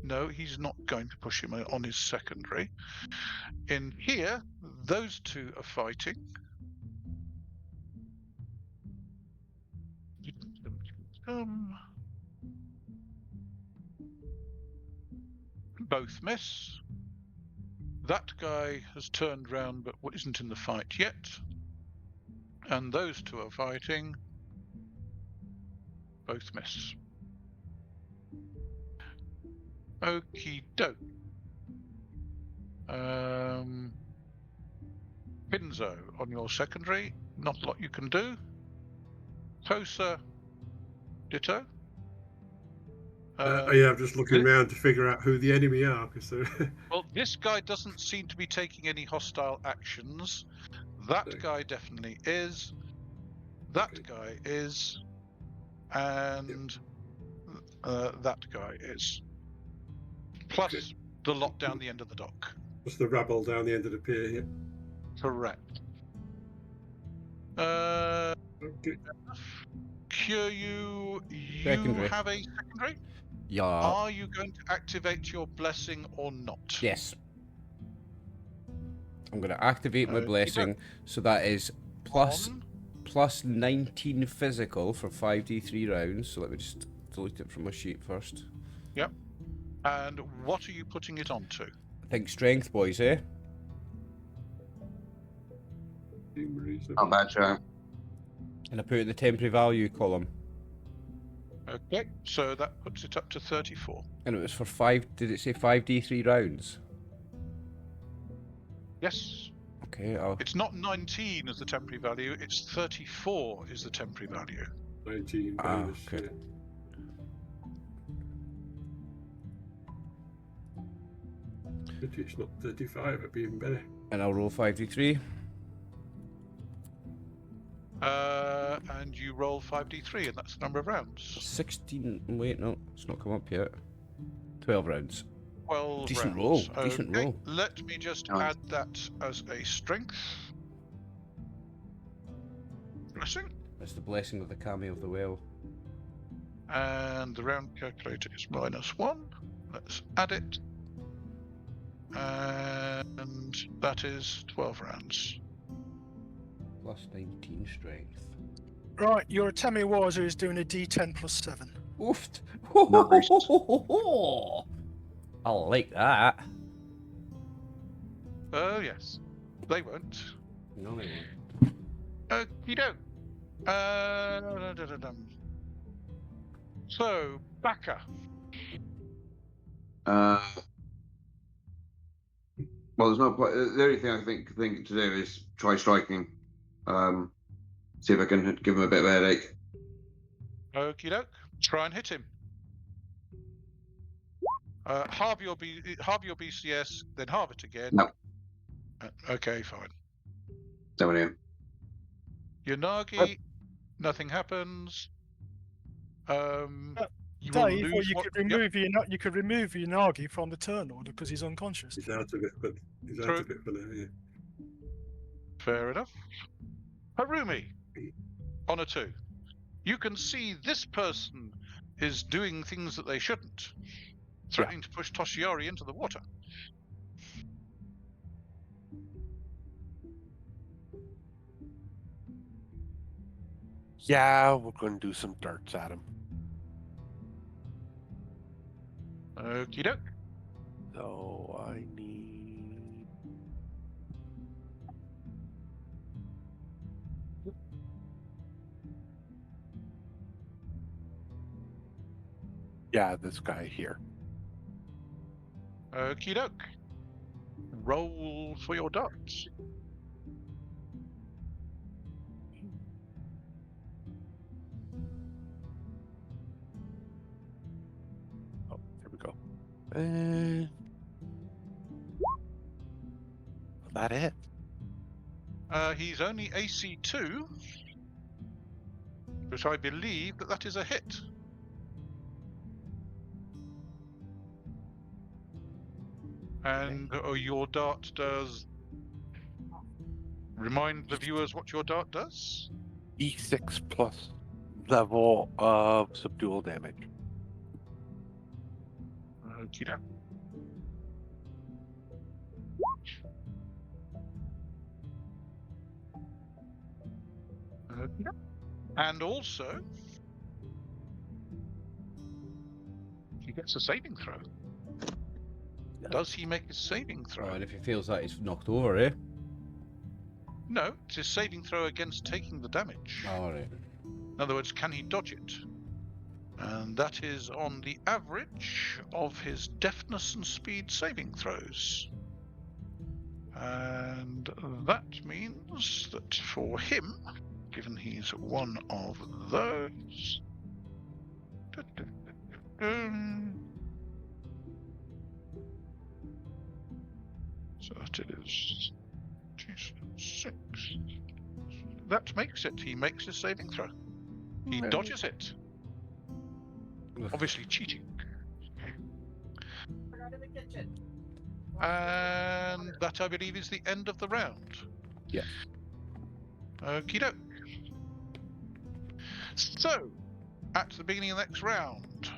No, he's not going to push him on his secondary. In here, those two are fighting. Both miss. That guy has turned round but isn't in the fight yet. And those two are fighting. Both miss. Okie doke. Kinzo on your secondary. Not a lot you can do. Kosa, ditto. Yeah, I'm just looking around to figure out who the enemy are. Cause Well, this guy doesn't seem to be taking any hostile actions. That Okay. guy definitely is. That Okay. guy is. And that guy is. Plus Okay. the lot down the end of the dock. What's the rabble down the end of the pier here? Correct. Okay. Kyūryū, you Secondary. have a secondary? Yeah. Are you going to activate your blessing or not? Yes. I'm going to activate my Okey-doke. blessing, so that is plus On. plus 19 physical for 5d3 rounds. So let me just delete it from my sheet first. Yep. And what are you putting it onto? I think strength, boys, eh? Not bad, Joe. And I put it in the temporary value column. Okay, so that puts it up to 34. And it was for 5, did it say 5d3 rounds? Yes. Okay, I'll... It's not 19 as the temporary value, it's 34 is the temporary value. 19 Ah, bonus. okay. Yeah. Pity it's not 35, it'd be even better. And I'll roll 5d3. And you roll 5d3, and that's the number of rounds. 16, wait, no, it's not come up yet. 12 rounds. 12 Decent rounds. roll, decent Okay, roll. let me just Nice. add that as a strength. Blessing. That's the blessing of the Kami of the Well. And the round calculator is -1. Let's add it. And that is 12 rounds. Plus 19 strength. Right, your Atemi Waza is doing a D10 plus 7. Oofed. Nice. I like that. Oh, yes. They won't. No, they won't. You don't. So, Baka. Well, there's no point. The only thing I think to do is try striking. See if I can give him a bit of a headache. Okie doke. Try and hit him. Halve your BCS, then halve it again. No. Okay, fine. There we go. Yanagi, nothing happens. You will Dave, or lose you one- could remove you could remove Yanagi from the turn order because he's unconscious. He's out of it, but he's out True. of it for now, yeah. Fair enough. Harumi, on a 2. You can see this person is doing things that they shouldn't. Threatening to push Toshiori into the water. Yeah, we're going to do some darts at him. Okie doke. So I need. Yeah, this guy here. Okie doke. Roll for your darts. Oh, there we go. And that it? He's only AC 2. But I believe that that is a hit. And your dart does... Remind the viewers what your dart does? E6 plus level of subdual damage. Okay. And also, he gets a saving throw. Does he make a saving throw? Oh, and if he fails that, he's knocked over, eh? No, it's his saving throw against taking the damage. Oh, all right. In other words, can he dodge it? And that is on the average of his deafness and speed saving throws. And that means that for him, given he's one of those... So that is 6. That makes it. He makes his saving throw. He dodges it. Obviously cheating. And that, I believe, is the end of the round. Yeah. Okie doke. So, at the beginning of the next round,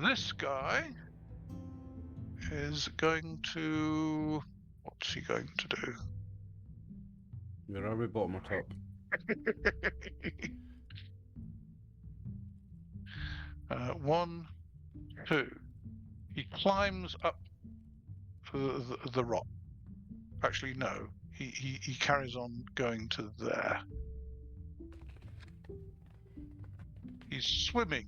this guy is going to... What's he going to do? Where are we, bottom or top? 1, 2. He climbs up the rock. Actually, no. He carries on going to there. He's swimming.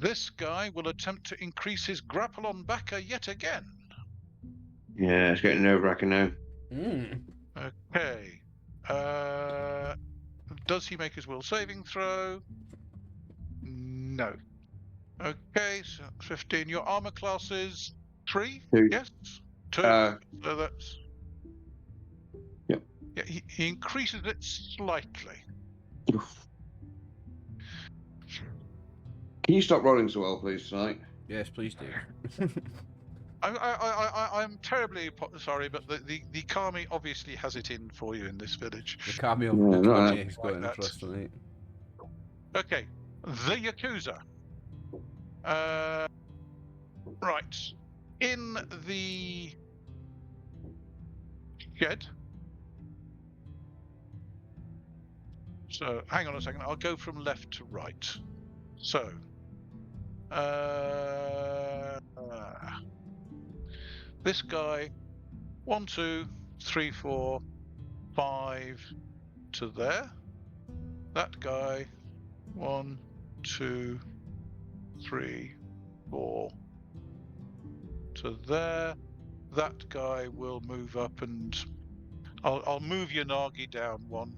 This guy will attempt to increase his grapple on Baka yet again. Yeah, it's getting nerve-wracking now. Okay. Does he make his will saving throw? No. Okay, so 15. Your armor class is 3? 2. Yes? 2. Uh, So that's... Yep. Yeah, he increases it slightly. Can you stop rolling so well, please, tonight? Yes, please do. I'm terribly sorry, but the Kami obviously has it in for you in this village. The cameo Yeah, of no, the I- Kami has got in Like for us tonight. Okay, the Yakuza. Right. In the shed. So, hang on a second. I'll go from left to right. So, this guy, 1, 2, 3, 4, 5 to there. That guy, 1, 2, 3, 4 to there. That guy will move up, and I'll move Yanagi down 1.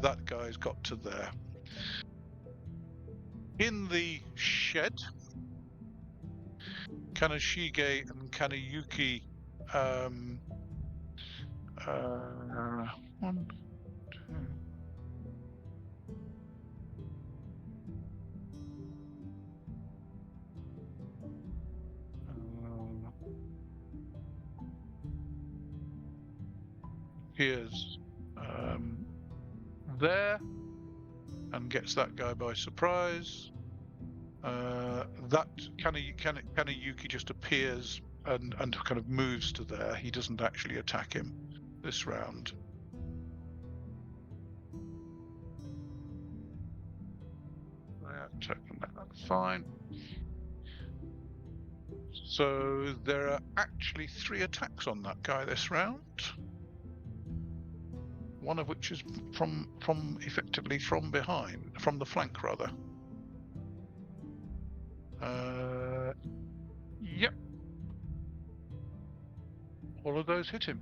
That guy's got to there. In the shed, Kanashige and Kanayuki, 1, 2. Here's there, and gets that guy by surprise. That Kanayuki just appears and kind of moves to there. He doesn't actually attack him this round. That's fine. So there are actually 3 attacks on that guy this round. One of which is from effectively from behind, from the flank rather. Yep. All of those hit him.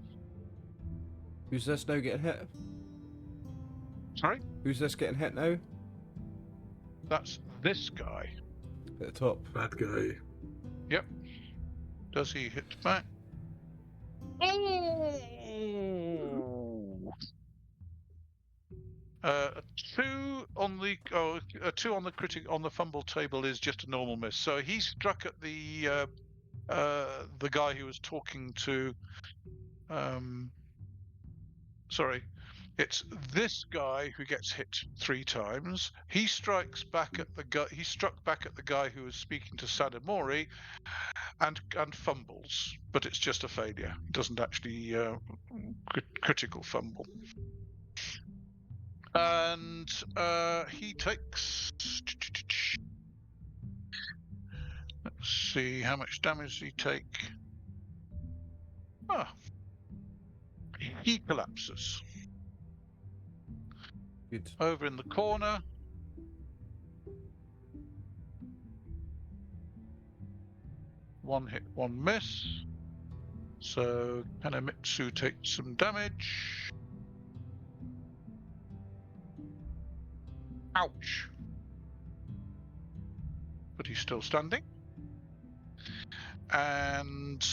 Who's this now getting hit? Sorry? Who's this getting hit now? That's this guy. At the top. Bad guy. Yep. Does he hit back? A 2 on the a 2 on the on the fumble table is just a normal miss. So he struck at the guy who was talking to. Sorry, it's this guy who gets hit 3 times. He strikes back at the guy. He struck back at the guy who was speaking to Sadamori, and fumbles, but it's just a failure. It doesn't actually critical fumble. And he takes. Let's see, how much damage does he take? He collapses. Good. Over in the corner. One hit, one miss. So Kanemitsu takes some damage. Ouch. But he's still standing. And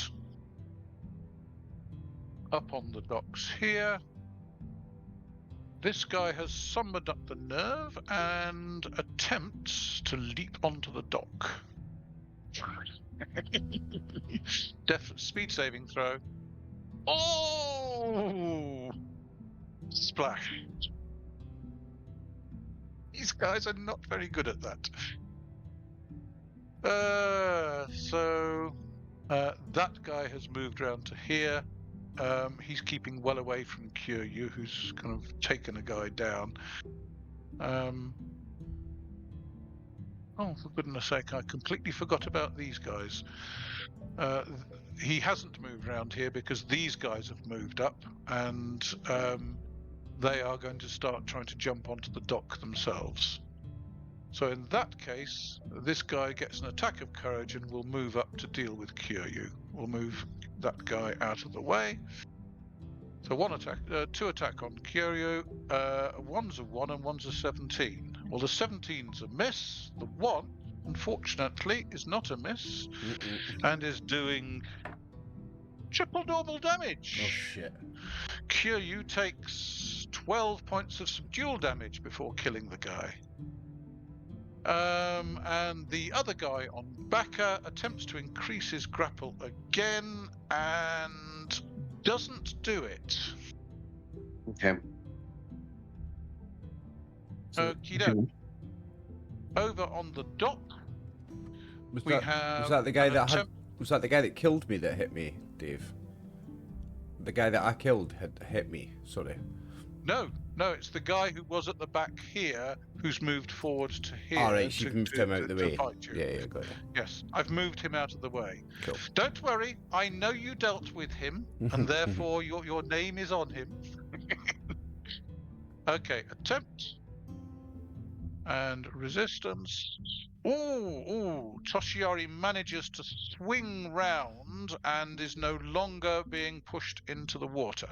up on the docks here, this guy has summoned up the nerve and attempts to leap onto the dock. Speed saving throw. Oh! Splash. These guys are not very good at that. That guy has moved around to here. He's keeping well away from Kyūryū, who's kind of taken a guy down. Oh, for goodness sake, I completely forgot about these guys. He hasn't moved around here because these guys have moved up, and they are going to start trying to jump onto the dock themselves. So in that case, this guy gets an attack of courage and will move up to deal with Kyūryū. We'll move that guy out of the way. So 2 attack on Kyūryū. One's a 1 and one's a 17. Well, the 17's a miss. The 1, unfortunately, is not a miss and is doing triple normal damage. Oh shit. Kyūryū takes 12 points of subdual damage before killing the guy. And the other guy on Baka attempts to increase his grapple again and doesn't do it. Okay. Okey-doke. Over on the dock, Was we that, have was that the guy an that had, attempt- was that the guy that killed me that hit me, Dave? The guy that I killed had hit me, sorry. No, it's the guy who was at the back here who's moved forward to here. Alright, so you've moved him out of the way. Fight you. Yeah, got it. Yes, I've moved him out of the way. Cool. Don't worry, I know you dealt with him, and therefore your name is on him. Okay, attempt. And resistance. Ooh, Toshiari manages to swing round and is no longer being pushed into the water.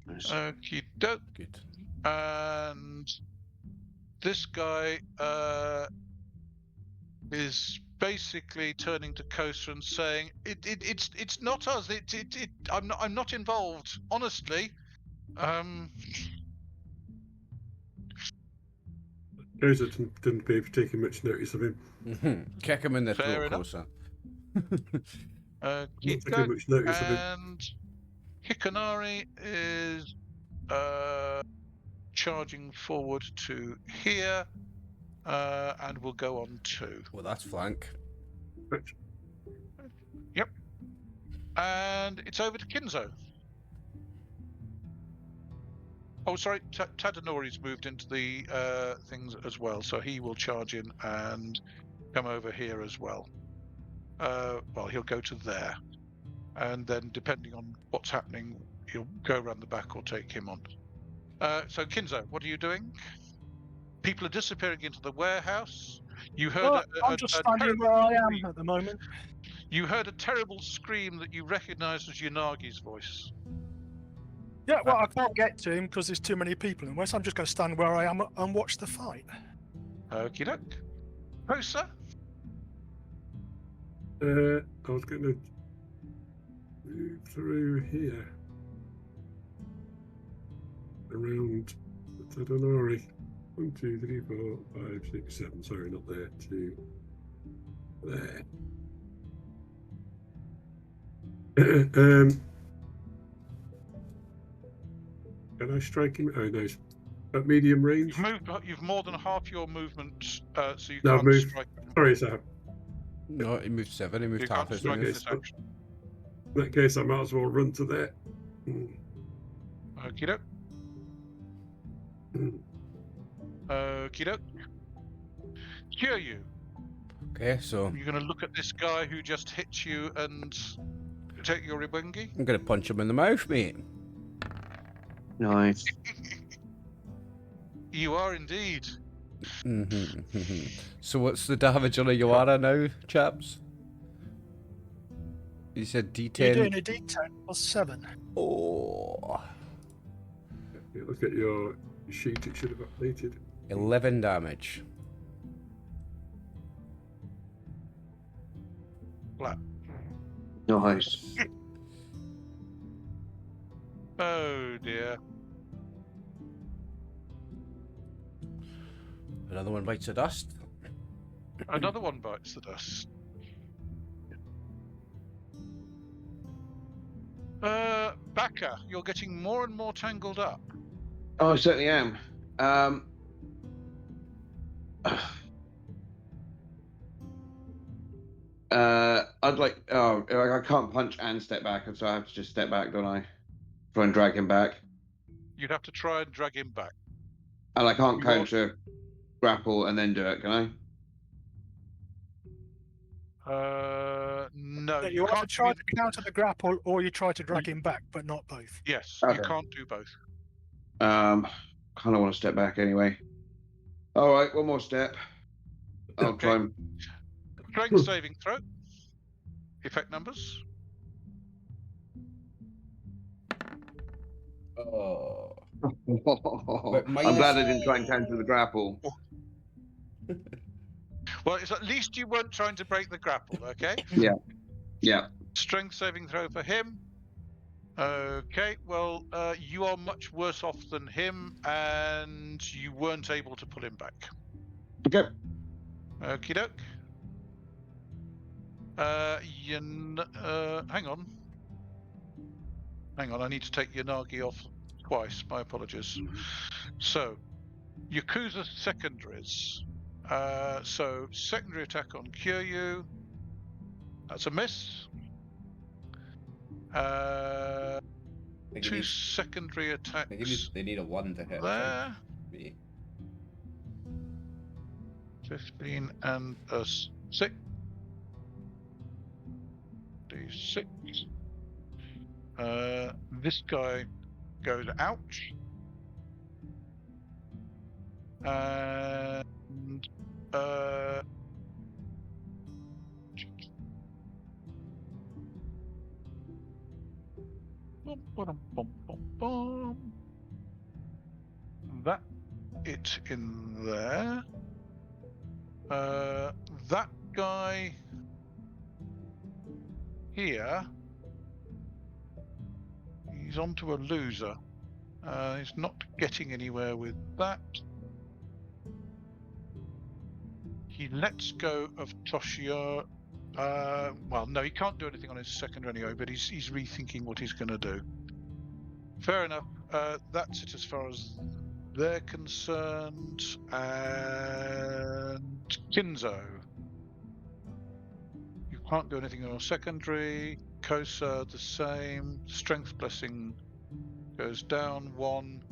Nice. Okie doke. Good. And this guy is basically turning to Kosa and saying, "It's not us. I'm not involved. Honestly." Kosa didn't appear to be taking much notice of him. Kick him in the Fair throat, enough. Kosa. Not taking much notice of him. And Hikanari is charging forward to here, and will go on 2. Well, that's flank. Yep. And it's over to Kinzo. Oh, sorry, Tadanori's moved into the things as well, so he will charge in and come over here as well. Well, he'll go to there. And then, depending on what's happening, he'll go around the back or take him on. So, Kinzo, what are you doing? People are disappearing into the warehouse. You heard I'm just standing where I am at the moment. You heard a terrible scream that you recognised as Yanagi's voice. Yeah, well, I can't get to him because there's too many people in West. I'm just going to stand where I am and watch the fight. Okie doke. Kosa? I was going to move through here. Around Tadonori. 1, 2, 3, 4, 5, 6, 7. Sorry, not there. 2. There. Can I strike him? Oh, no. He's at medium range. You've more than half your movement, so you No, I've can't moved. strike him. Sorry, sir. No, he moved 7. He moved You half can't his strike move. this action. In that case, I might as well run to there. Okie doke. Okie doke. Kyūryū, Okay, so you're going to look at this guy who just hit you and take your Ribungi? I'm gonna punch him in the mouth, mate. Nice. You are indeed. So what's the damage on a Yoara now, chaps? You said D10. You're doing a D10 plus 7. Oh, You look at your sheet, it should have updated. 11 damage. Flat. Nice. Oh dear. Another one bites the dust. Another one bites the dust. Baka, you're getting more and more tangled up. Oh, I certainly am. I'd like. Oh, I can't punch and step back, so I have to just step back, don't I? Try and drag him back. You'd have to try and drag him back. And I can't You counter grapple and then do it, can I? No, So you you either can't. try to counter the grapple or you try to drag him back, but not both. Yes, Okay. you can't do both. Kind of want to step back anyway. All right, one more step. I'll Okay. try and. Strength saving throw. Effect numbers. Oh. I'm minus- glad I didn't try and counter the grapple. Well, it's at least you weren't trying to break the grapple, okay? Yeah. Strength saving throw for him. Okay, well, you are much worse off than him, and you weren't able to pull him back. Okay. Okie doke. Hang on. Hang on, I need to take Yanagi off twice. My apologies. So, Yakuza secondaries. So, secondary attack on Kyūryū. That's a miss. Two secondary attacks They need a 1 to hit. there. Me. 15 and a 6. D6. This guy goes out. And that it in there. That guy here, he's onto a loser. He's not getting anywhere with that. He lets go of Toshio. Well, no, he can't do anything on his second anyway, but he's rethinking what he's going to do. Fair enough. That's it as far as they're concerned. And Kinzo. You can't do anything on your secondary. Kosa, the same. Strength blessing goes down 1.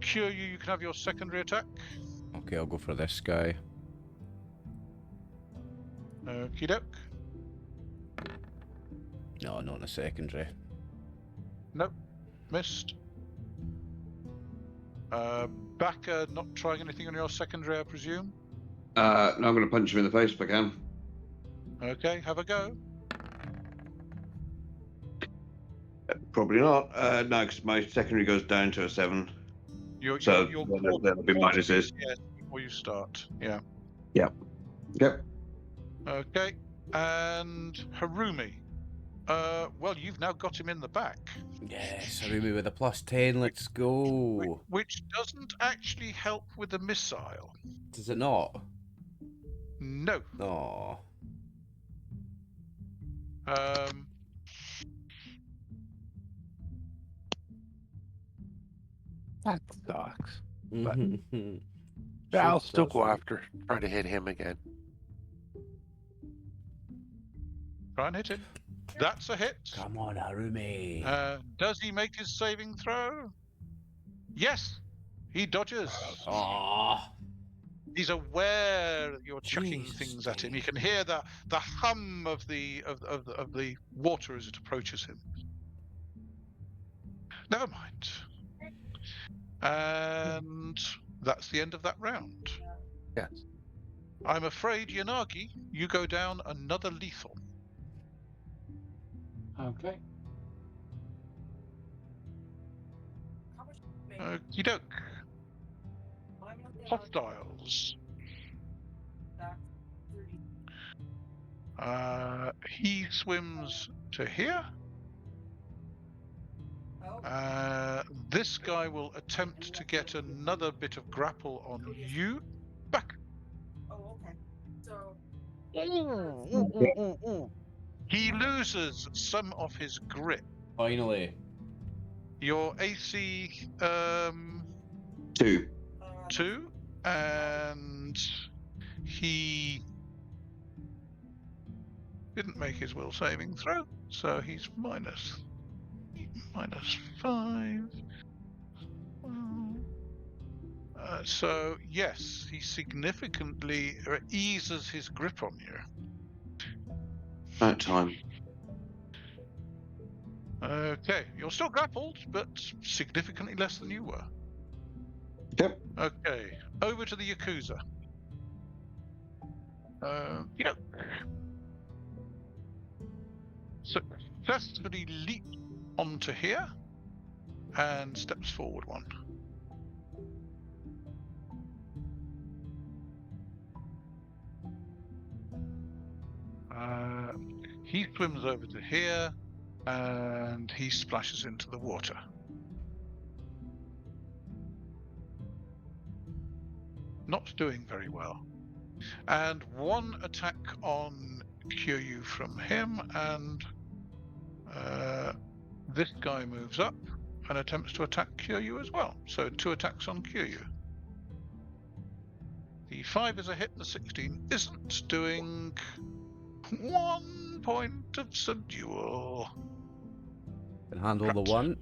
Kyūryū, you can have your secondary attack. Okay, I'll go for this guy. Okie doke. No, not in a secondary. Nope. Missed. Baka, not trying anything on your secondary, I presume? No, I'm going to punch him in the face if I can. Okay, have a go. Probably not. No, because my secondary goes down to a 7. You'll So you'll there'll be minuses. Yes, before you start. Yeah. Yep. Okay. And Harumi. Well, you've now got him in the back. Yes, Harumi with a +10. Let's go. Which doesn't actually help with the missile. Does it not? No. Oh. That sucks. Mhm. Yeah, I'll Sure still does, go right? after, try to hit him again. Try and hit him. That's a hit. Come on, Harumi. Does he make his saving throw? Yes. He dodges. Oh. He's aware that you're chucking Jesus, things at him. You Dave. can hear the hum of the water as it approaches him. Never mind. And that's the end of that round. Yes. I'm afraid, Yanagi, you go down another lethal. Okay. Okey doke. Hostiles. He swims to here. This guy will attempt to get another bit of grapple on you. Back. Ooh. He loses some of his grip. Finally. Your AC 2. 2, and he didn't make his will saving throw, so he's minus 5. So yes, he significantly eases his grip on you. That time. Okay, you're still grappled, but significantly less than you were. Yep. Okay, over to the Yakuza. Yep. Successfully leaps onto here and steps forward one. He swims over to here and he splashes into the water. Not doing very well. And one attack on Kyūryū from him, and this guy moves up and attempts to attack Kyūryū as well. So 2 attacks on Kyūryū. The 5 is a hit, the 16 isn't, doing 1 point of subdual. Can handle the Right. 1.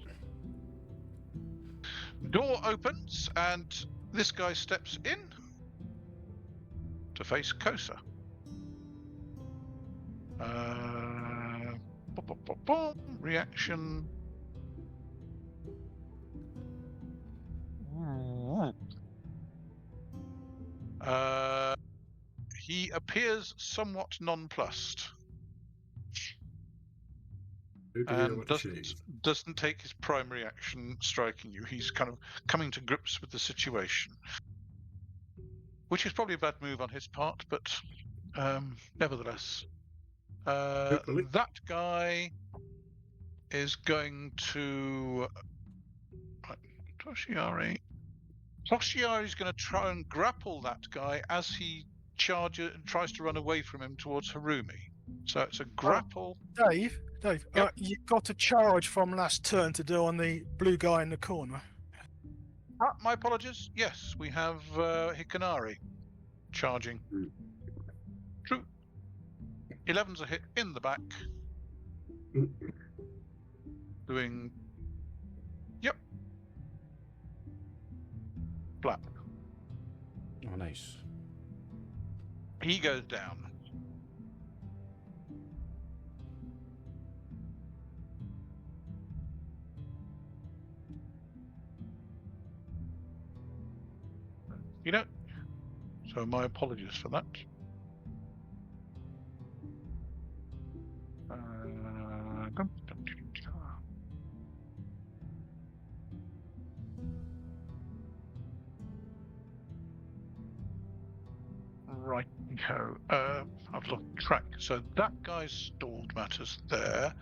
Door opens and this guy steps in to face Kosa. Reaction. He appears somewhat nonplussed and doesn't take his primary action striking you. He's kind of coming to grips with the situation, which is probably a bad move on his part, but nevertheless. That guy is going to... Toshiari is going to try and grapple that guy as he tries to run away from him towards Harumi. So it's a grapple. Dave, Yep. you got a charge from last turn to do on the blue guy in the corner. My apologies. Yes, we have Hikanari charging. True. 11's a hit in the back. Doing... Yep. Flat. Oh, nice. He goes down. You know, so my apologies for that. Right, go. I've lost track. So that guy's stalled matters there.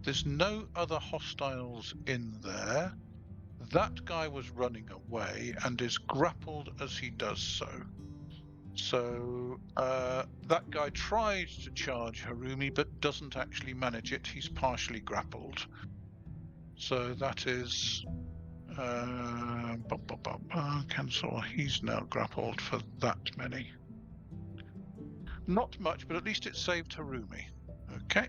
There's no other hostiles in there. That guy was running away and is grappled as he does so. So that guy tried to charge Harumi, but doesn't actually manage it. He's partially grappled. So that is cancel. He's now grappled for that many. Not much, but at least it saved Harumi. Okay.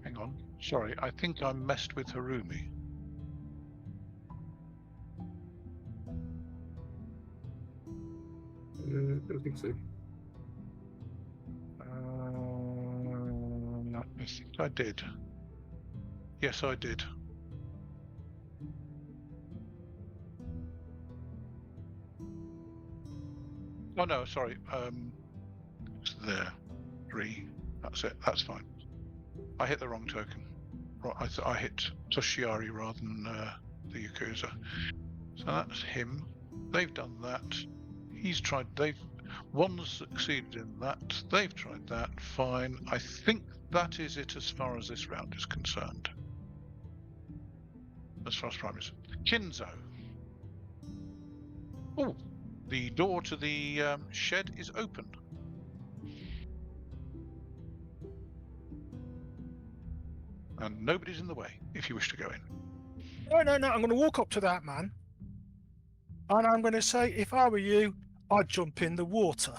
Hang on. Sorry, I think I messed with Harumi. I don't think so. I think I did. Yes, I did. Oh no, sorry. It's there. 3. That's it. That's fine. I hit the wrong token. Right, I hit Toshiari rather than the Yakuza. So that's him. They've done that. He's tried. One's succeeded in that. They've tried that. Fine. I think that is it as far as this round is concerned. As far as primaries. Kinzo. Oh, the door to the shed is open. And nobody's in the way if you wish to go in. No. I'm going to walk up to that man, and I'm going to say, if I were you, I'd jump in the water.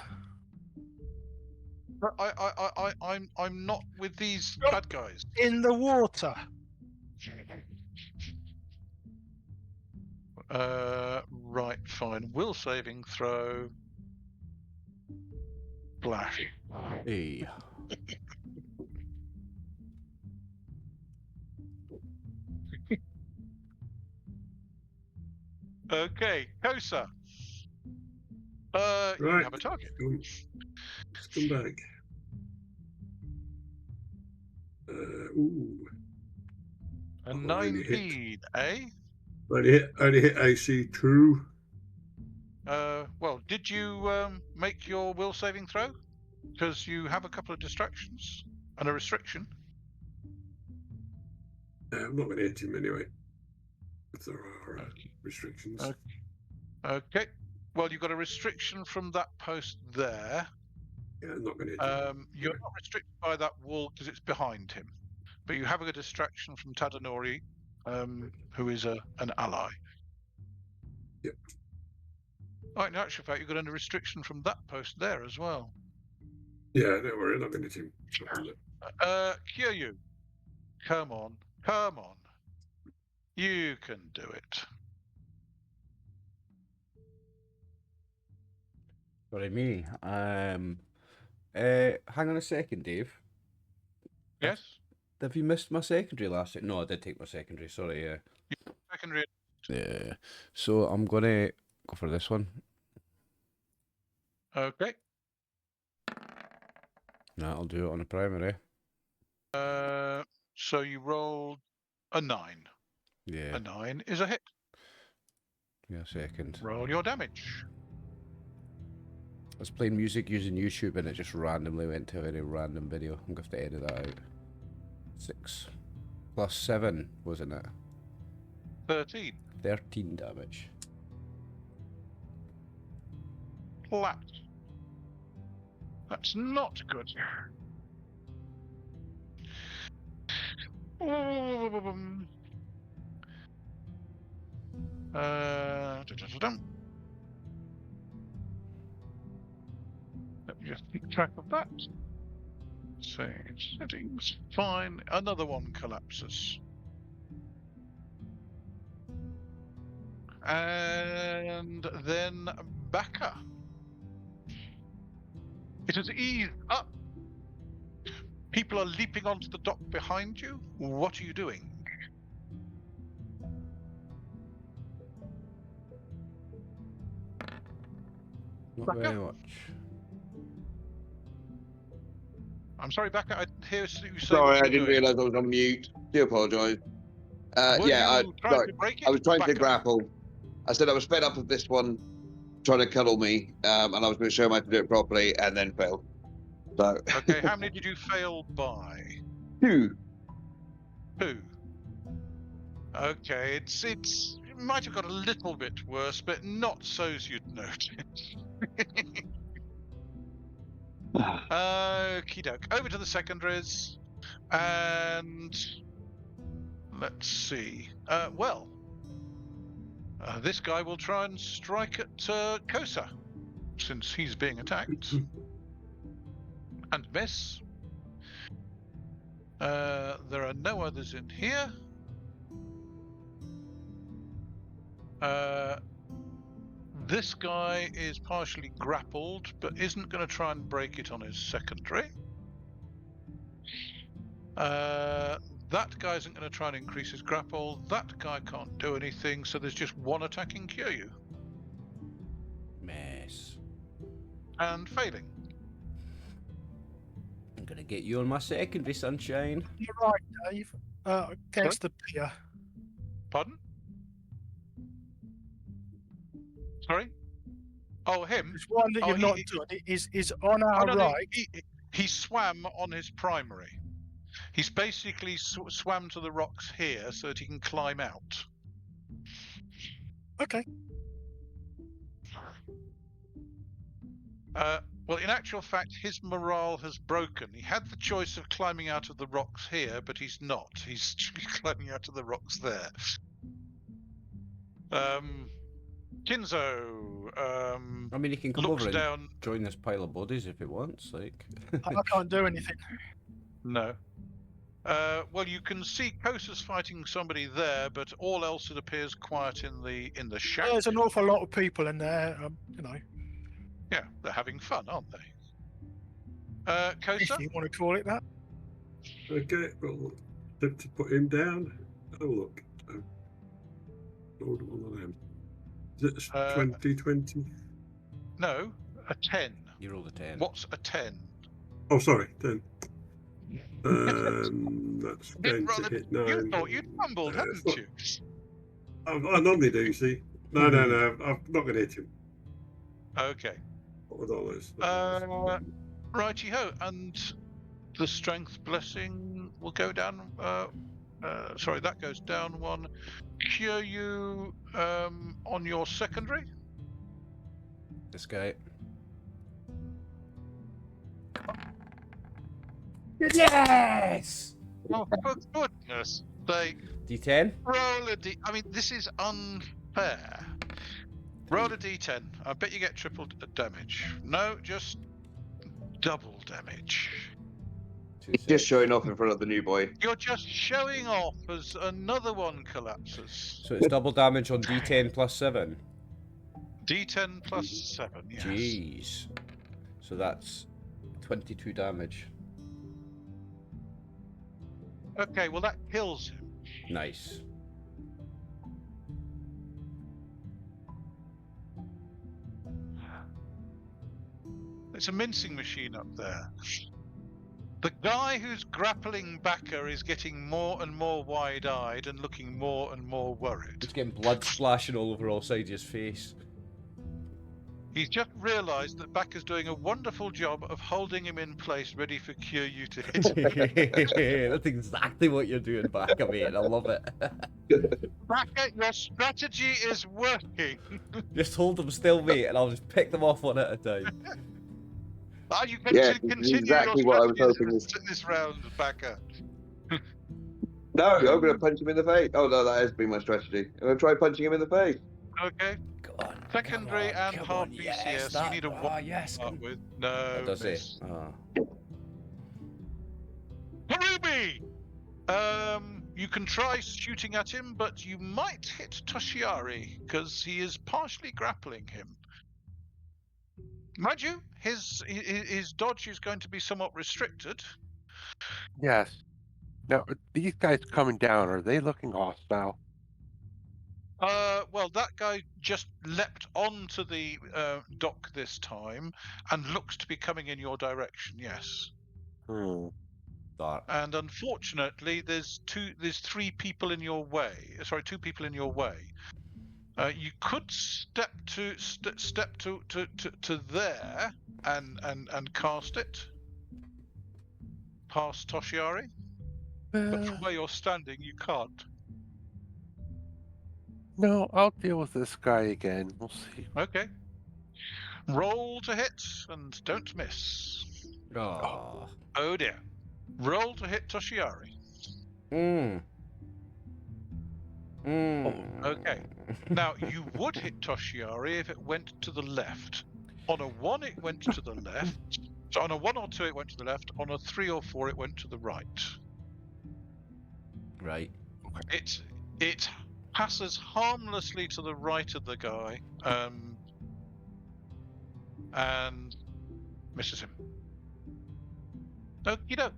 But I'm not with these Jump bad guys. In the water. Right, fine. Will saving throw. Blash. Hey. Okay, Kosa. You Right. have a target. Let's come back. Ooh. A Oh, 19, eh? Only hit AC 2. Well, did you make your will saving throw? Because you have a couple of distractions and a restriction. I'm not going to hit him anyway. If there are Okay. restrictions. Okay. Well, you've got a restriction from that post there. Yeah, I'm not going to hit him. You're not restricted by that wall because it's behind him, but you have a distraction from Tadanori, who is an ally. Yep. Right, in actual fact, you've got a restriction from that post there as well. Yeah, don't worry, I'm not going to hit him. Kyūryū, come on. You can do it. Sorry, me. Hang on a second, Dave. Yes? Have you missed my secondary last week? No, I did take my secondary, sorry, yeah. Secondary. Yeah. So I'm gonna go for this one. Okay. That'll do it on a primary. So you rolled a 9. Yeah. A 9 is a hit. Yeah, second. Roll your damage. I was playing music using YouTube and it just randomly went to a very random video. I'm going to have to edit that out. 6 plus 7, wasn't it? 13. 13 damage. Flat. That's not good. Let me just keep track of that. Save settings. Fine. Another one collapses. And then Baka. It has eased up. People are leaping onto the dock behind you. What are you doing? Not very much. I'm sorry, Baka. I hear you say. Sorry, what I you were didn't doing. realise I was on mute. Do apologise. Were Yeah, you trying sorry. to break it? I was trying to Baka? grapple. I said I was fed up of this one trying to cuddle me, and I was going to show him how to do it properly, and then failed. So. Okay, how many did you fail by? 2. 2. Okay, it might have got a little bit worse, but not so as you'd notice. Okie doke. Over to the secondaries, and let's see. This guy will try and strike at Kosa, since he's being attacked, and miss. There are no others in here. This guy is partially grappled, but isn't going to try and break it on his secondary. That guy isn't going to try and increase his grapple. That guy can't do anything, so there's just one attacking Kyūryū. Mess. And failing. I'm gonna get you on my secondary, sunshine. You're right, Dave. Against the pier. Pardon? Sorry? Oh, him? There's one that you've not done. Is on our right. He swam on his primary. He's basically swam to the rocks here so that he can climb out. Okay. Well, in actual fact, his morale has broken. He had the choice of climbing out of the rocks here, but he's not. He's climbing out of the rocks there. Kinzo. I mean, he can come over and join this pile of bodies if he wants. Like, I can't do anything. No. Well, you can see Kosa's fighting somebody there, but all else it appears quiet in the shack. There's an awful lot of people in there. You know. Yeah, they're having fun, aren't they? Kosa? If you want to call it that. Okay, well, to put him down. Oh, look. Rolled one of them. Is it 2020? No, a 10. You rolled a 10. What's a 10? Oh, sorry, 10. That's going to hit 9. You thought you'd fumbled, hadn't you? I normally do, see. No, I'm not going to hit him. Okay. $4. Righty-ho, and the strength blessing will go down. Sorry, that goes down 1. Kyūryū on your secondary. This guy. Yes! Oh, for goodness sake. D10? Roll a D. I mean, this is unfair. Roll a D10. I bet you get triple damage. No, just double damage. He's just showing off in front of the new boy. You're just showing off as another one collapses. So it's double damage on D10 plus 7. D10 plus 7, yes. Jeez. So that's 22 damage. Okay, well that kills him. Nice. It's a mincing machine up there. The guy who's grappling Baka is getting more and more wide-eyed and looking more and more worried. It's getting blood splashing all over all sides of his face. He's just realised that Baka's doing a wonderful job of holding him in place, ready for Kyūryū to hit him. That's exactly what you're doing, Baka, mate. I love it. Baka, your strategy is working. Just hold them still, mate, and I'll just pick them off one at a time. You can continue exactly your what I was hoping this round, Baka. No, I'm going to punch him in the face. Oh, no, that has been my strategy. I'm going to try punching him in the face. Okay. On, secondary and half BCS. Yes, you need a 1 yes. to start with. No. Does it? Miss. Oh. Harumi! You can try shooting at him, but you might hit Toshiari because he is partially grappling him. Mind you, his dodge is going to be somewhat restricted. Yes. Now, these guys coming down, are they looking hostile? Well, that guy just leapt onto the dock this time and looks to be coming in your direction, yes. Dark. And unfortunately, there's 3 people in your way. Sorry, 2 people in your way. You could step to there and cast it past Toshiari, but from where you're standing, you can't. No, I'll deal with this guy again. We'll see. Okay. Roll to hit and don't miss. Oh. Oh dear. Roll to hit Toshiari. Okay. Now, you would hit Toshiari if it went to the left. On a 1, it went to the left. So on a 1 or 2, it went to the left. On a 3 or 4, it went to the right. Right. It passes harmlessly to the right of the guy, and misses him. Okie doke.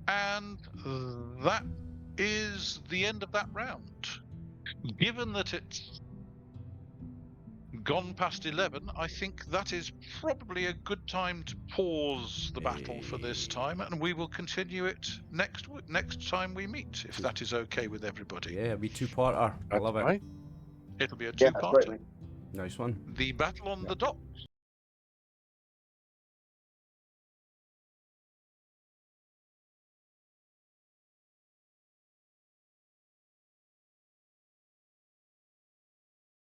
And that is the end of that round. Given that it's gone past 11, I think that is probably a good time to pause the battle for this time, and we will continue it next time we meet, if that is okay with everybody. Yeah, it'll be 2-parter. I love it. Right? It'll be a Yeah, 2-parter. great, mate. Nice one. The battle on the dock.